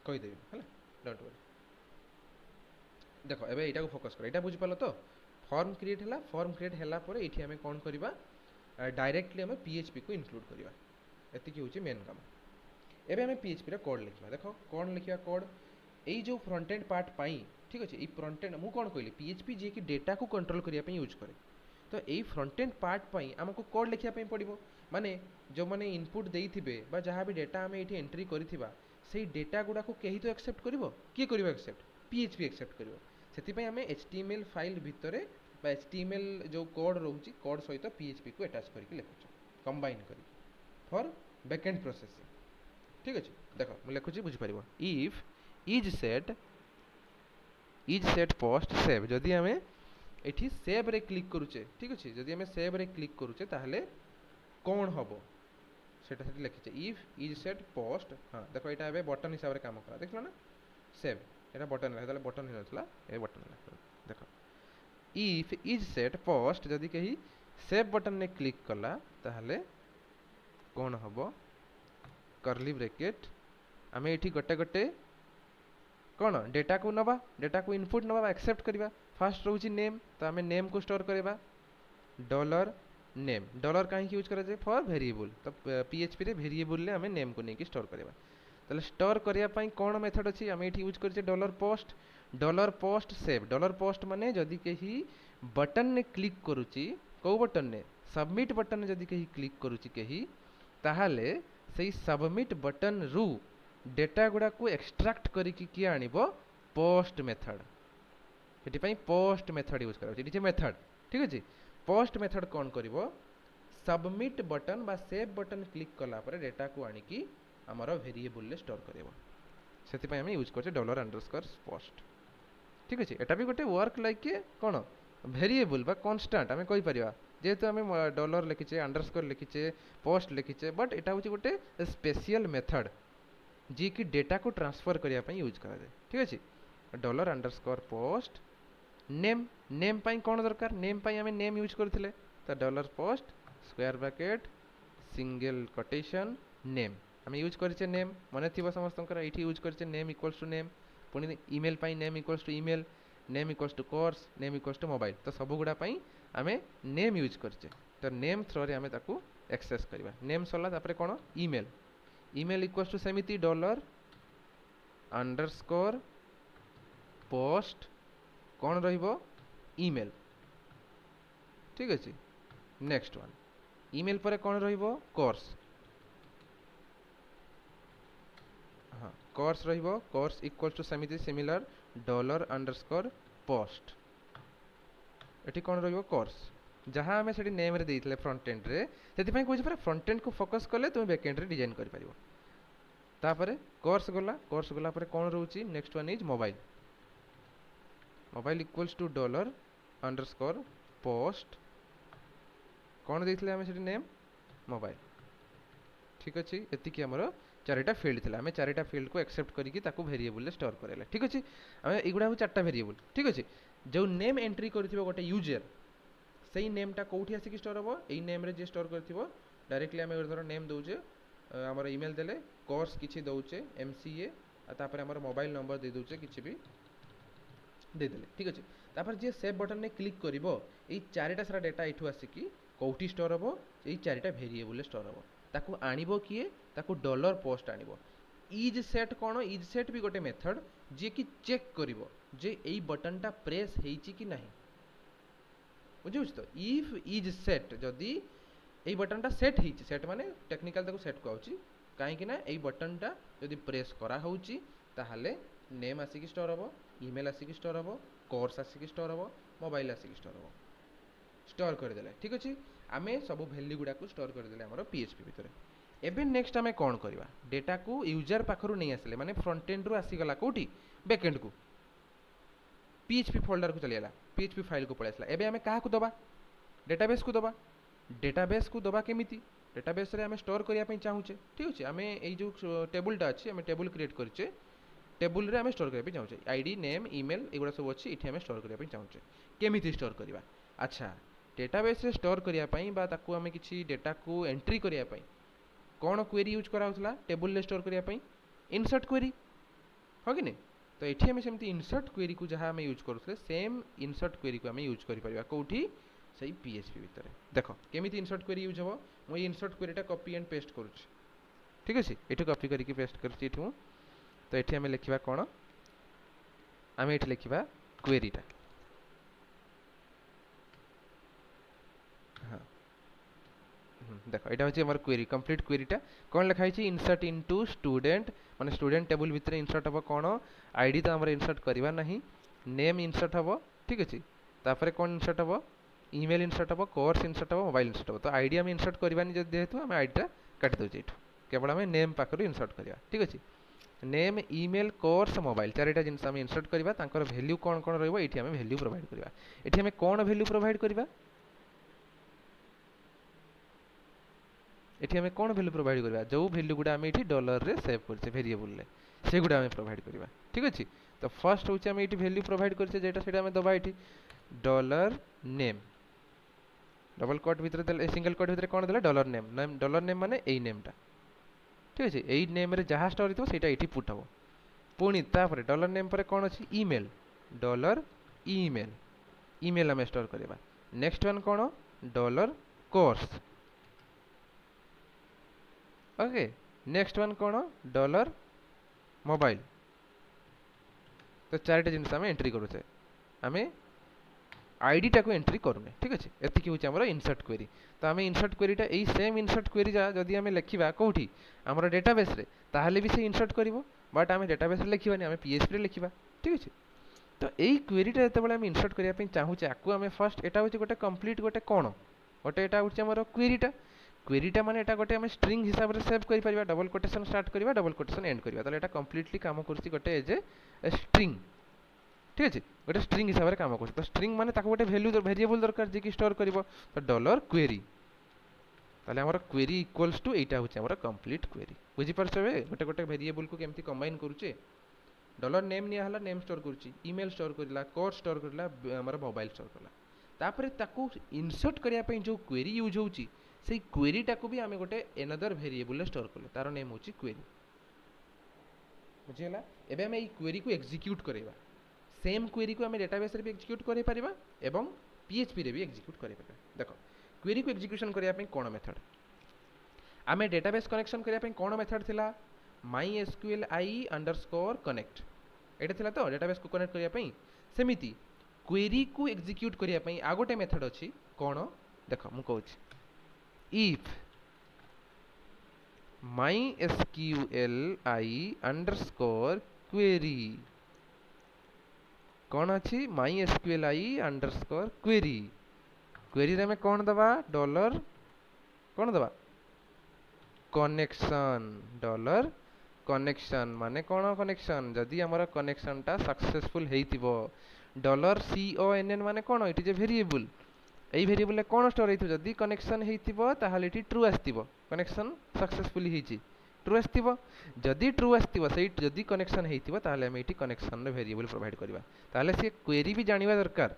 Speaker 1: କହିଦେବି ହେଲା ଡୋଣ୍ଟ ୱରି ଦେଖ ଏବେ ଏଇଟାକୁ ଫୋକସ୍ କର ଏଇଟା ବୁଝିପାରିଲ ତ ଫର୍ମ କ୍ରିଏଟ୍ ହେଲା ଫର୍ମ କ୍ରିଏଟ୍ ହେଲା ପରେ ଏଇଠି ଆମେ କ'ଣ କରିବା ଡାଇରେକ୍ଟଲି ଆମେ PHPକୁ ଇନକ୍ଲୁଡ୍ କରିବା ଏତିକି ହେଉଛି ମେନ୍ କାମ। ଏବେ ଆମେ PHPରେ କୋଡ଼୍ ଲେଖିବା ଦେଖ କ'ଣ ଲେଖିବା କୋଡ଼୍ ଏଇ ଯେଉଁ ଫ୍ରଣ୍ଟ ଏଣ୍ଡ ପାର୍ଟ ପାଇଁ ଠିକ୍ ଅଛି ଏଇ ଫ୍ରଣ୍ଟ ଏଣ୍ଡ ମୁଁ କ'ଣ କହିଲି PHP ଯିଏକି ଡେଟାକୁ କଣ୍ଟ୍ରୋଲ୍ କରିବା ପାଇଁ ୟୁଜ୍ କରେ ତ ଏଇ ଫ୍ରଣ୍ଟ ଏଣ୍ଡ ପାର୍ଟ ପାଇଁ ଆମକୁ କୋଡ଼୍ ଲେଖିବା ପାଇଁ ପଡ଼ିବ ମାନେ ଯେଉଁମାନେ ଇନପୁଟ୍ ଦେଇଥିବେ ବା ଯାହା ବି ଡେଟା ଆମେ ଏଇଠି ଏଣ୍ଟ୍ରି କରିଥିବା ସେଇ ଡେଟା ଗୁଡ଼ାକୁ କେହି ତ ଆକ୍ସେପ୍ଟ କରିବ କିଏ କରିବ ଆକ୍ସେପ୍ଟ PHP ଆକ୍ସେପ୍ଟ କରିବ ସେଥିପାଇଁ ଆମେ HTML ଫାଇଲ୍ ଭିତରେ ବା HTML ଯେଉଁ କୋଡ଼୍ ରହୁଛି କୋଡ଼୍ ସହିତ PHPକୁ ଆଟାଚ୍ କରିକି ଲେଖୁଛୁ କମ୍ବାଇନ୍ କରିକି ଫର୍ ବ୍ୟାକ୍ ଏଣ୍ଡ ପ୍ରୋସେସିଂ ଠିକ୍ ଅଛି ଦେଖ ମୁଁ ଲେଖୁଛି ବୁଝିପାରିବ if is set post save ଯଦି ଆମେ ଏଠି ସେଭ୍ରେ କ୍ଲିକ୍ କରୁଛେ ଠିକ୍ ଅଛି ଯଦି ଆମେ ସେଭ୍ରେ କ୍ଲିକ୍ କରୁଛେ ତାହେଲେ କ'ଣ ହେବ সেটা সেটি লিখেছে ইফ ইজ সেট পোস্ট হ্যাঁ দেখো এটা এবে বটন হিসাবে কাম করা দেখল না সেভ এটা বটন লেখা তাহলে বটন হয়ে নଥିଲା এ বটন লেখা দেখো ইফ ইজ সেট পোস্ট যদি কেহি সেভ বটন নে ক্লিক কলা তাহলে কোন হব कर्ली ब्रैकेट आमे एठी गोटे गोटे कौन डेटा को नवा डेटा को इनपुट नवा एक्सेप्ट करवा फास्ट रोची नेम तो आमे नेम को स्टोर करवा डॉलर नेम डॉलर कहीं यूज करा जाए फॉर वेरिएबल तो PHP रे वेरिएबल ले आमे नेम को लेके स्टोर करवा ताले स्टोर करिया पई कोन मेथड अछि आमे एठी यूज करछे dollar post save dollar post माने जदी केही बटन ने क्लिक करूची को बटन ने सबमिट बटन ने जदी केही क्लिक करूची केही ताहाले सेई सबमिट बटन रु डेटा गुडा को एक्सट्रैक्ट करिकी किए आनिबो पोस्ट मेथड एठी पई पोस्ट मेथड यूज करा एठी मेथड ठीक अछि पोस्ट मेथड कौन करिवो सबमिट बटन बा सेव बटन क्लिक कला पर डेटा को आनिकी हमर वेरिएबल ले स्टोर करिवो सेति पई हम यूज करछे $_ पोस्ट ठीक अछि एटा भी गोटे वर्क लाइक के कोन वेरिएबल बा कांस्टेंट हमें कहि परिबा जेहेतु हमें डॉलर लिखिचे अंडरस्कोर लिखिचे पोस्ट लिखिचे बट एटा होची गोटे स्पेशल मेथड जी की डेटा को ट्रांसफर करिया पई यूज करा जाय ठीक अछि $_ पोस्ट नेम नेम पाई कौन दरकार नेम पाई हमें नेम यूज करथिले तो dollar post square bracket single quotation name हमें यूज करछे नेम माने थिबो समस्तंकर एठी यूज करछे नेम इक्वल्स टू नेम पुनी ईमेल पाई name equals to email name equals to course name equals to mobile तो सब गुडा पाई हमें नेम यूज करछे तो नेम थ्रो रे हमें ताकू एक्सेस करबा नेम सला तापरे कोन ईमेल ईमेल इक्वल्स टू सेमिति $_ पोस्ट कौन रहिबो ईमेल ठीक अछि नेक्स्ट वन ईमेल पर कौन रहिबो कोर्स हाँ कोर्स रहिबो कोर्स इक्वल्स टू सेमिति सिमिलर $_ पोस्ट एटी कौन रहिबो कोर्स जहाँ आम से नेम रे देइथिले फ्रंट एंड रे से कह फ्रंट एंड को फोकस कले तुम बैक एंड रे डिजाइन कर पारिबो तापरे कोर्स गला पर कौन रोची next one is mobile mobile equals to dollar underscore post कौन देइथिले आम से नेम मोबाइल ठीक अच्छे एतिकी आमर चारिटा फील्ड थिला आम चारिटा फील्ड को एक्सेप्ट करिकी ताकू वेरिएबल स्टोर करेला ठीक अच्छे आम एगुड़ा हूँ चार्टा वेरिएबल ठीक अच्छे जो नेम एंट्री करथिबो गोटे यूजर सही नेमटा कोठी आसिक स्टोर हम यही नेम रे जे स्टोर करथिबो डायरेक्टली आम धर नेम दौचे आमर ईमेल देले कोर्स किछि दौचे एमसीए तापर आमर मोबाइल नंबर दे दौचे किछि भी दे देले ठीक अच्छे तापर जे सेव बटन ने क्लिक करिवो एई चारिटा सारा डाटा एठू आसिकी कोठी स्टोर हम एई चारिटा वेरिएबल स्टोर हम ताकू आनिबो किए ताकू डॉलर पोस्ट आनिबो इज सेट कौन इज सेट भी गोटे मेथड जे कि चेक करिवो जे एई बटनटा प्रेस हेइची कि नाही बुझुछ तो इफ इज सेट जदी एई बटनटा सेट हेइची सेट माने टेक्निकल ताकू सेट कहउची काहे कि ना एई बटनटा जदी प्रेस करा होउची ताहाले नेम आसिकी स्टोर हबो ईमेल आसिकी स्टोर हबो कोर्स आसिकी स्टोर हबो मोबाइल आसिकी स्टोर हबो स्टोर कर देले ठीक अछि आमे सब वैल्यू गुडा को स्टोर कर देले हमरो पीएचपी भितरे एबे नेक्स्ट आमे कोन करबा डेटा को यूजर पाखरु नै आसिले माने फ्रंट एंड रु आसी गला कोठी बैक एंड को पीएचपी फोल्डर को चलियाला पीएचपी फाइल को पळेसला एबे आमे काहा को दबा डेटाबेस को दबा केमिति डेटाबेस रे आमे स्टोर करिया पई चाहूचे ठीक अछि आमे एई जो टेबुल टा अछि आमे टेबुल क्रिएट करचे टेबुल रे आमे स्टोर करिया पई चाहूचे आईडी नेम ईमेल एगुडा सब अछि इथे आमे स्टोर करिया पई चाहूचे केमिति स्टोर करबा अच्छा डेटाबेस रे स्टोर करिया पई बा ताकू आमे किछि डेटा को एंट्री करिया पई कौन क्वेरी यूज करा होतला टेबुल ले स्टोर करिया पई इंसर्ट क्वेरी हो कि नै तो एठी हमें सेमती इंसर्ट क्वेरी को जहाँ हमें यूज करूथले सेम इंसर्ट क्वेरी को हमें यूज करि परिबा कोठी सही पीएचपी भितरे देखो केमिति इंसर्ट क्वेरी यूज हबो मो इंसर्ट क्वेरीटा कॉपी एंड पेस्ट करूछि ठीक अछि एठी कॉपी करिके पेस्ट करछि एठी तो एठी हमें लिखिबा कोन हमें एठी लिखिबा क्वेरीटा हां देखो एटा होछि हमर क्वेरी कंप्लीट क्वेरीटा कोन लिखा है इंसर्ट इनटू स्टूडेंट माने स्टूडेंट टेबल भितर इंसर्ट हबो कोन आईडी तो हमर इंसर्ट करबा नहीं नेम इंसर्ट हबो ठीक अछि तापरे कोन इंसर्ट हबो ईमेल इंसर्ट हबो कोर्स इंसर्ट हबो मोबाइल इंसर्ट हबो तो आईडी हम इंसर्ट करबानी जदी हेतु हम आईडी काट दउ एठु केवल हम नेम पाखरु इंसर्ट करबा ठीक अछि नेम ईमेल कोर्स मोबाइल चारिटा जिंस हम इंसर्ट करबा तांकर वैल्यू कोन कोन रहइबो एठी हम वैल्यू प्रोवाइड करबा एठी हम कोन वैल्यू प्रोवाइड करबा एठी हमें कौन वैल्यू प्रोवाइड करबा जो वैल्यू गुडा हमें एठी डॉलर रे सेव करछे वेरिएबल ले से गुडा हमें प्रोवाइड करबा ठीक अछि तो फर्स्ट होचे हमें एठी वैल्यू प्रोवाइड करछे जेटा सेटा हमें दबा एठी डॉलर नेम डबल कोट भीतर देले सिंगल कोट भीतर कोन देले डॉलर नेम माने एई नेमटा ठीक अछि एई नेम रे जहा स्टोर हितो सेटा एठी पुट हबो पुनी तापरे डॉलर नेम परे कोन अछि ईमेल डॉलर ईमेल ईमेल हमें स्टोर करबा नेक्स्ट वन कोन dollar course okay next one कोन डॉलर मोबाइल तो चारटा जिनस आम एंट्री करूचे आम आईडी टाको एंट्री करूने ठीक अच्छे एतिकी होची हमर इंसर्ट क्वेरी तो आम इंसर्ट क्वेरीटा एई सेम इंसर्ट क्वेरी जा जदी आम लिखिबा कोठी हमर डेटाबेस रे ताहले भी से इंसर्ट करिवो बट आम डेटाबेस रे लिखिबानी आम पीएचपी रे लिखिबा ठीक अच्छे तो एई क्वेरीटा जतबेले आम इंसर्ट करिया पई चाहूचे आकु आम फर्स्ट एटा होची गोटे कंप्लीट गोटे कोन गोटे एटा होची हमर क्वेरीटा माने एटा गोटे हम स्ट्रिंग हिसाब रे सेव करि परिबा डबल कोटेशन स्टार्ट करिबा डबल कोटेशन एंड करिबा ताले एटा कंप्लीटली काम करछि गोटे एज ए स्ट्रिंग ठीक अछि गोटे स्ट्रिंग हिसाब रे काम करछि तो स्ट्रिंग माने ताको गोटे वैल्यू वेरिएबल दरकार जे कि स्टोर करिवो तो डॉलर क्वेरी ताले हमर क्वेरी इक्वल्स टू एटा होछि हमर कंप्लीट क्वेरी बुझि परछबे गोटे गोटे वेरिएबल को केमति कंबाइन करूचे डॉलर नेम निया हला नेम स्टोर करूची ईमेल स्टोर करला कोड स्टोर करला हमर मोबाइल स्टोर करला तापरे ताको इंसर्ट करिया पई जो क्वेरी यूज होउची से क्वेरी टाको भी आमे गोटे एनदर वेरिएबल ले स्टोर करले तार नेम होची क्वेरी बुझियला एबे हम एई क्वेरी को एग्जीक्यूट करेबा सेम क्वेरी को आमे डेटाबेस रे भी एग्जीक्यूट करे परिबा एवं पीएचपी रे भी एग्जीक्यूट करे परिबा देखो क्वेरी को एग्जीक्यूशन करिया पई कोन मेथड आमे डेटाबेस कनेक्शन करिया पई कोन मेथड थिला mysqli_connect एटा थिला तो डेटाबेस को कनेक्ट करिया पई सेमिति क्वेरी को एग्जीक्यूट करिया पई आ गोटे मेथड अछि कोन देखो मु कहूची if mysqli_query कौन अच्छी MySQLi अंडरस्कोर क्वेरी क्वेरी रे में कौन दबा डॉलर कौन दबा कनेक्शन डॉलर कनेक्शन माने कौन कनेक्शन जदि हमर कनेक्शन टा सक्सेसफुल हेइतिबो $CONN माने कौन इट इज ए वेरिएबल এই ভেরিয়েবলে কোন স্টোর হইতো যদি কনেকশন হইতিবো তাহলে এটি ট্রু আসতিবো কনেকশন সাকসেসফুলি হইছি ট্রু আসতিবো যদি ট্রু আসতিবো সেই যদি কনেকশন হইতিবো তাহলে আমি এটি কনেকশন রে ভেরিয়েবল প্রোভাইড করিবা তাহলে সে কোয়েরি বি জানিবা দরকার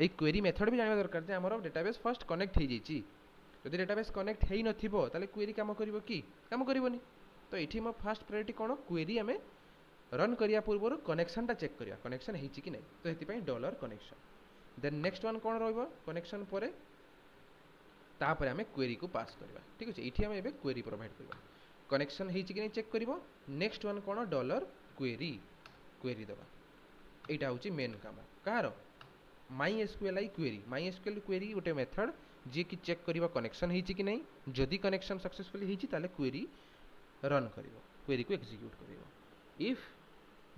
Speaker 1: এই কোয়েরি মেথড বি জানিবা দরকার যে আমার ডেটাবেস ফার্স্ট কানেক্ট হই যাইছি যদি ডেটাবেস কানেক্ট হেই নথিবো তাহলে কোয়েরি কাম করিবো কি কাম করিবনি তো এটি মো ফার্স্ট প্রায়োরিটি কোন কোয়েরি আমি रन करिया पूर्व कनेक्शन टा चेक करिया कनेक्शन हेची कि नहीं तो हेति पई dollar connection then next one कोन रहइबो कनेक्शन परे तापर हमें क्वेरी को पास करबा ठीक अछि एठी हमें एबे क्वेरी प्रोवाइड करबा कनेक्शन हेची कि नहीं चेक करिवो नेक्स्ट वन कोन डॉलर क्वेरी क्वेरी दबा एटा होची मेन काम कार MySQLi क्वेरी गोटे मेथड जे कि चेक करिवो कनेक्शन हेची कि नहीं जदी कनेक्शन सक्सेसफुली हेची ताले क्वेरी रन करिवो क्वेरी को एग्जीक्यूट करिवो इफ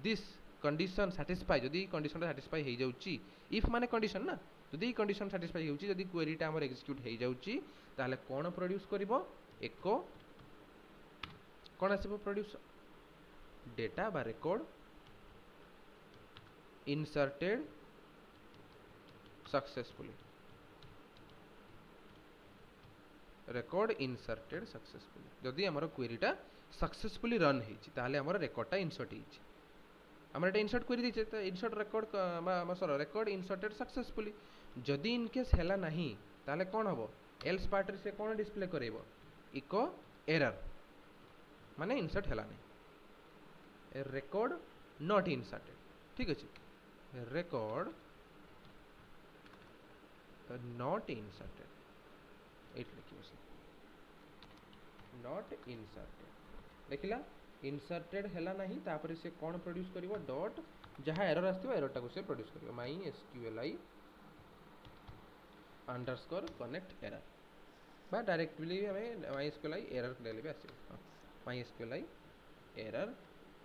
Speaker 1: दिस कंडीशन सैटिस्फाई जदी कंडीशन सैटिस्फाई हो जाउची इफ माने कंडीशन ना जदी कंडीशन सैटिस्फाई होउची जदी क्वेरी टा हमर एग्जीक्यूट हो जाउची ताले कोन प्रोड्यूस करिवो एको कोन आसीबो प्रोड्यूस डेटा बा record inserted successfully record inserted successfully जदी हमर क्वेरी टा सक्सेसफुली रन हेची ताले हमर रिकॉर्ड टा इंसर्ट हेची আমরা এটা ইনসার্ট করে দিয়েছে তো insert record sorry record inserted successfully যদি ইন কেস হেলা নাহি তাহলে কোন হবো এলস পার্ট রে সে কোন ডিসপ্লে করাইবো ইকো এরর মানে ইনসার্ট হেলা নাই রেকর্ড নট ইনসার্টেড ঠিক আছে রেকর্ড নট ইনসার্টেড এইট লিখিবো সে নট ইনসার্টেড দেখিলা इंसर्टेड हैला नहीं तापर से कौन प्रोड्यूस करिवो डॉट जहाँ एरर आस्तिबो एरर टाको से प्रोड्यूस करिवो MySQLi अंडरस्कोर कनेक्ट एरर बा डायरेक्टली हमें MySQLi एरर देले भी आसीबो MySQLi एरर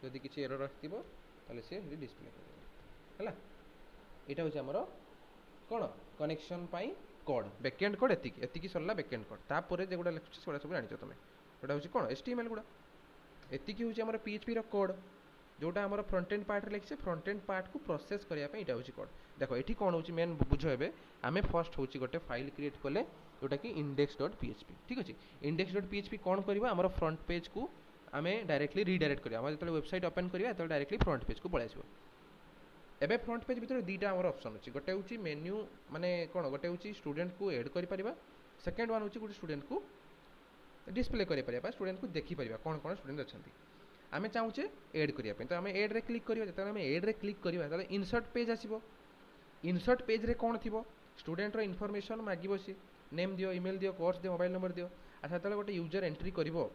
Speaker 1: जदि किछि एरर आस्तिबो ताले से डिस्प्ले करिवो हैला एटा होचे हमरो कोन कनेक्शन पाई कोड बैकएंड कोड एतिकी सरला बैकएंड कोड तापर जे गुडा लेक्चर सोडा सब जानिछो तमे एटा होचे कोन HTML गुडा एतिकी होची हमर PHP रो कोड जोटा हमर फ्रंट एंड पार्ट लिखसे फ्रंट एंड पार्ट को प्रोसेस करिया पे इटा होची कोड देखो एठी कोन होची मेन बुझो हेबे आमे फर्स्ट होची गोटे फाइल क्रिएट करले जोटा कि index.php ठीक अछि index.php कोन करबा हमर फ्रंट पेज को आमे डायरेक्टली रीडायरेक्ट करिया हम जतले वेबसाइट ओपन करिया त डायरेक्टली फ्रंट पेज को पळे आसीबो एबे फ्रंट पेज भीतर दीटा हमर ऑप्शन अछि गोटे होची मेन्यू माने कोन गोटे होची स्टूडेंट को ऐड करि परिबा सेकंड वन होची गोटे स्टूडेंट को डिस्प्ले करि परिबा स्टूडेंट को देखि परिबा कोन कोन स्टूडेंट अछंती आमे चाहूचे ऐड करिया पे तो आमे ऐड रे क्लिक करियो जतले आमे ऐड रे क्लिक करिवा तले इंसर्ट पेज आसीबो इंसर्ट पेज रे कोन थिबो स्टूडेंट रो इन्फॉर्मेशन मागिबो सी नेम दियो ईमेल दियो कोर्स दियो मोबाइल नंबर दियो अच्छा तले गोटे यूजर एंट्री करिवो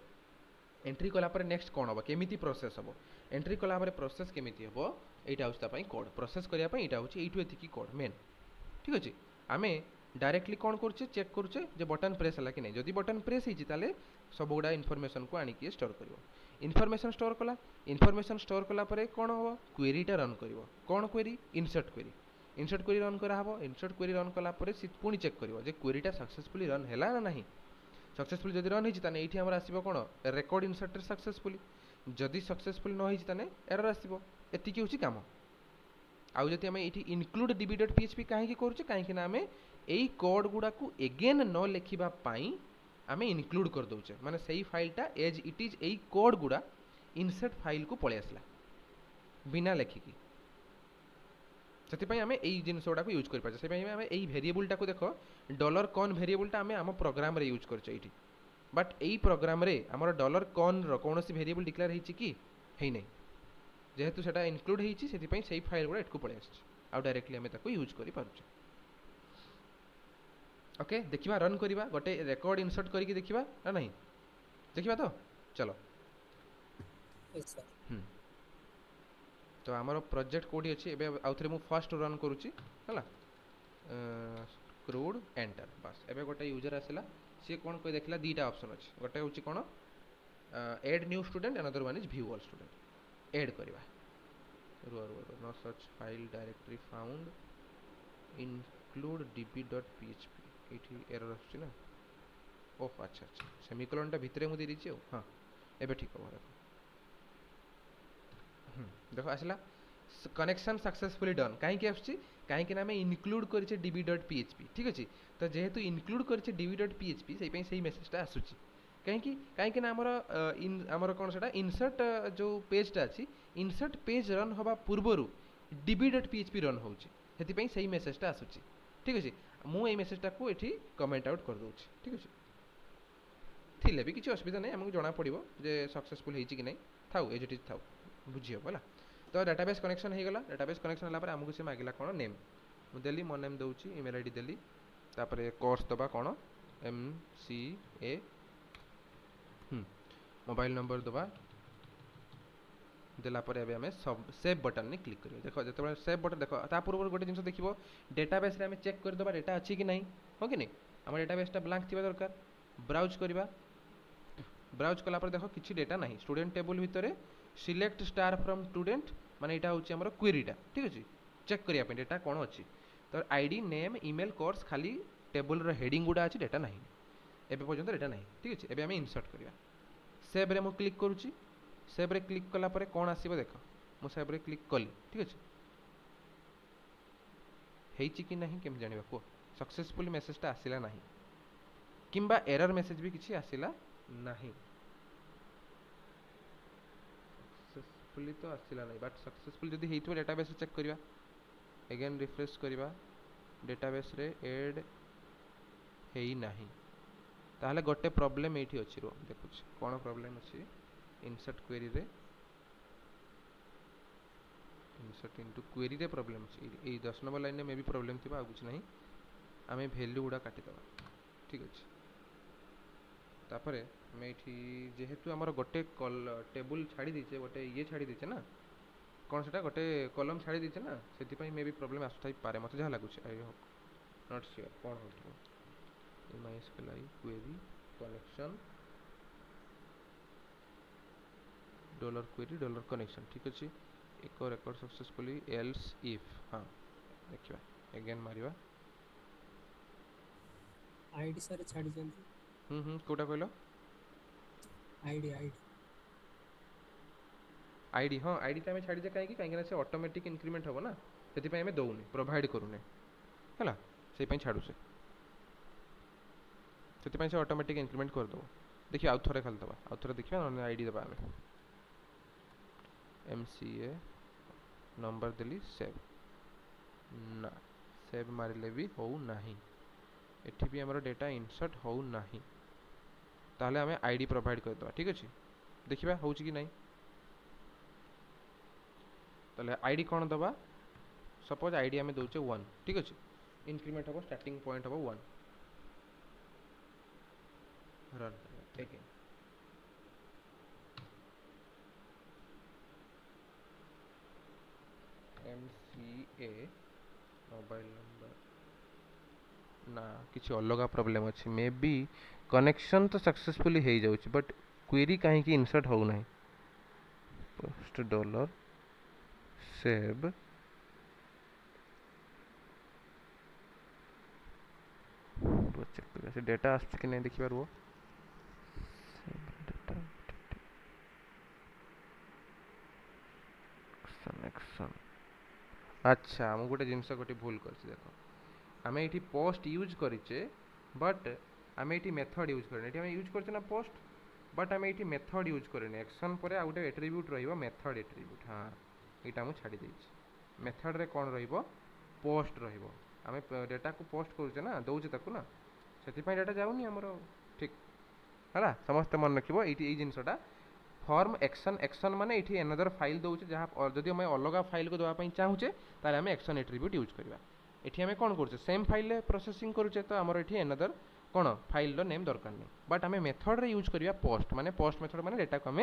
Speaker 1: एंट्री कला पर नेक्स्ट कोन होबो केमिति प्रोसेस होबो एंट्री कला पर प्रोसेस केमिति होबो एटा होस्ता पई कोड प्रोसेस करिया पई एटा होची एटु एथिकी कोड मेन ठीक अछि आमे डायरेक्टली कौन करछे चेक करछे जे बटन प्रेस हला कि नहीं जदि बटन प्रेस हिची ताले सब गुडा इन्फॉर्मेशन को आनी के स्टोर करिवो इन्फॉर्मेशन स्टोर कला परे कोन हो क्वेरी टा रन करिवो कोन क्वेरी इंसर्ट क्वेरी रन करा हबो इंसर्ट क्वेरी रन कला परे सि पुनी चेक करिवो जे क्वेरी टा सक्सेसफुली रन हैला ना नहीं सक्सेसफुली जदि रन हिची ताने एठी हमरा आसीबो कोन रिकॉर्ड इंसर्टेड सक्सेसफुली जदि सक्सेसफुली न हिची ताने एरर आसीबो एतिकी होची काम आउ जति हमें एठी include db.php काहे की करछे काहे कि ना हमें एई कोड गुडा को अगेन न लिखिबा पाई हमें इंक्लूड कर दोचे माने सही फाइल टा एज इट इज एई कोड गुडा इंसर्ट फाइल को पळे आसला बिना लेखिकी सेति पई हमें एई जिंस गुडा को यूज कर पाछे सेति पई हमें एई वेरिएबल टा को देखो $con वेरिएबल टा हमें हम प्रोग्राम रे यूज करछे एठी बट एई प्रोग्राम रे हमर $con रो कोनोसी वेरिएबल डिक्लेयर हेछि की हेइ नै जेहेतु सेटा इंक्लूड हेछि सेति पई सेही फाइल गुडा एटको पळे आछे आ डायरेक्टली हमें ताको यूज करि पारुछे ओके देखिबा रन करिबा गोटे रिकॉर्ड इंसर्ट करिके देखिबा ना नहीं देखिबा तो चलो
Speaker 3: यस सर
Speaker 1: तो हमर प्रोजेक्ट कोडी अछि एबे आउथरे मु फर्स्ट रन करूची हला क्रूड एंटर बस एबे गोटे यूजर आसेला से कोन कोइ देखला दीटा ऑप्शन अछि गोटे होची कोन add new student another one is view all student add करिबा no such file directory found, include db.php ଏଠି ଏରର ଆସୁଛି ନା ଓହ ଆଚ୍ଛା ଆଚ୍ଛା ସେମିକୋଲନଟା ଭିତରେ ମୁଁ ଦେଇଛି ଆଉ ହଁ ଏବେ ଠିକ୍ ହେବ ଦେଖ ଦେଖ ଆସିଲା କନେକ୍ସନ୍ सक्सेसफुली डन कहीं आसुची कहीं आम इनक्लूड करें db.php ठीक अच्छे तो जेहेतु इनक्लूड करें db.php से मेसेजटा आसूची कहीं कहीं आमर कौन से इनसर्ट जो पेजटा अच्छी इनसर्ट पेज रन हवा पूर्वर db.php रन होती से मेसेजटा आसूची ठीक अच्छे मुझे मेसेजटा को ये कमेंट आउट कर दूँ ठीक अच्छे थिले भी किसी असुविधा नहीं आमको जना पड़ो जे सक्सेसफुल होती कि नहीं थाउ एज इट इज थाउ बुझी हम है तो डाटाबेस कनेक्शन हो गला डाटाबेस कनेक्शन है आमको से मांगला कौन नेम मुझे देली मो नेम दूसरी ईमेल आईडी देली तापर कोर्स दबा कौन MCA मोबाइल नंबर दबा देलापर एवं आम सब सेव बटन ने क्लिक करिए देख जो सेव बटन देख ता पूर्व गोटे जिन देख डेटाबेस आम चेक करदे डेटा अच्छी कि नहीं हाँ कि नहीं आम डेटाबेसटा ब्लांक थी दरकार ब्राउज करवा ब्राउज कलापर देख किसी डेटा ना स्टूडेंट टेबल भितर सिलेक्ट स्टार फ्रॉम स्टूडेंट माने यहाँ हूँ आम क्वेरीटा ठीक अच्छे चेक करने डेटा कौन अच्छी तो आईडी नेम ईमेल कोर्स खाली टेबल हेडिंग गुड़ा अच्छी डेटा ना एवं पर्यटन डेटा ना ठीक अच्छे एवं आम इनसर्ट करवा सेव रे मु क्लिक करुच्ची सेव रे क्लिक कलापर कौन आसो देख मुझे सेव रे क्लिक कली ठीक अच्छे होती कि नहीं केम जाना कह सक्सेसफुली मेसेजटा आसला ना किंबा एरर मेसेज भी किसी आसला नहीं सक्सेसफुली तो आसला नहीं बट सक्सेसफुल जब होती डेटाबेस चेक करवा अगेन रिफ्रेश करवा डेटाबेस रे ऐड है नहीं ताहले गोटे प्रॉब्लम ये अच्छी रो देखुच कौन प्रॉब्लम अच्छी इनसर्ट क्वेरी रे इनसर्ट इनटू क्वेरी रे प्रॉब्लम अच्छी 10 नंबर लाइन में भी प्रॉब्लम थी कुछ नहीं आम वैल्यू गुड़ा काटिदेवा ठीक अच्छे तापर ये जेहेतु आमर गोटे टेबुल छाड़ी दीचे गोटे ये छाड़ी दीचे ना कौन से गोटे कलम छाड़ी दीचे ना से मे भी प्रॉब्लम आसुथाई पारे मत जहाँ लगुच आई होप नॉट श्योर कौन हो MySQL query connection dollar query dollar connection ठीक अच्छे एक रेकॉर्ड सक्सेसफुली एल्स इफ हाँ देखा अगेन मारिवा
Speaker 3: आईडी सर छाड़ी जंती
Speaker 1: कोटा कहलो
Speaker 3: आईडी
Speaker 1: हाँ आईडी तो आम छाड़ी कहीं कहीं से ऑटोमेटिक इंक्रीमेंट हम ना से आम दौने प्रोवाइड करूने है से छाड़ू से ऑटोमेटिक इंक्रीमेंट करदेव देखिए आउ थे खाली दबा आउ थे देखिए ना आईडी दबा आम MCA नंबर देली सेव ना सेव मारिले भी हो नहीं एठी भी हमर डेटा इनसर्ट हो नहीं ताहले आम आईडी प्रोवाइड करदे ठीक अच्छे देखा हो कि नहीं ताहले आईडी कौन दबा सपोज आईडी आम दौचे 1 ठीक अच्छे इंक्रीमेंट हम स्टार्टिंग पॉइंट हम 1 run again MCA mobile number ना किसी अलग प्रॉब्लम अच्छी मे बी कनेक्शन तो सक्सेसफुली हो जाउछि बट क्वेरी कहीं इनसर्ट हो नहीं पोस्ट डॉलर सेव चेक कर डेटा आस कि नहीं देखिए रुआ कनेक्शन अच्छा आम गोटे जिनस गोटे भूल कर देख आम ये पोस्ट यूज करेचे बट आम ये मेथड यूज करें ये यूज करचे ना पोस्ट बट आम ये मेथड यूज करें एक्शन पर आ गोटे एट्रिब्यूट मेथड एट्रिब्यूट हाँ यहाँ मुझे छाड़ी देछि मेथड रे कौन रहिबो पोस्ट रहिबो आम डेटा को पोस्ट करूचे ना दौचे ताकू ना से डेटा जाऊनी आमर ठीक है समस्त मन रखिबो ये जिनसटा फॉर्म एक्शन एक्शन माने ये एनदर फाइल दौचे जहाँ जदि आम अलग फाइल को देवाई चाहूचे ताले आम एक्शन एट्रिब्यूट यूज करवा ये आम कौन करुचे सेम फाइल प्रोसेसिंग करुचे तो आमर ये एनदर कौन फाइल नेम दरकार नहीं बट आम मेथड रे यूज करवा पोस्ट माने पोस्ट मेथड माने डेटा को आम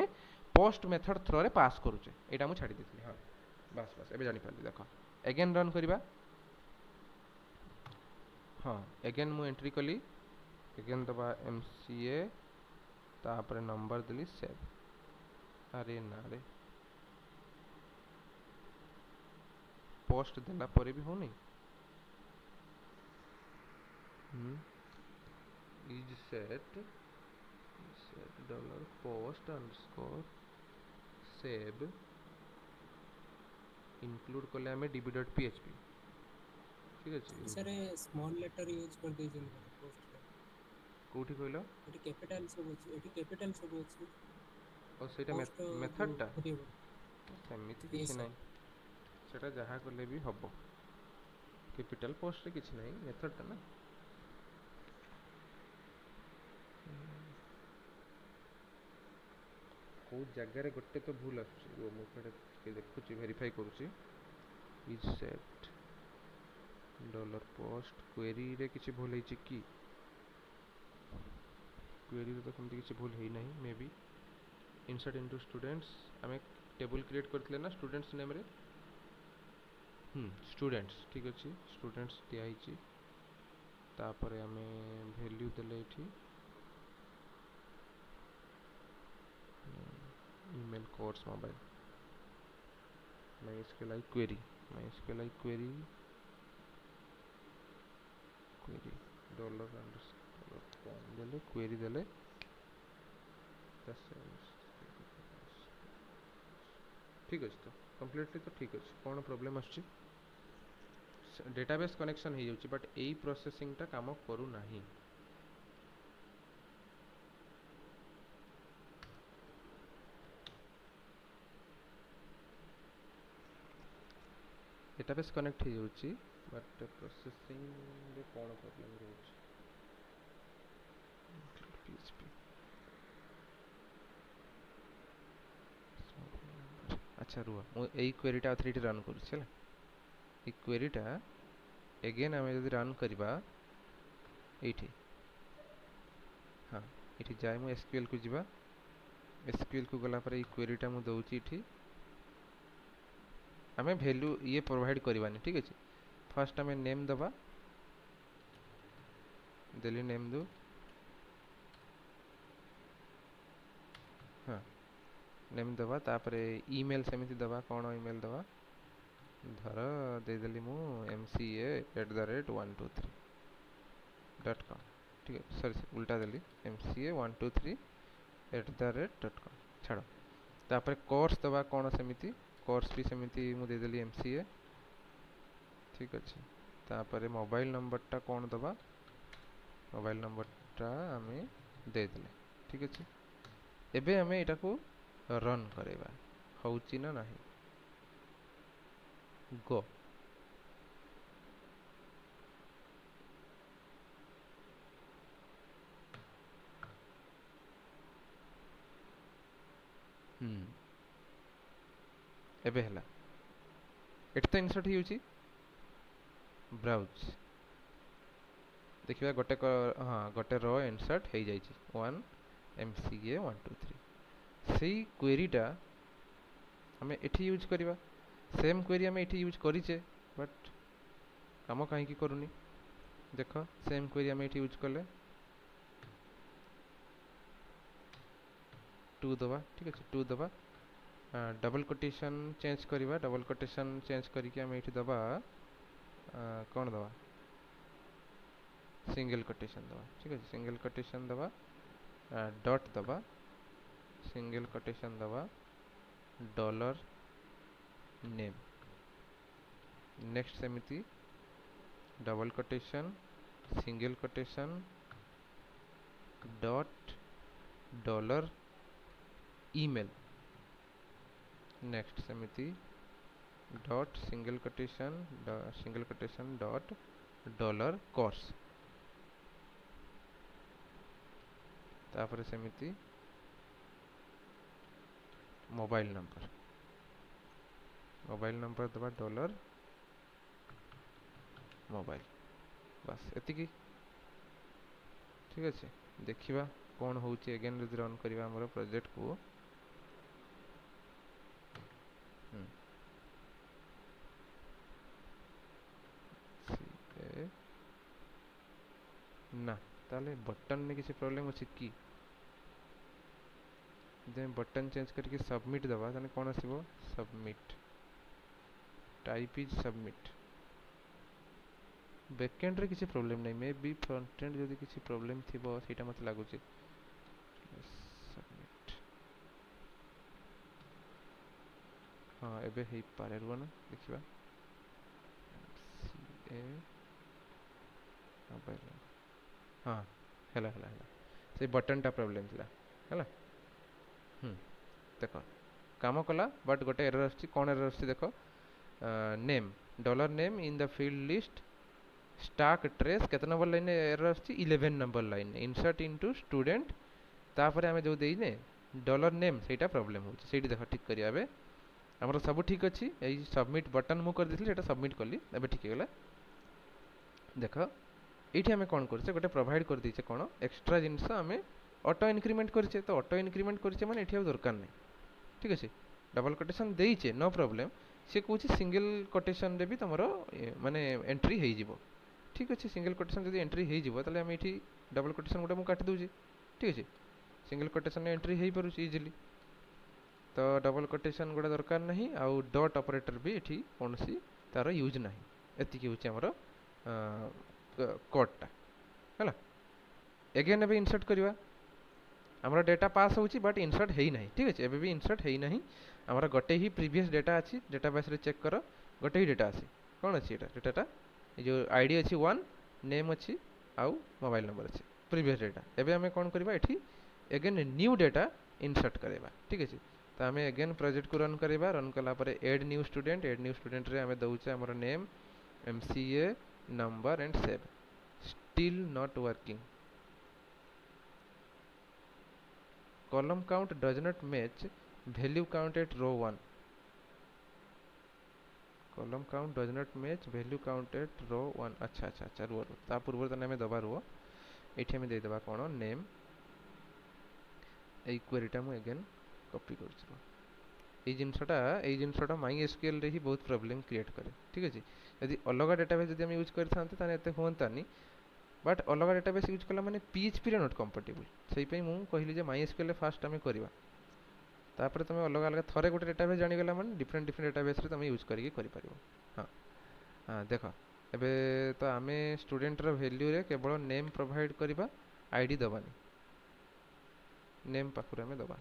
Speaker 1: पोस्ट मेथड थ्रो रे पास करुचे यहाँ मुझे छाड़ी देती हाँ बस बस एबे जानी पारली देख अगेन रन करवा हाँ अगेन मु एंट्री कली अगेन दबा MCA तापर नंबर देली सेव अरे ना रे पोस्ट देला परे भी होनी is set dollar post underscore save include कले आम db.php ठीक अच्छे
Speaker 3: सर स्मॉल लेटर यूज कर दे जन पोस्ट रे
Speaker 1: कोठी कहलो
Speaker 3: एटी कैपिटल सब अछि एटी कैपिटल सब अछि
Speaker 1: और सेटा
Speaker 3: पोस्ट
Speaker 1: मेथड टा
Speaker 3: जो
Speaker 1: सेमिति
Speaker 3: Yes,
Speaker 1: किछि
Speaker 3: sir.
Speaker 1: नाही सेटा जहा कले भी हबो कैपिटल पोस्ट रे किछि नाही मेथड टा ना को जगह गोटे तो भूल आसुची मुझे देखुची वेरीफाई करुची is set dollar post query रे किसी भूल है कि क्वेरी रे तो कमती किसी भूल है नहीं may be insert into students आम टेबल क्रिएट करथिले ना स्टूडेंट्स नेम रे स्टूडेंट्स ठीक अच्छे स्टूडेंट्स दिखाई तापर आम वैल्यू देले एठी email course mobile mysqli query dollar underscore com देले query देले ठीक अच्छे तो कम्प्लीटली तो ठीक अच्छे कौन प्रोब्लेम आछी डेटाबेस कनेक्शन हो जाउची बट एई प्रोसेसिंग टा काम करू नाही डेटाबेस कनेक्ट हो जाउची बट प्रोसेसिंग रे कौन प्रॉब्लम रहउची php अच्छा रुआ मु एई क्वेरी टा थ्री रन करू छला ए क्वेरी टा अगेन आम जब रन करवा ये हाँ ये जाए मु एसक्यूएल को जीवा एसक्यूएल को गला पर क्वेरी टा मु दउची इठी आमे वैल्यू ये प्रोवाइड करवानी ठीक अच्छे फर्स्ट आम नेम दबा देली नेम दो हाँ नेम दबा तापरे ईमेल सेमिति दबा कौन ईमेल दबा धर देदेली मु mca@123.com ठीक है सॉरी उल्टा देली mca123@.com छाड़ तापर कोर्स दबा कौन सेमिति कोर्स भी सेमिति मु देदेली mca ठीक अच्छे तापर मोबाइल नंबर टा कौन दबा मोबाइल नंबर टा आमे देदेले ठीक अच्छे एबे आमे एटा को रन करेबा होउची ना नाही गो एबे हला एट तो इंसर्ट होउची ब्राउज देखिबा गोटे हाँ गोटे रो इंसर्ट हो जाइए 1 mca123 सही क्वेरी टा हमें एठी यूज करवा सेम क्वेरी हमें एठी यूज करिचे बट काम कहीं करूनी देख सेम क्वेरी हमें एठी यूज कले 2 दबा ठीक अच्छे 2 दबा डबल कोटेशन चेंज करवा डबल कोटेशन चेंज करके हमें एठी दबा कौन दबा सिंगल कोटेशन दबा ठीक है सिंगल कोटेशन दबा डॉट दबा सिंगल कोटेशन दबा डॉलर नेम नेक्स्ट सेमिति double quotation single quotation dot dollar email next सेमिति dot single quotation dot dollar course तापर सेमिति मोबाइल नंबर दबा डॉलर मोबाइल बस एतिकी ठीक अच्छे देखिबा कौन होउची अगेन यदि रन करवा हमर प्रोजेक्ट को ना ताले बटन में किसी प्रॉब्लम अछि की जे बटन चेंज करके सबमिट दबा ताने कोन आसीबो submit type is submit backend रे किसी प्रॉब्लम नहीं मे बी फ्रंट एंड जदी किसी प्रॉब्लम थिबो सेटा मते लागुची सबमिट हाँ एबे हेई पारेरबो ना देखिबा ए मोबाइल हाँ हैला हैला हैला से बटन टा प्रॉब्लम थिला हैला देखो काम कला बट गोटे एरर आछि कोन एरर आछि देखो name dollar name in the field list stock trace केतना नंबर लाइन एरर आछि 11 number line insert into student तापर हमें जो देइने डॉलर नेम सेटा प्रॉब्लम हो सेठी देखो ठीक करिया बे हमर सब ठीक अछि एई सबमिट बटन मु कर दिथले एटा सबमिट करली एबे ठीक गेला देखो एठी हमें कोन करछे गोटे प्रोवाइड कर दिछे कोन एक्स्ट्रा जिंस हमें ऑटो इंक्रीमेंट करछे तो ऑटो इंक्रीमेंट करछे माने एठी अब दरकार नै ठीक अछि डबल कोटेशन देइछे नो प्रॉब्लम से कहूँ सिंगल कोटेशन रे भी तुम माने एंट्री हो जिवो ठीक अच्छे सिंगल कोटेशन जब एंट्री हो जिवो ताले हम एठी डबल कोटेशन गोटे मुझे काटी दूची ठीक अच्छे सिंगल कोटेशन एंट्री हो पारुची इजिली तो डबल कोटेशन गोटे दरकार नहीं आउ डॉट ऑपरेटर भी एठी कोनसी तार यूज नहीं एतिकी होची हमर कोडटा हैला अगेन एबे इंसर्ट करवा हमारा डेटा पास होची बट इंसर्ट हेई नहीं ठीक अच्छे एबे भी इंसर्ट हेई नहीं हमारा गोटे ही प्रीवियस डेटा अच्छी डेटाबेस रे चेक करो गोटे ही डेटा अच्छी कौन अच्छी एटा डेटाटा जो आईडी अच्छी 1 नेम अच्छी आउ मोबाइल नंबर अच्छी प्रीवियस डेटा एबे हमें कौन करबा एठी अगेन न्यू डेटा इंसर्ट करबा ठीक अछि तो हमें अगेन प्रोजेक्ट को रन कला परे ऐड न्यू स्टूडेंट रे हमें दउचे हमर name MCA number and save still not working column count does not match value count at row 1 column count does not match value count at row 1 अच्छा अच्छा अच्छा रो ता पूर्व तने में दबा रो एठी में दे देबा कोन नेम ए क्वेरी टा मु अगेन कॉपी कर छ ए जिनसटा माई एसक्यूएल रे ही बहुत प्रॉब्लम क्रिएट करे ठीक अछि यदि अलग डेटाबेस यदि हम यूज करथांते ताने एते होंतानी बट अलग डेटाबेस यूज कला माने पीएचपी रे नॉट कंपैटिबल सेही पे मु कहली जे माई एसक्यूएल फास्ट हमें करबा तापर तुम अलग अलग थरे गोटे डेटाबेस जानि गला माने डिफरेंट डेटाबेस रे तुम यूज करके करि परिबो हां हां देखो एबे तो आमे स्टूडेंट रो वैल्यू रे केवल नेम प्रोवाइड करबा आईडी दबानी नेम पाखुर हमें दबा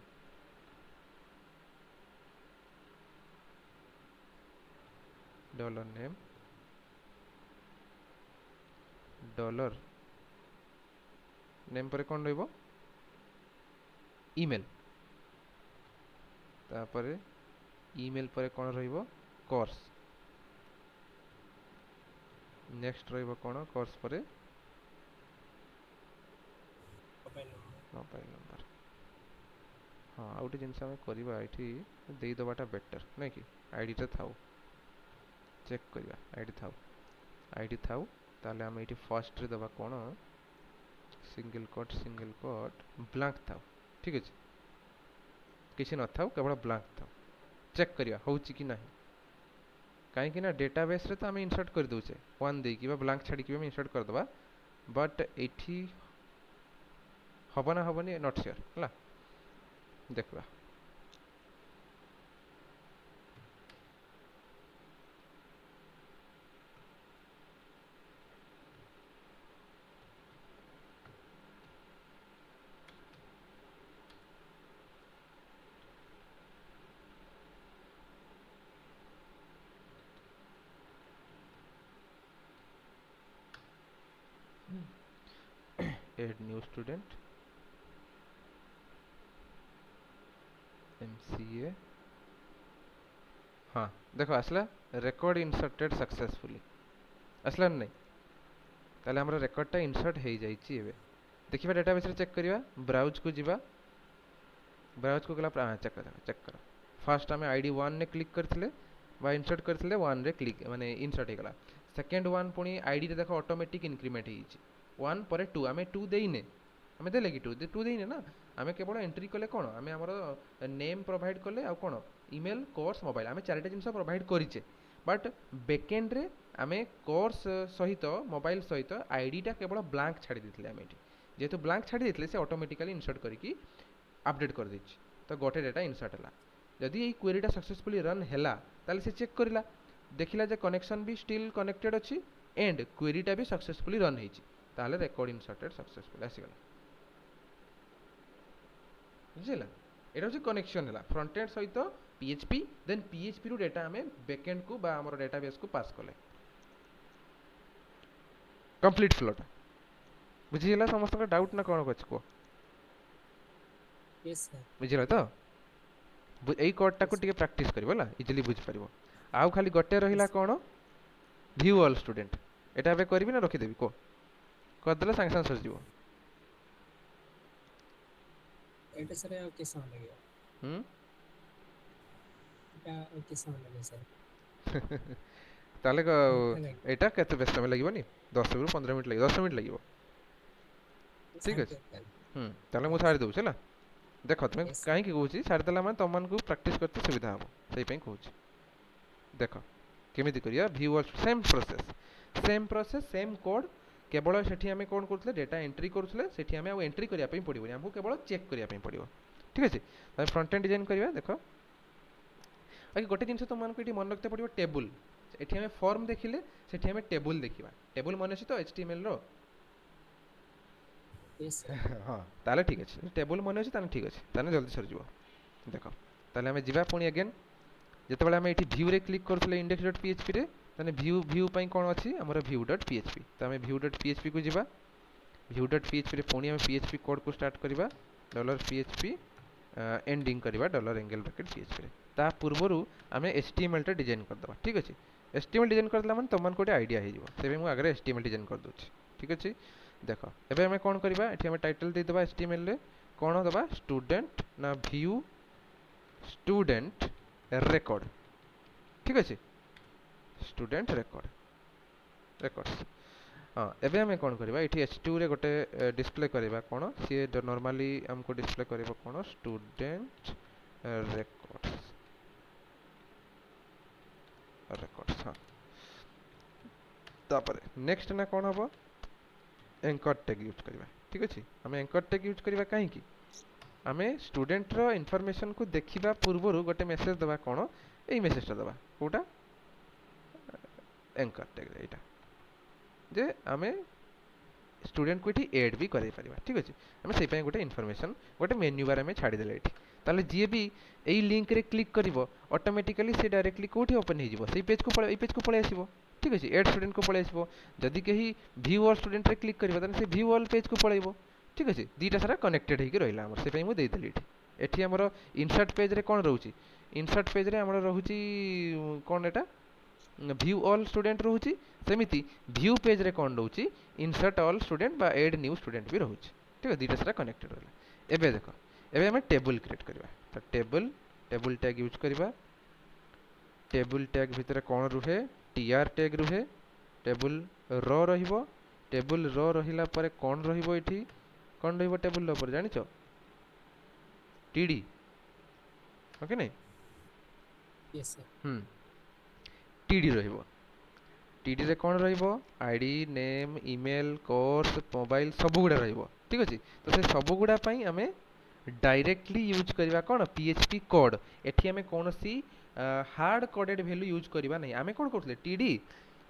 Speaker 1: डॉलर नेम डॉलर नेम पर कौन रहिबो ईमेल तापर ईमेल पर कौन रहिबो कोर्स नेक्स्ट रहिबो कौन कोर्स पर मोबाइल नंबर हाँ आउटे जिनस हमें करबा एठी देई दबाटा बेटर नै कि आईडी ता थाउ चेक करबा आईडी थाउ ताले हम एठी फर्स्ट रे दबा कोन सिंगल कोट ब्लैंक थाउ ठीक अछि किसी न थाउ केवल ब्लैंक थाउ चेक करिया होउची कि नाही काहे कि ना डेटाबेस रे तो हम इंसर्ट कर दोचे 1 दे कि बा ब्लैंक छाडी कि हम इंसर्ट कर दबा बट एठी हबना हबनी नॉट श्योर हला देखबा add new student MCA हाँ देखो आसला record inserted successfully आसला नहीं ताले हमरा record टा insert हे जाईची एबे देखिबा डेटाबेस रे चेक करिवा ब्राउज को जीवा ब्राउज को गला हां चेक करा फर्स्ट हमें आईडी 1 ने क्लिक करथिले बा इंसर्ट करथिले 1 रे क्लिक माने इंसर्ट हे गला सेकंड 1 पुनी आईडी रे देखो ऑटोमेटिक इंक्रीमेंट हेची 1 पर 2 आमे 2 देइने आमे देले कि 2 देइने ना आमे केवल एंट्री कले कोन आमे हमरो नेम प्रोवाइड कले आ कोन ईमेल कोर्स मोबाइल आमे चारटा जिंस प्रोवाइड करिचे बट बैकएंड रे आमे कोर्स सहित मोबाइल सहित आईडी टा केवल ब्लैंक छाडी दिथिले आमे एठी जेतु ब्लैंक छाडी दिथिले से ऑटोमेटिकली इंसर्ट करिकि अपडेट कर दिछि तो गोटे डेटा इंसर्ट हला जदि एई क्वेरी टा सक्सेसफुली रन हला ताले से चेक करिला देखिला जे कनेक्शन भी स्टिल कनेक्टेड अच्छी एंड क्वेरीटा भी सक्सेसफुली रन होती ताहले रेकर्ड इंसर्टेड सक्सेसफुल आसीगला बुझिला एटा होची कनेक्शन हला फ्रंट एंड सहित पीएचपी देन पीएचपी रु डेटा हमें बैकएंड को बा हमर डेटाबेस को पास कले कंप्लीट फ्लोटा बुझिला समस्त का डाउट ना कोन कछ को
Speaker 3: यस सर
Speaker 1: बुझिला तो एई कोड टा को टिके प्रैक्टिस करबला इजीली बुझ परिबो आउ खाली गटे रहिला कोन व्यू ऑल स्टूडेंट एटा बे करबी ना रखि देबी को कर देला संग संग सर जीवो
Speaker 3: एटा सर आ के समय लगेगा एटा के समय लगे सर
Speaker 1: ताले
Speaker 3: मते लागे
Speaker 1: एटा केते बेस समय लागिबो नी 10 रु 15 मिनिट लागिबो 10 मिनिट लागिबो ठीक
Speaker 3: साइड
Speaker 1: अछि
Speaker 3: पे
Speaker 1: ताले मु छाड़ी दउ छला देखो तुम
Speaker 3: Yes.
Speaker 1: कहीं कहूँ छाड़ी देला माने तुम मन को प्रैक्टिस करते सुविधा हम सही पे कहूँ देख केमिति करिया view same process same code केवल सेठी हमें कोन करथले डेटा एंट्री करथले सेठी हमें आ एंट्री करिया पे पड़िबो हमको केवल चेक करिया पे पड़िबो ठीक अछि त फ्रंट एंड डिजाइन करिया देखो बाकी गोटे जिनस तुम मन को एठी मन रखते पड़िबो टेबल एठी हमें फॉर्म देखिले सेठी हमें टेबल देखिबा टेबल माने अछि तो एचटीएमएल रो
Speaker 3: यस सर
Speaker 1: हाँ ताले ठीक अछि टेबल माने अछि ताने ठीक अछि ताने जल्दी सर जीवो देखो ताले हमें जिबा पुनी अगेन जेतेबेले हमें एठी व्यू रे क्लिक करथले index.php रे ताने व्यू पई कोन अछि हमर view.php त हमें view.php को जिबा view.php रे पुनी हमें php कोड को स्टार्ट करबा $php एंडिंग करबा $angle bracket php रे ता पूर्वरु हमें html टा डिजाइन कर दबा ठीक अछि html डिजाइन कर दला माने तमन कोटे आईडिया हे जिवो सेबे मु आगरे html डिजाइन कर दोछि ठीक अछि देखो एबे हमें कोन करबा एठी हमें टाइटल दे दबा html रे कोन दबा स्टूडेंट ना व्यू स्टूडेंट रेकॉर्ड ठीक अछि स्टूडेंट रेकॉर्ड्स हाँ एबे हमें कोन करबा एठी h2 रे गोटे डिस्प्ले करबा कोन सी नॉर्मली हमको डिस्प्ले करबा कोन स्टूडेंट रेकॉर्ड्स हाँ तापर नेक्स्ट ना कोन हबो एंकर टैग यूज करबा ठीक अछि हमें एंकर टैग यूज करबा काहे की हमें स्टूडेंट रो इन्फॉर्मेशन को देखिबा पूर्वरु गोटे मेसेज दबा कोन एई मेसेज ता दबा कोटा एंकर टैग एटा जे हमें स्टूडेंट को एठी ऐड भी करे परिबा ठीक अछि हमें सेहि पय गोटे इन्फॉर्मेशन गोटे मेन्यू बार हमें छाडी देले एठी ताले जे भी एई लिंक रे क्लिक करिवो ऑटोमेटिकली से डायरेक्टली कोठी ओपन हे जिवो सेहि पेज को पळे एई पेज को पळे आसीबो ठीक अछि ऐड स्टूडेंट को पळे आसीबो जदी कही व्यू ऑल स्टूडेंट रे क्लिक करिवो तने से व्यू ऑल पेज को पळेइबो ठीक अछि दीटा सारा कनेक्टेड हे कि रहिला हमर से पय मु देइ देली एठी एठी हमर इंसर्ट पेज रे कोन रहउची इंसर्ट पेज रे हमर रहउची कोन एटा व्यू ऑल स्टूडेंट रहउची सेमिति व्यू पेज रे कोन रहउची इंसर्ट ऑल स्टूडेंट बा ऐड न्यू स्टूडेंट भी रहउची ठीक है दीटा सारा कनेक्टेड रहला एबे देखो एबे हमें टेबल क्रिएट करबा तो टेबल टैग यूज करबा टेबल टैग भितरे कोन रुहे टीआर टैग रुहे टेबल रो रहिबो टेबल रो रहिला परे कोन रहिबो एठी कोन रहिबो टेबल रो पर जानिचो टीडी ओके नै
Speaker 3: यस सर
Speaker 1: टीडी रहिबो टीडी रे कोन रहिबो ID name email course mobile सब गुडा रहिबो ठीक अछि तो से सब गुडा पई हमें डायरेक्टली यूज करबा कोन पीएचपी कोड एठी हमें कोनसी हार्ड कोडेड वैल्यू यूज करबा नै हमें कोन करथले टीडी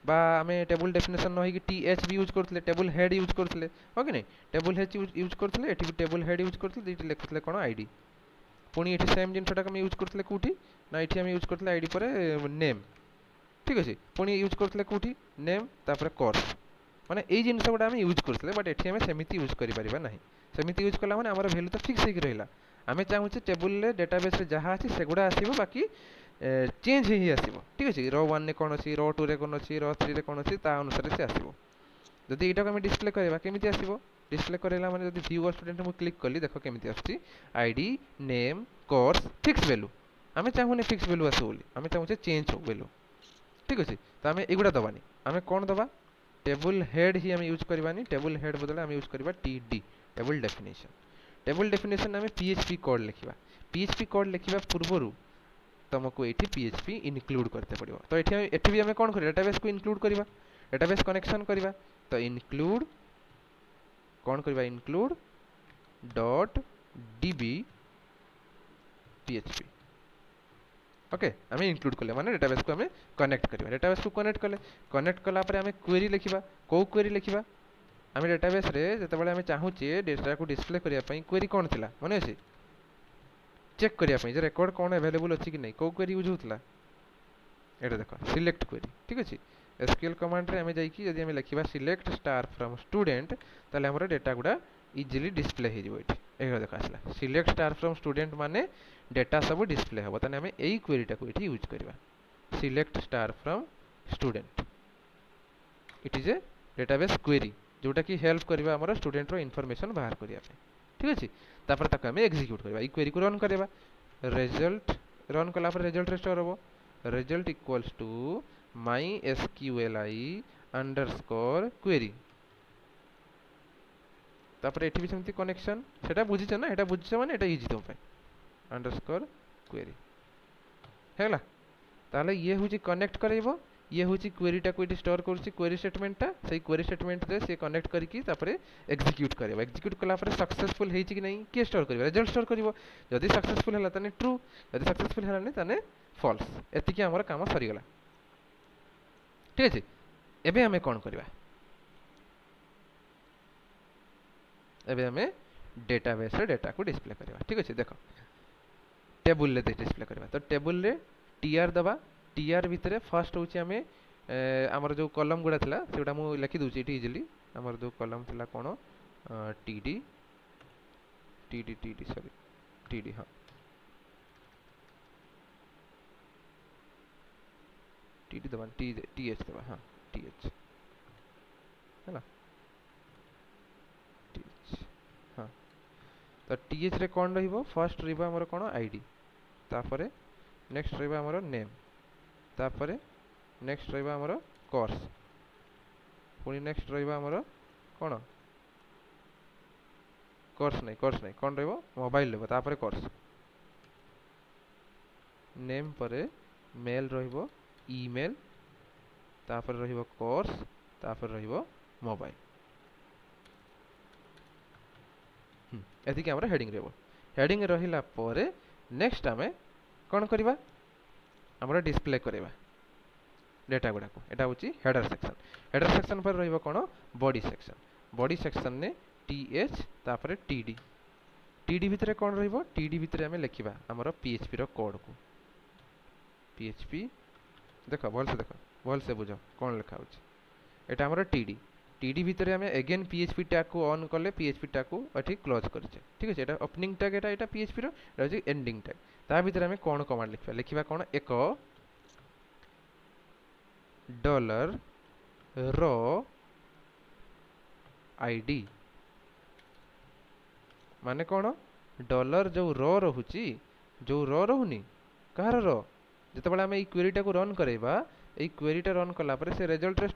Speaker 1: बा हमें टेबल डेफिनेशन न होई कि टीएच भी यूज करथले टेबल हेड यूज करथले ओके नै टेबल हेड यूज करथले एठी भी टेबल हेड यूज करथले एठी लिखथले कोन आईडी पुनी एठी सेम जिनसटा हम यूज करथले कोठी ना एठी हम यूज करथले आईडी परे नेम ठीक अछि पुनी यूज करथले कोठी नेम तापर कोर्स माने एई जिनस गुडा हम यूज करथले बट एठी हम सेमिति यूज करि परिबा नाही सेमिति यूज कला माने हमर वैल्यू तो फिक्स हे कि रहला हमें चाहू छे टेबल रे डेटाबेस रे जहा अछि सेगुडा आसीबो बाकी चेंज ही आसीबो ठीक अछि रो 1 ने कोन अछि रो 2 रे कोन अछि रो 3 रे कोन अछि ता अनुसार से आसीबो जदि एटा को हम डिस्प्ले करबा केमिति आसीबो डिस्प्ले करेला माने जदि व्यू स्टूडेंट मु क्लिक करली देखो केमिति आछी ID name course fix value हमें चाहू ने फिक्स वैल्यू आसो बोली हमें चाहू छे चेंज हो वैल्यू ठीक अछि त हमें एगुडा दबानी हमें कोन दबा टेबल हेड ही हम यूज करबानी टेबल हेड बदले हम यूज करबा टीडी टेबल डेफिनेशन हमें पीएचपी कोड लिखिबा पीएचपी कोड लिखिबा पूर्वरु तुमको एठी पीएचपी इंक्लूड करते पड़िबो तो एठी भी हमें कोन करिया डेटाबेस को इंक्लूड करबा डेटाबेस कनेक्शन करबा तो इंक्लूड कोन करबा include dot dB PHP okay आम इनक्लूड कले माने डेटाबेस को आम कनेक्ट करवा डेटाबेस को कनेक्ट कला आम क्वेरी लिखा कौ क्वेरी लिखा आम डेटाबेस रे जते आम चाहूचे डेटा को डिस्प्ले करने क्वेरी कौन थी मन अच्छे चेक करने जे रेकर्ड कौन अवेलेबल अच्छी कि नहीं कौ क्वेरी यूज होता ये देख सिलेक्ट क्वेरी ठीक अच्छे एसक्यूएल कमांड रे आम जाइए लिखा सिलेक्ट स्टार फ्रॉम स्टूडेंट ताले हमर डेटा गुडा इजिली डिस्प्ले हो देख आसला सिलेक्ट स्टार फ्रॉम स्टूडेंट माने डेटा सब डिस्प्ले हम ताने आम यही क्वेरीटा को ये यूज करवा select star from student it is a database query जोटा कि हेल्प करवा हमर स्टूडेंट रो इनफॉरमेशन बाहर करिया पे ठीक अछि तापर तक हम एग्जीक्यूट करवा ई क्वेरी को रन करवा रिजल्ट रन कला पर रिजल्ट स्टोर होबो result equals to mysqli underscore query तापर एठी भी सेमती कनेक्शन सेटा बुझिछ ना एटा बुझिछ माने एटा इजी तुम पे अंडरस्कोर क्वेरी हेला ताले ये हुची कनेक्ट करैबो ये होची क्वेरीटा को इटी स्टोर करछि क्वेरी स्टेटमेंटटा सेही क्वेरी स्टेटमेंट रे से कनेक्ट करिकि तापरे एग्जीक्यूट करबा एग्जीक्यूट कला पर सक्सेसफुल हेछि कि नहीं के स्टोर करबा रिजल्ट स्टोर करबो जदि सक्सेसफुल हला तने ट्रू जदि सक्सेसफुल हला नै तने फॉल्स एतिकी हमर काम सरी गला ठीक अछि एबे हमें कोन करबा एबे हमें डेटाबेस रे डेटा को डिस्प्ले करबा ठीक अछि देखो टेबल ले डिस्प्ले करबा तो टेबल रे टीआर दबा टीआर भितरे फर्स्ट होची हमें हमर जो कॉलम गुडा थिला सेटा मु लिखि दोची इटी इजीली हमर जो कॉलम थिला कोन TD TD TD sorry TD हां टीडी दबा टीएच दबा हां टीएच हैला टीएच हां तो टीएच रे कोन रहिबो फर्स्ट रहिबो हमर कोन आईडी तापरे नेक्स्ट रहिबो हमर नेम तापरे नेक्स्ट रहिबा हमर कोर्स पुनी नेक्स्ट रहिबा हमर कोन कोर्स नहीं कोन रहिबो मोबाइल लेबो तापरे कोर्स नेम परे मेल रहिबो ईमेल तापरे रहिबो कोर्स तापरे रहिबो मोबाइल एथि के हमर हेडिंग रहिबो हेडिंग रहिला परे नेक्स्ट हमें कोन करबा हमरा डिस्प्ले करबा डेटा गुडा को एटा होची हेडर सेक्शन पर रहिबो कोन बॉडी सेक्शन ने टीएच तापरे टीडी टीडी भितरे कोन रहिबो टीडी भितरे हमें लिखिबा हमर पीएचपी रो कोड को पीएचपी देखो बोल से बुझो कोन लिखा होची एटा हमर टीडी टीडी भितरे हमें अगेन पीएचपी टैग को ऑन करले पीएचपी टैग को अठी क्लोज करछे ठीक है एटा ओपनिंग टैग एटा पीएचपी रो एटा होची एंडिंग टैग ता भितरे हमें कोन कमांड लिखिबा कोन एक डॉलर रो आईडी माने कोन डॉलर जो रो रहुची जो रो रहुनी कहार रो जते बळे हमें ई क्वेरीटा को रन करेबा এই क्वेरीटा रन कला पर से रिजल्ट रे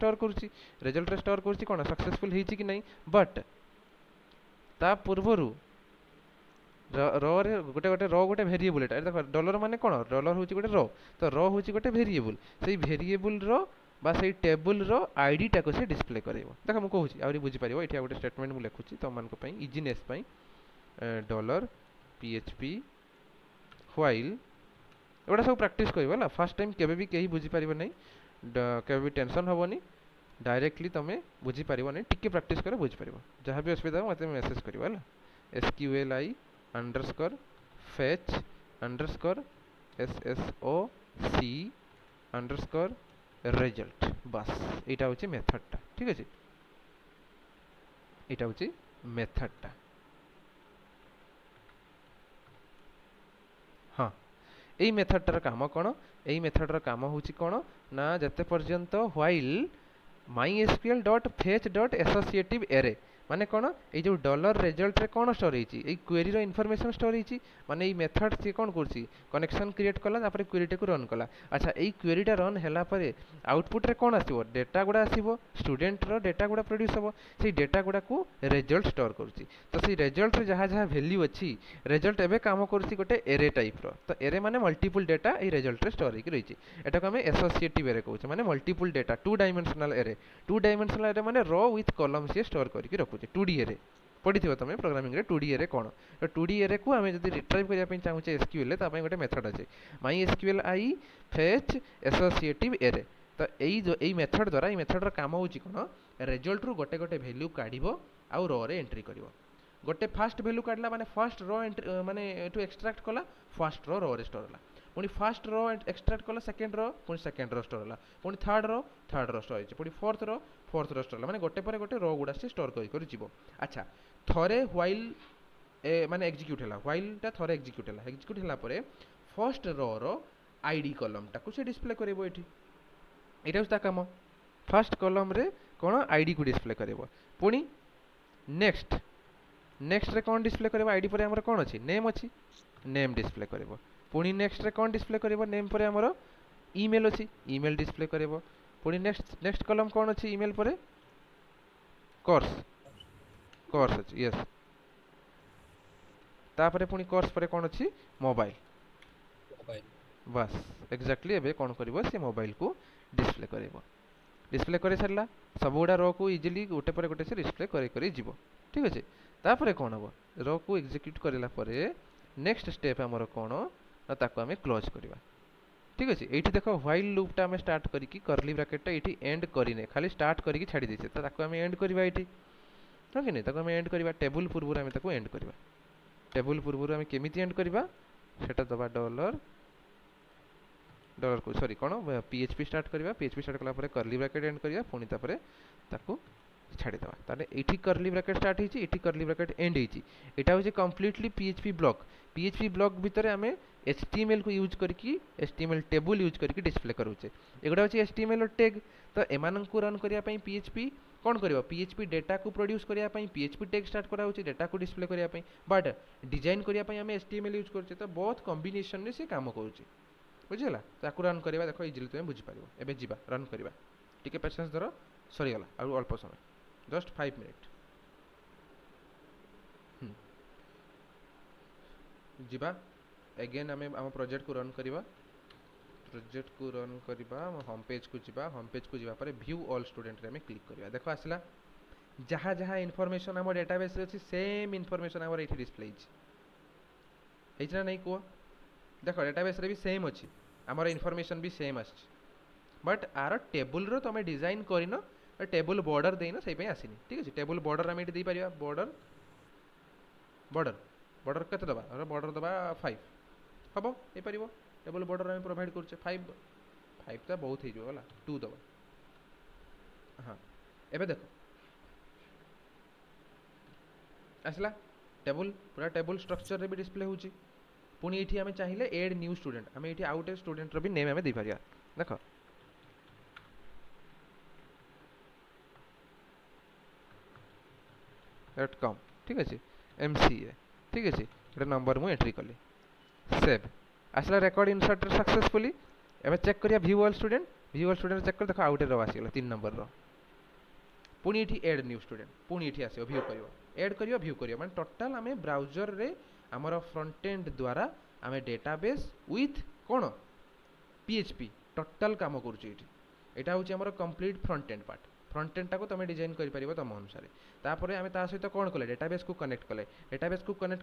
Speaker 1: स्टोर करछि कोन सक्सेसफुल हेछि कि नहीं बट ता पूर्वरु रो रे गोटे रो गोटे वेरिएबल एटा देखो डॉलर माने कोन डॉलर होछि गोटे रो तो रो होछि गोटे वेरिएबल सेही वेरिएबल रो बा सेही टेबल रो आईडी टा को से डिस्प्ले करैबो देखो मु कहूछि आउरी बुझि परिबो एठी गोटे स्टेटमेंट मु लेखुछि त मान को पई इजीनेस पई डॉलर पीएचपी व्हाइल एटा सब प्रैक्टिस करबो ना फर्स्ट टाइम केबे भी केही बुझि परिबो नै केबे भी टेंशन होबोनी डायरेक्टली तमे बुझि परिबो नै टिके प्रैक्टिस करे बुझि परिबो जहां भी असुविधा हो मते मैसेज करिवो हला SQLI underscore fetch underscore SSOC underscore result बस एटा होची मेथड टा ठीक अछि एटा होची मेथड टा हां एई मेथड टर काम कोन एई मेथड र काम होची कोन ना जते पर्यंत व्हाइल mysql.fetch.associative array माने कोन ए जो डॉलर रिजल्ट रे कोन स्टोर हेची ए क्वेरी रो इन्फॉर्मेशन स्टोर हेची माने ए मेथड से कोन करची कनेक्शन क्रिएट कला तापर क्वेरी टे को रन कला अच्छा ए क्वेरी टा रन हैला परे आउटपुट रे कोन आसीबो डेटा गुडा आसीबो स्टूडेंट रो डेटा गुडा प्रोड्यूस होबो सेही डेटा गुडा को रिजल्ट स्टोर करची तो सेही रिजल्ट रे जहा जहा वैल्यू अछि रिजल्ट एबे काम करची गोटे एरे टाइप रो तो एरे माने मल्टीपल डेटा ए रिजल्ट रे स्टोर हेकी रहिची एटा को हमें एसोसिएटिव एरे कहउछ माने multiple data two dimensional array माने रो विथ कॉलम से स्टोर करके रखुचे 2D एरे पढ़ी तुम प्रोग्रामिंग रे 2D एरे कौन तो 2D एरे को आम जब रिट्राइव करने चाहूचे एसक्यूएल गोटे मेथड अच्छे my SQL I fetch associative array तो यही मेथड द्वारा मेथड काम हो कौन रिजल्ट रु गोटे गोटे भैल्यू काढ़ आउ रो रे एंट्री कर गोटे फास्ट भैल्यू काढ़ला माने फर्स्ट रो एंट्री माने एटू एक्सट्रैक्ट कला फर्स्ट रो रे स्टोर होला पुणी फर्स्ट रो एक्सट्रैक्ट कला सेकेंड रो पुणी सेकेंड रो स्टोर होला पुणी थर्ड रो स्टोर होइछ पुणी फोर्थ रो स्टोर होला माने गोटे पर गोटे रो गुडा से स्टोर कर जीवो अच्छा थरे व्हाइल माने एग्जीक्यूट होला व्हाइल टा थरे एग्जीक्यूट होला परे फर्स्ट रो आईडी कॉलम टाकू से डिस्प्ले करबो एठी एटा होता काम फर्स्ट कॉलम रे कोन आईडी को डिस्प्ले करबो पुणी नेक्स्ट रे कोन डिस्प्ले करबो आईडी पर हमर कोन अछि नेम अछि नेम डिस्प्ले करबो पुणी नेक्स्ट रे कोन डिस्प्ले करबो नेम पर हमर ईमेल अछि ईमेल डिस्प्ले करबो पुणी नेक्स्ट कॉलम कोन अछि ईमेल पर कोर्स अछि यस तापरे पुणी कोर्स पर कोन अछि मोबाइल बस एक्जाक्टली एबे कोन करबो से मोबाइल को डिस्प्ले करे सरला सब गुडा रो को इजीली गोटे पर गोटे से डिस्प्ले करे जीवो ठीक अछि तापरे कोन हबो रो को एग्जीक्यूट करला परे नेक्स्ट स्टेप हमर कोन ना ताको हमें क्लोज करबा ठीक अछि एठी देखो व्हाइल लूप टा हमें स्टार्ट करी की कर्ली ब्रैकेट टा एठी एंड करिने खाली स्टार्ट करी की छाडी देछे त ताको हमें एंड करबा एठी तो कि नै ताको हमें एंड करबा टेबल पूर्वरु हमें ताको एंड करबा टेबल पूर्वरु हमें केमिति एंड करबा सेटा दबा डॉलर को सॉरी कोन पीएचपी स्टार्ट करबा पीएचपी स्टार्ट कला परे कर्ली ब्रैकेट एंड करबा पुनी तापरे ताको छाडी दबा ताले एठी कर्ली ब्रैकेट स्टार्ट हिची एठी कर्ली ब्रैकेट एंड हिची एटा होची कंप्लीटली पीएचपी ब्लॉक भितरे हमें एचटीएमएल को यूज करके एचटीएमएल टेबल यूज करके डिस्प्ले करूचे एगुडा होची एचटीएमएल टैग तो एमान को रन करिया पई पीएचपी कोन करबा पीएचपी डेटा को प्रोड्यूस करिया पई पीएचपी टैग स्टार्ट करा होची डेटा को डिस्प्ले करिया पई बट डिजाइन करिया पई हमें एचटीएमएल यूज करचे तो बहुत कॉम्बिनेशन रे से काम करूची बुझिला ताकू रन करबा देखो इजीली तुम बुझी पारिबो एबे जीवा रन करबा टिके पेशेंस धरो सरी गला आ अल्प समय जस्ट 5 मिनिट जीवा अगेन हमें हम प्रोजेक्ट को रन करबा होम पेज को जीवा पर व्यू ऑल स्टूडेंट रे हमें क्लिक करबा देखो आसला जहाँ जहाँ इनफॉरमेशन हम डेटाबेस रे अछि सेम इनफॉरमेशन हमर एठी डिस्प्ले हिच ना नहीं को देखो डेटाबेस रे भी सेम अछि हमर इनफॉरमेशन भी सेम अछि बट आर टेबल रो तमे डिजाइन करिनो टेबल बॉर्डर देइनो सेहि पे आसीनी ठीक अछि टेबल बॉर्डर हम एठी दे परिबा बॉर्डर कते दबा अरे बॉर्डर दबा 5 हबो ए परिबो टेबल बॉर्डर हम प्रोवाइड करछे 5 ता बहुत हे जो वाला 2 दबा हां एबे देखो आसला टेबल पूरा टेबल स्ट्रक्चर रे भी डिस्प्ले होची पुणी एठी हमें चाहिए एड न्यू स्टूडेंट हमें एठी आउट स्टूडेंट रो भी नेम हमें दे परिया देखो .com ठीक अछि MCA ठीक अछि एटा नंबर मु एंट्री करली सेव आसला रिकॉर्ड इंसर्ट सक्सेसफुली एबे चेक करिया व्यू ऑल स्टूडेंट चेक कर देखो आउट रो आसी गेला 3 नंबर रो पुणी एठी एड न्यू स्टूडेंट पुणी एठी आसी व्यू करियो ऐड करियो व्यू करियो माने टोटल हमें ब्राउज़र रे हमर फ्रंट एंड द्वारा आमे database with cone PHP total काम करूची एठी एटा होची हमर complete front end part front end टाको तमे डिजाइन करि परिबो तम अनुसार तापरे आमे ता सहित कोन कले डेटाबेस को कनेक्ट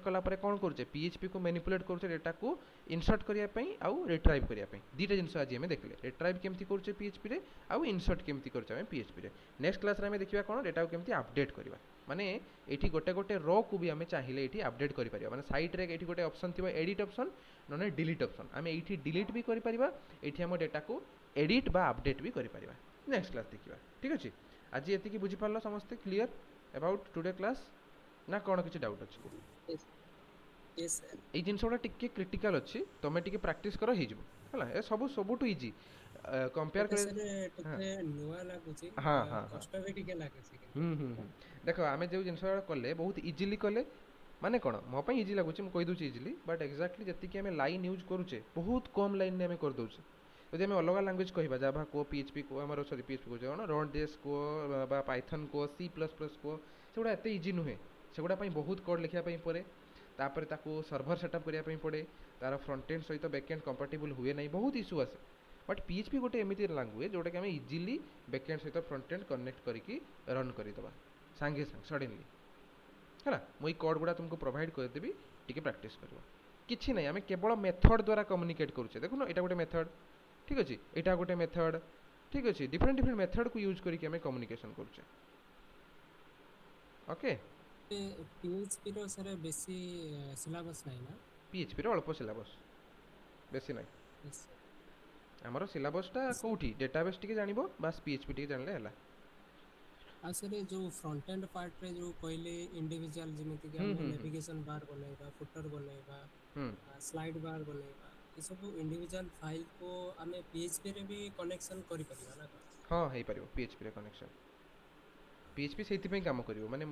Speaker 1: कला परे कोन करूचे पीएचपी को मैनिपुलेट करूचे डेटा को इंसर्ट करिया पई आउ रिट्राइव करिया पई दीटा जिंस आज हमें देखले रिट्राइव केमति करूचे पीएचपी रे आउ इंसर्ट केमति करूचे हमें पीएचपी रे नेक्स्ट क्लास रे हमें देखिबा कोन डेटा को केमति अपडेट करबा माने एठी गोटे गोटे रो को भी हमें चाहिए एठी अपडेट करि परिबा माने साइड रे एठी गोटे ऑप्शन थिबा एडिट ऑप्शन नने डिलीट ऑप्शन हमें एठी डिलीट भी करि परिबा एठी हम डेटा को एडिट बा अपडेट भी करि परिबा नेक्स्ट क्लास देखिबा ठीक अछि आज एति की बुझी पारलो समस्त क्लियर अबाउट टुडे क्लास ना कोन किछि डाउट अछि
Speaker 3: यस सर
Speaker 1: ए जिनसोडा टिके क्रिटिकल अछि तमे टिके प्रैक्टिस करो हे जबो हला ए सब टू इजी कंपेयर करे
Speaker 3: सर टिके नुवा लागुची
Speaker 1: हां हां
Speaker 3: कष्ट भी टिके लागुची
Speaker 1: देखो आमे जो जिनसोडा करले बहुत इजीली करले माने कोन मो पई इजी लागुची म कहि दोची इजीली बट एक्जेक्टली जति कि हमें लाइन यूज करूचे बहुत कम लाइन ने हमें कर दोचे यदि हमें अलग लैंग्वेज कहबा जावा को पीएचपी को हमर सॉरी पीएचपी को जोन रॉडेस को बा पाइथन को सी प्लस प्लस को सेगुडा एते इजी नुहे सेगुडा पई बहुत कोड लिखिया पई परे तापर ताको सर्वर सेटअप करिया पई पड़े तार फ्रंट एंड सहित बैक एंड कंपैटिबल हुए नहीं बहुत इशू आसे बट पीएचपी गोटे एमिति लैंग्वेज जोटा कि हमें इजीली बैक एंड सहित फ्रंट एंड कनेक्ट करिकी रन करि दबा संगे संग सडनली ହେଲା ମୁଁ ଏଇ କୋଡ୍ ଗୁଡ଼ା ତୁମକୁ ପ୍ରୋଭାଇଡ଼ କରିଦେବି ଟିକେ ପ୍ରାକ୍ଟିସ୍ କରିବ କିଛି ନାହିଁ ଆମେ କେବଳ ମେଥଡ଼ ଦ୍ୱାରା କମ୍ୟୁନିକେଟ୍ କରୁଛେ ଦେଖୁନ ଏଇଟା ଗୋଟେ ମେଥଡ଼ ଠିକ୍ ଅଛି ଏଇଟା ଗୋଟେ ମେଥଡ଼ ଠିକ୍ ଅଛି ଡିଫରେଣ୍ଟ ଡିଫରେଣ୍ଟ ମେଥଡ଼କୁ ୟୁଜ୍ କରିକି ଆମେ କମ୍ୟୁନିକେସନ୍ କରୁଛେ ଓକେ
Speaker 3: PHP ର ସାର୍ ବେଶୀ ସିଲାବସ୍ ନାହିଁ ନା?
Speaker 1: PHP ର ଅଳ୍ପ ସିଲାବସ୍ ବେଶୀ ନାହିଁ
Speaker 3: Yes, sir.
Speaker 1: ଆମର ସିଲାବସ୍ଟା କେଉଁଠି ଡେଟାବେସ୍ ଟିକେ ଜାଣିବ ବାସ୍ PHP ଟିକେ ଜାଣିଲେ ହେଲା
Speaker 3: ଆଉ ସାର୍ ଯୋଉ ଫ୍ରଣ୍ଟ ଏଣ୍ଡ ପାର୍ଟରେ ଯୋଉ କହିଲେ ଇଣ୍ଡିଭିଜୁଆଲ ଯେମିତିକି
Speaker 1: ହୁଁ
Speaker 3: ଆମେ
Speaker 1: ହୁଁ
Speaker 3: ନେଭିଗେସନ ବାର୍ ବନେଇବା ଫୁଟର ବନେଇବା
Speaker 1: ହୁଁ
Speaker 3: ସ୍ଲାଇଡ୍ ବାର୍ ବନେଇବା ଏସବୁ ଇଣ୍ଡିଭିଜୁଆଲ ଫାଇଲକୁ ଆମେ PHP ରେ ବି କନେକ୍ସନ କରିପାରିବା ନା କଣ?
Speaker 1: ହଁ ହେଇପାରିବ PHP ରେ କନେକ୍ସନ୍ PHP ସେଇଥିପାଇଁ କାମ କରିବ ମାନେ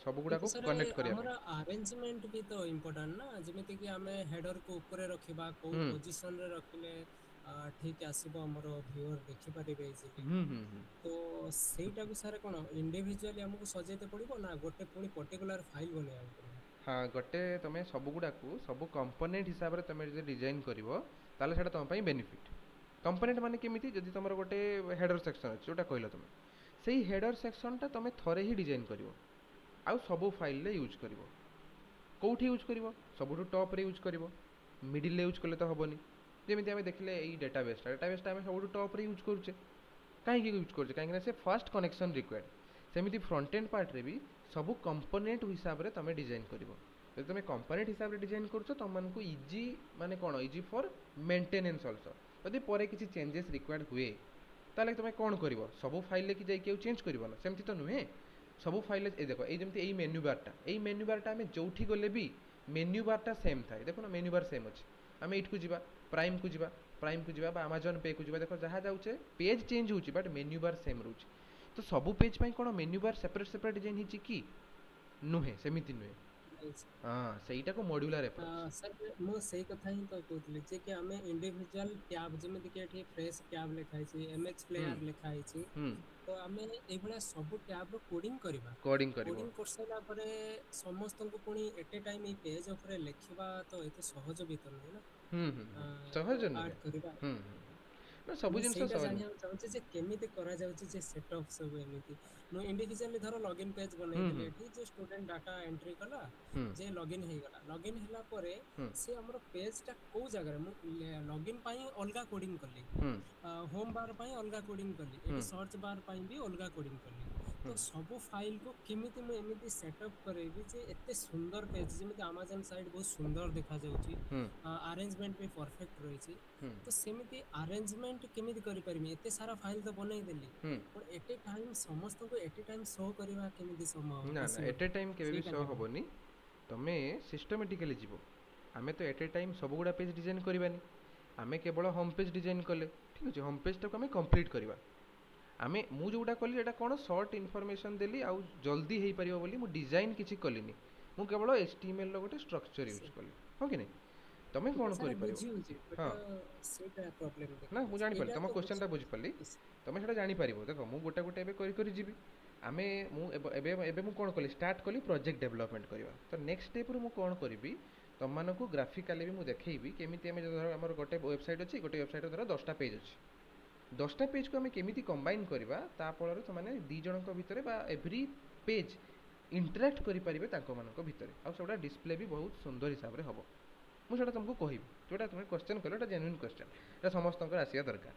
Speaker 1: ସବୁଗୁଡ଼ାକୁ
Speaker 3: କିନ୍ତୁ ସାର୍
Speaker 1: କନେକ୍ଟ କରିବା
Speaker 3: ଆମର
Speaker 1: ପାଇଁ
Speaker 3: ଆରେଞ୍ଜମେଣ୍ଟ ବି ତ ଇମ୍ପୋର୍ଟାଣ୍ଟ ନା ଯେମିତିକି ଆମେ ହେଡରକୁ ଉପରେ ରଖିବା କୋଉ
Speaker 1: ହୁଁ
Speaker 3: ପୋଜିସନରେ ରଖିଲେ ଠିକ୍ ଆସିବ ଆମର ଭିଉଅର ଦେଖିପାରିବେ ଇଜିଲି
Speaker 1: ହୁଁ ହୁଁ ହୁଁ
Speaker 3: ତ ସେଇଟାକୁ ସାର୍ କ'ଣ ଇଣ୍ଡିଭିଜୁଆଲି ଆମକୁ ସଜେଇତେ ପଡ଼ିବ ନା ଗୋଟେ ପୁଣି ପର୍ଟିକୁଲାର ଫାଇଲ୍ ବନେଇବାକୁ ପଡ଼ିବ?
Speaker 1: ହଁ ଗୋଟେ ତୁମେ ସବୁଗୁଡ଼ାକୁ ସବୁ କମ୍ପୋନେଣ୍ଟ ହିସାବରେ ତୁମେ ଯଦି ଡିଜାଇନ୍ କରିବ ତାହେଲେ ସେଇଟା ତୁମ ପାଇଁ ବେନିଫିଟ୍ କମ୍ପୋନେଣ୍ଟ ମାନେ କେମିତି ଯଦି ତୁମର ଗୋଟେ ହେଡ଼ର ସେକ୍ସନ୍ ଅଛି ଯେଉଁଟା କହିଲ ତୁମେ ସେଇ ହେଡ଼ର ସେକ୍ସନ୍ଟା ତୁମେ ଥରେ ହିଁ ଡିଜାଇନ୍ କରିବ ଆଉ ସବୁ ଫାଇଲ୍ରେ ୟୁଜ୍ କରିବ କେଉଁଠି ୟୁଜ୍ କରିବ ସବୁଠୁ ଟପ୍ରେ ୟୁଜ୍ କରିବ ମିଡ଼ିଲ୍ରେ ୟୁଜ୍ କଲେ ତ ହେବନି ଯେମିତି ଆମେ ଦେଖିଲେ ଏଇ ଡେଟାବେସ୍ଟା ଆମେ ସବୁଠୁ ଟପ୍ରେ ୟୁଜ୍ କରୁଛେ କାହିଁକି ୟୁଜ୍ କରୁଛେ କାହିଁକିନା ସେ ଫାଷ୍ଟ କନେକ୍ସନ୍ ରିକ୍ୱାର୍ଡ଼ ସେମିତି ଫ୍ରଣ୍ଟ ଏଣ୍ଡ ପାର୍ଟରେ ବି ସବୁ କମ୍ପୋନେଣ୍ଟ ହିସାବରେ ତୁମେ ଡିଜାଇନ୍ କରିବ ଯଦି ତୁମେ କମ୍ପୋନେଣ୍ଟ ହିସାବରେ ଡିଜାଇନ୍ କରୁଛ ତୁମମାନଙ୍କୁ ଇଜି ମାନେ କ'ଣ ଇଜି ଫର୍ ମେଣ୍ଟେନାନ୍ସ ଅଲସ ଯଦି ପରେ କିଛି ଚେଞ୍ଜେସ୍ ରିକ୍ୱାର୍ଡ଼ ହୁଏ ତାହେଲେ ତୁମେ କ'ଣ କରିବ ସବୁ ଫାଇଲ୍ରେ କି ଯାଇକି ଆଉ ଚେଞ୍ଜ କରିବ ନା ସେମିତି ତ ନୁହେଁ ସବୁ ଫାଇଲ୍ରେ ଏ ଦେଖ ଏଇ ଯେମିତି ଏଇ ମେନ୍ୟୁ ବାର୍ଟା ଆମେ ଯେଉଁଠି ଗଲେ ବି ମେନ୍ୟୁ ବାର୍ଟା ସେମ୍ ଥାଏ ଦେଖୁନ ମେନ୍ୟୁ ବାର୍ ସେମ୍ ଅଛି ଆମେ ଏଇଠିକୁ ଯିବା ପ୍ରାଇମ୍କୁ ଯିବା ବା ଆମାଜନ୍ ପେକୁ ଯିବା ଦେଖ ଯାହା ଯାଉଛେ ପେଜ୍ ଚେଞ୍ଜ ହେଉଛି ବଟ୍ ମେନ୍ୟୁ ବାର୍ ସେମ୍ ରହୁଛି ତ ସବୁ ପେଜ୍ ପାଇଁ କ'ଣ ମେନ୍ୟୁ ବାର୍ ସେପାରେଟ୍ ଡିଜାଇନ୍ ହେଇଛି କି ନୁହେଁ ସେମିତି ନୁହେଁ ହଁ ସେଇଟାକୁ ମଡ୍ୟୁଲାର ଆପ୍ରୋଚ୍
Speaker 3: ସାର୍ ମୁଁ ସେଇ କଥା ହିଁ ତ କହୁଥିଲି ଯେ କି ଆମେ ଇଣ୍ଡିଭିଜୁଆଲ ଟ୍ୟାବ୍ ଯେମିତିକି ଏଠି ଫ୍ରେଶ୍ ଟ୍ୟାବ୍ ଲେଖା ହେଇଛି MX ପ୍ଲେୟାର ଲେଖା ହେଇଛି ତ ଆମେ ଏଇଭଳିଆ ସବୁ ଟ୍ୟାବ୍ର କୋଡ଼ିଂ କରିବା
Speaker 1: କୋଡ଼ିଂ କରିବ
Speaker 3: କୋଡ଼ିଂ କରିସାରିଲା ପରେ ସମସ୍ତଙ୍କୁ ପୁଣି ଏଟ୍ ଏ ଟାଇମ୍ ଏଇ ପେଜ୍ ଉପରେ ଲେଖିବା ତ ଏତେ ସହଜ ବି ତ ନୁହେଁ ନା
Speaker 1: ସହଜ
Speaker 3: ଆଡ୍
Speaker 1: ନୁହେଁ
Speaker 3: କରିବା
Speaker 1: ନା ସବୁ
Speaker 3: ମୁଁ
Speaker 1: ଜିନିଷ
Speaker 3: ସେଇଟା
Speaker 1: ସହଜ
Speaker 3: ଜାଣିବାକୁ ଚାହୁଁଛି ଯେ କେମିତି କରାଯାଉଛି ଯେ ସେଟଅପ୍ ସବୁ ଏମିତି ମୁଁ ଇଣ୍ଡିଭିଜୁଆଲି ଧର ଲଗଇନ୍ ପେଜ୍ ବନେଇଦେଲି ଏଠି ଯେ ଷ୍ଟୁଡେଣ୍ଟ ଡାଟା ଏଣ୍ଟ୍ରି କଲା ଯେ ଲଗଇନ୍ ହେଇଗଲା ଲଗଇନ୍ ହେଲା ପରେ ସେ ଆମର ପେଜ୍ଟା କୋଉ ଜାଗାରେ ମୁଁ ଲଗଇନ୍ ପାଇଁ ଅଲଗା କୋଡ଼ିଂ କଲି ହୋମ୍ ବାର୍ ପାଇଁ ଅଲଗା କୋଡ଼ିଂ କଲି ଏଠି ସର୍ଚ୍ଚ ବାର୍ ପାଇଁ ବି ଅଲଗା କୋଡ଼ିଂ କଲି ତ ସବୁ ଫାଇଲ୍କୁ କେମିତି ମୁଁ ଏମିତି ସେଟଅପ୍ କରେଇବି ଯେ ଏତେ ସୁନ୍ଦର ପେଜ୍ ଯେମିତି ଆମାଜନ୍ ସାଇଟ୍ ବହୁତ ସୁନ୍ଦର ଦେଖାଯାଉଛି ଆରେଞ୍ଜମେଣ୍ଟ ବି ପରଫେକ୍ଟ ରହିଛି ତ ସେମିତି ଆରେଞ୍ଜମେଣ୍ଟ କେମିତି କରିପାରିବି ଏତେ ସାରା ଫାଇଲ୍ ତ ବନେଇଦେଲି ବଟ୍ ଏଟ୍ ଏ ଟାଇମ୍ ସମସ୍ତଙ୍କୁ ଏଟ୍ ଏ ଟାଇମ୍ ଶୋ କରିବା କେମିତି ସମ୍ଭବ
Speaker 1: ନା ଏଟ୍ ଏ ଟାଇମ୍ କେବେ ବି
Speaker 3: ସେଇଟା
Speaker 1: ଶୋ ହେବନି ତୁମେ ସିଷ୍ଟମେଟିକାଲି ଯିବ ଆମେ ତ ଏଟ୍ ଏ ଟାଇମ୍ ସବୁଗୁଡ଼ା ପେଜ୍ ଡିଜାଇନ୍ କରିବାନି ଆମେ କେବଳ ହୋମ୍ ପେଜ୍ ଡିଜାଇନ୍ କଲେ ଠିକ୍ ଅଛି ହୋମ୍ ପେଜ୍ଟାକୁ ଆମେ କମ୍ପ୍ଲିଟ୍ କରିବା ମୁଁ ଯେଉଁଟା କଲି ସେଇଟା କ'ଣ ସର୍ଟ ଇନଫର୍ମେସନ୍ ଦେଲି ଆଉ ଜଲ୍ଦି ହେଇପାରିବ ବୋଲି ମୁଁ ଡିଜାଇନ୍ କିଛି କଲିନି ମୁଁ କେବଳ HTML ର ଗୋଟେ ଷ୍ଟ୍ରକ୍ଚର୍ ୟୁଜ୍ କଲି ହଁ କି ନାହିଁ ତୁମେ କ'ଣ କରିପାରିବ ହଁ ନା ମୁଁ ଜାଣିପାରିଲି ତୁମ କ୍ୱେଶ୍ଚନ୍ଟା ବୁଝିପାରିଲି ତୁମେ ସେଇଟା ଜାଣିପାରିବ ଦେଖ ମୁଁ ଗୋଟେ ଗୋଟେ ଏବେ କରି ଯିବି ଏବେ ମୁଁ କ'ଣ କଲି ଷ୍ଟାର୍ଟ କଲି ପ୍ରୋଜେକ୍ଟ ଡେଭଲପମେଣ୍ଟ କରିବା ତ ନେକ୍ସଟ ଷ୍ଟେପ୍ରୁ ମୁଁ କ'ଣ କରିବି ତୁମମାନଙ୍କୁ ଗ୍ରାଫିକାଲି ବି ମୁଁ ଦେଖେଇବି କେମିତି ଆମେ ଧର ଆମର ଗୋଟେ ୱେବସାଇଟ୍ ଅଛି ଗୋଟେ ୱେବସାଇଟ୍ରେ ଧର 10ଟା ପେଜ୍ ଅଛି 10ଟା ପେଜ୍କୁ ଆମେ କେମିତି କମ୍ବାଇନ୍ କରିବା ତା ଫଳରେ ସେମାନେ ଦୁଇ ଜଣଙ୍କ ଭିତରେ ବା ଏଭ୍ରି ପେଜ୍ ଇଣ୍ଟରାକ୍ଟ କରିପାରିବେ ତାଙ୍କମାନଙ୍କ ଭିତରେ ଆଉ ସେଗୁଡ଼ା ଡିସପ୍ଲେ ବି ବହୁତ ସୁନ୍ଦର ହିସାବରେ ହେବ ମୁଁ ସେଇଟା ତୁମକୁ କହିବି ଯେଉଁଟା ତୁମେ କ୍ୱେଶ୍ଚନ୍ କଲ ଏଇଟା ଜେନ୍ୟୁନ୍ କ୍ୱେଶ୍ଚନ୍ ଏଇଟା ସମସ୍ତଙ୍କର ଆସିବା ଦରକାର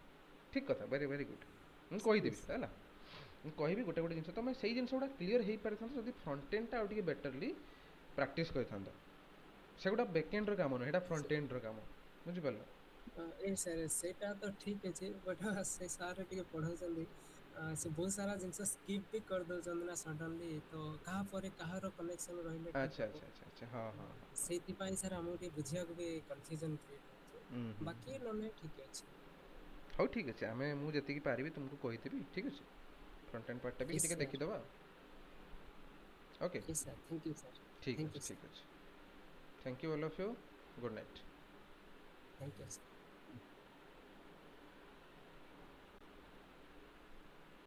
Speaker 1: ଠିକ୍ କଥା ଭେରି ଗୁଡ୍ ମୁଁ କହିଦେବି ସେଟା ହେଲା ମୁଁ କହିବି ଗୋଟେ ଜିନିଷ ତୁମେ ସେଇ ଜିନିଷ ଗୁଡ଼ା କ୍ଲିୟର୍ ହେଇପାରିଥାନ୍ତ ଯଦି ଫ୍ରଣ୍ଟ ଏଣ୍ଡଟା ଆଉ ଟିକେ ବେଟରଲି ପ୍ରାକ୍ଟିସ୍ କରିଥାନ୍ତ ସେଗୁଡ଼ା ବ୍ୟାକ୍ ଏଣ୍ଡର କାମ ନୁହେଁ ଏଇଟା ଫ୍ରଣ୍ଟ ଏଣ୍ଡର କାମ ବୁଝିପାରିଲ
Speaker 3: ସାର୍ ସେଇଟା ତ ଠିକ୍ ଅଛି ବଟ୍ ସେ ସାର୍ ଟିକେ ପଢ଼ାଉଛନ୍ତି ସେ ବହୁତ ସାରା ଜିନିଷ ସ୍କିପ୍ ବି କରିଦେଉଛନ୍ତି ନା ସଡନ୍ଲି ତ କାହା ପରେ କାହାର କନେକ୍ସନ୍ ରହିଲେ ଠିକ୍
Speaker 1: ଆଚ୍ଛା
Speaker 3: ହେବ
Speaker 1: ହଁ
Speaker 3: ସେଇଥିପାଇଁ ସାର୍ ଆମକୁ ଟିକେ ବୁଝିବାକୁ ବି କନଫ୍ୟୁଜନ୍ କ୍ରିଏଟ୍ ହେଉଛି ବାକି ନହେଲେ ଠିକ୍ ଅଛି
Speaker 1: ହଉ ଠିକ୍ ଅଛି ମୁଁ ଯେତିକି ପାରିବି ତୁମକୁ କହିଦେବି ଠିକ୍ ଅଛି ଫ୍ରଣ୍ଟ ଏଣ୍ଡ ପାର୍ଟଟା ବି ଟିକେ ଦେଖିଦେବା okay
Speaker 3: sir thank you sir
Speaker 1: ଠିକ୍ ଅଛି thank you all of you good night
Speaker 3: thank you sir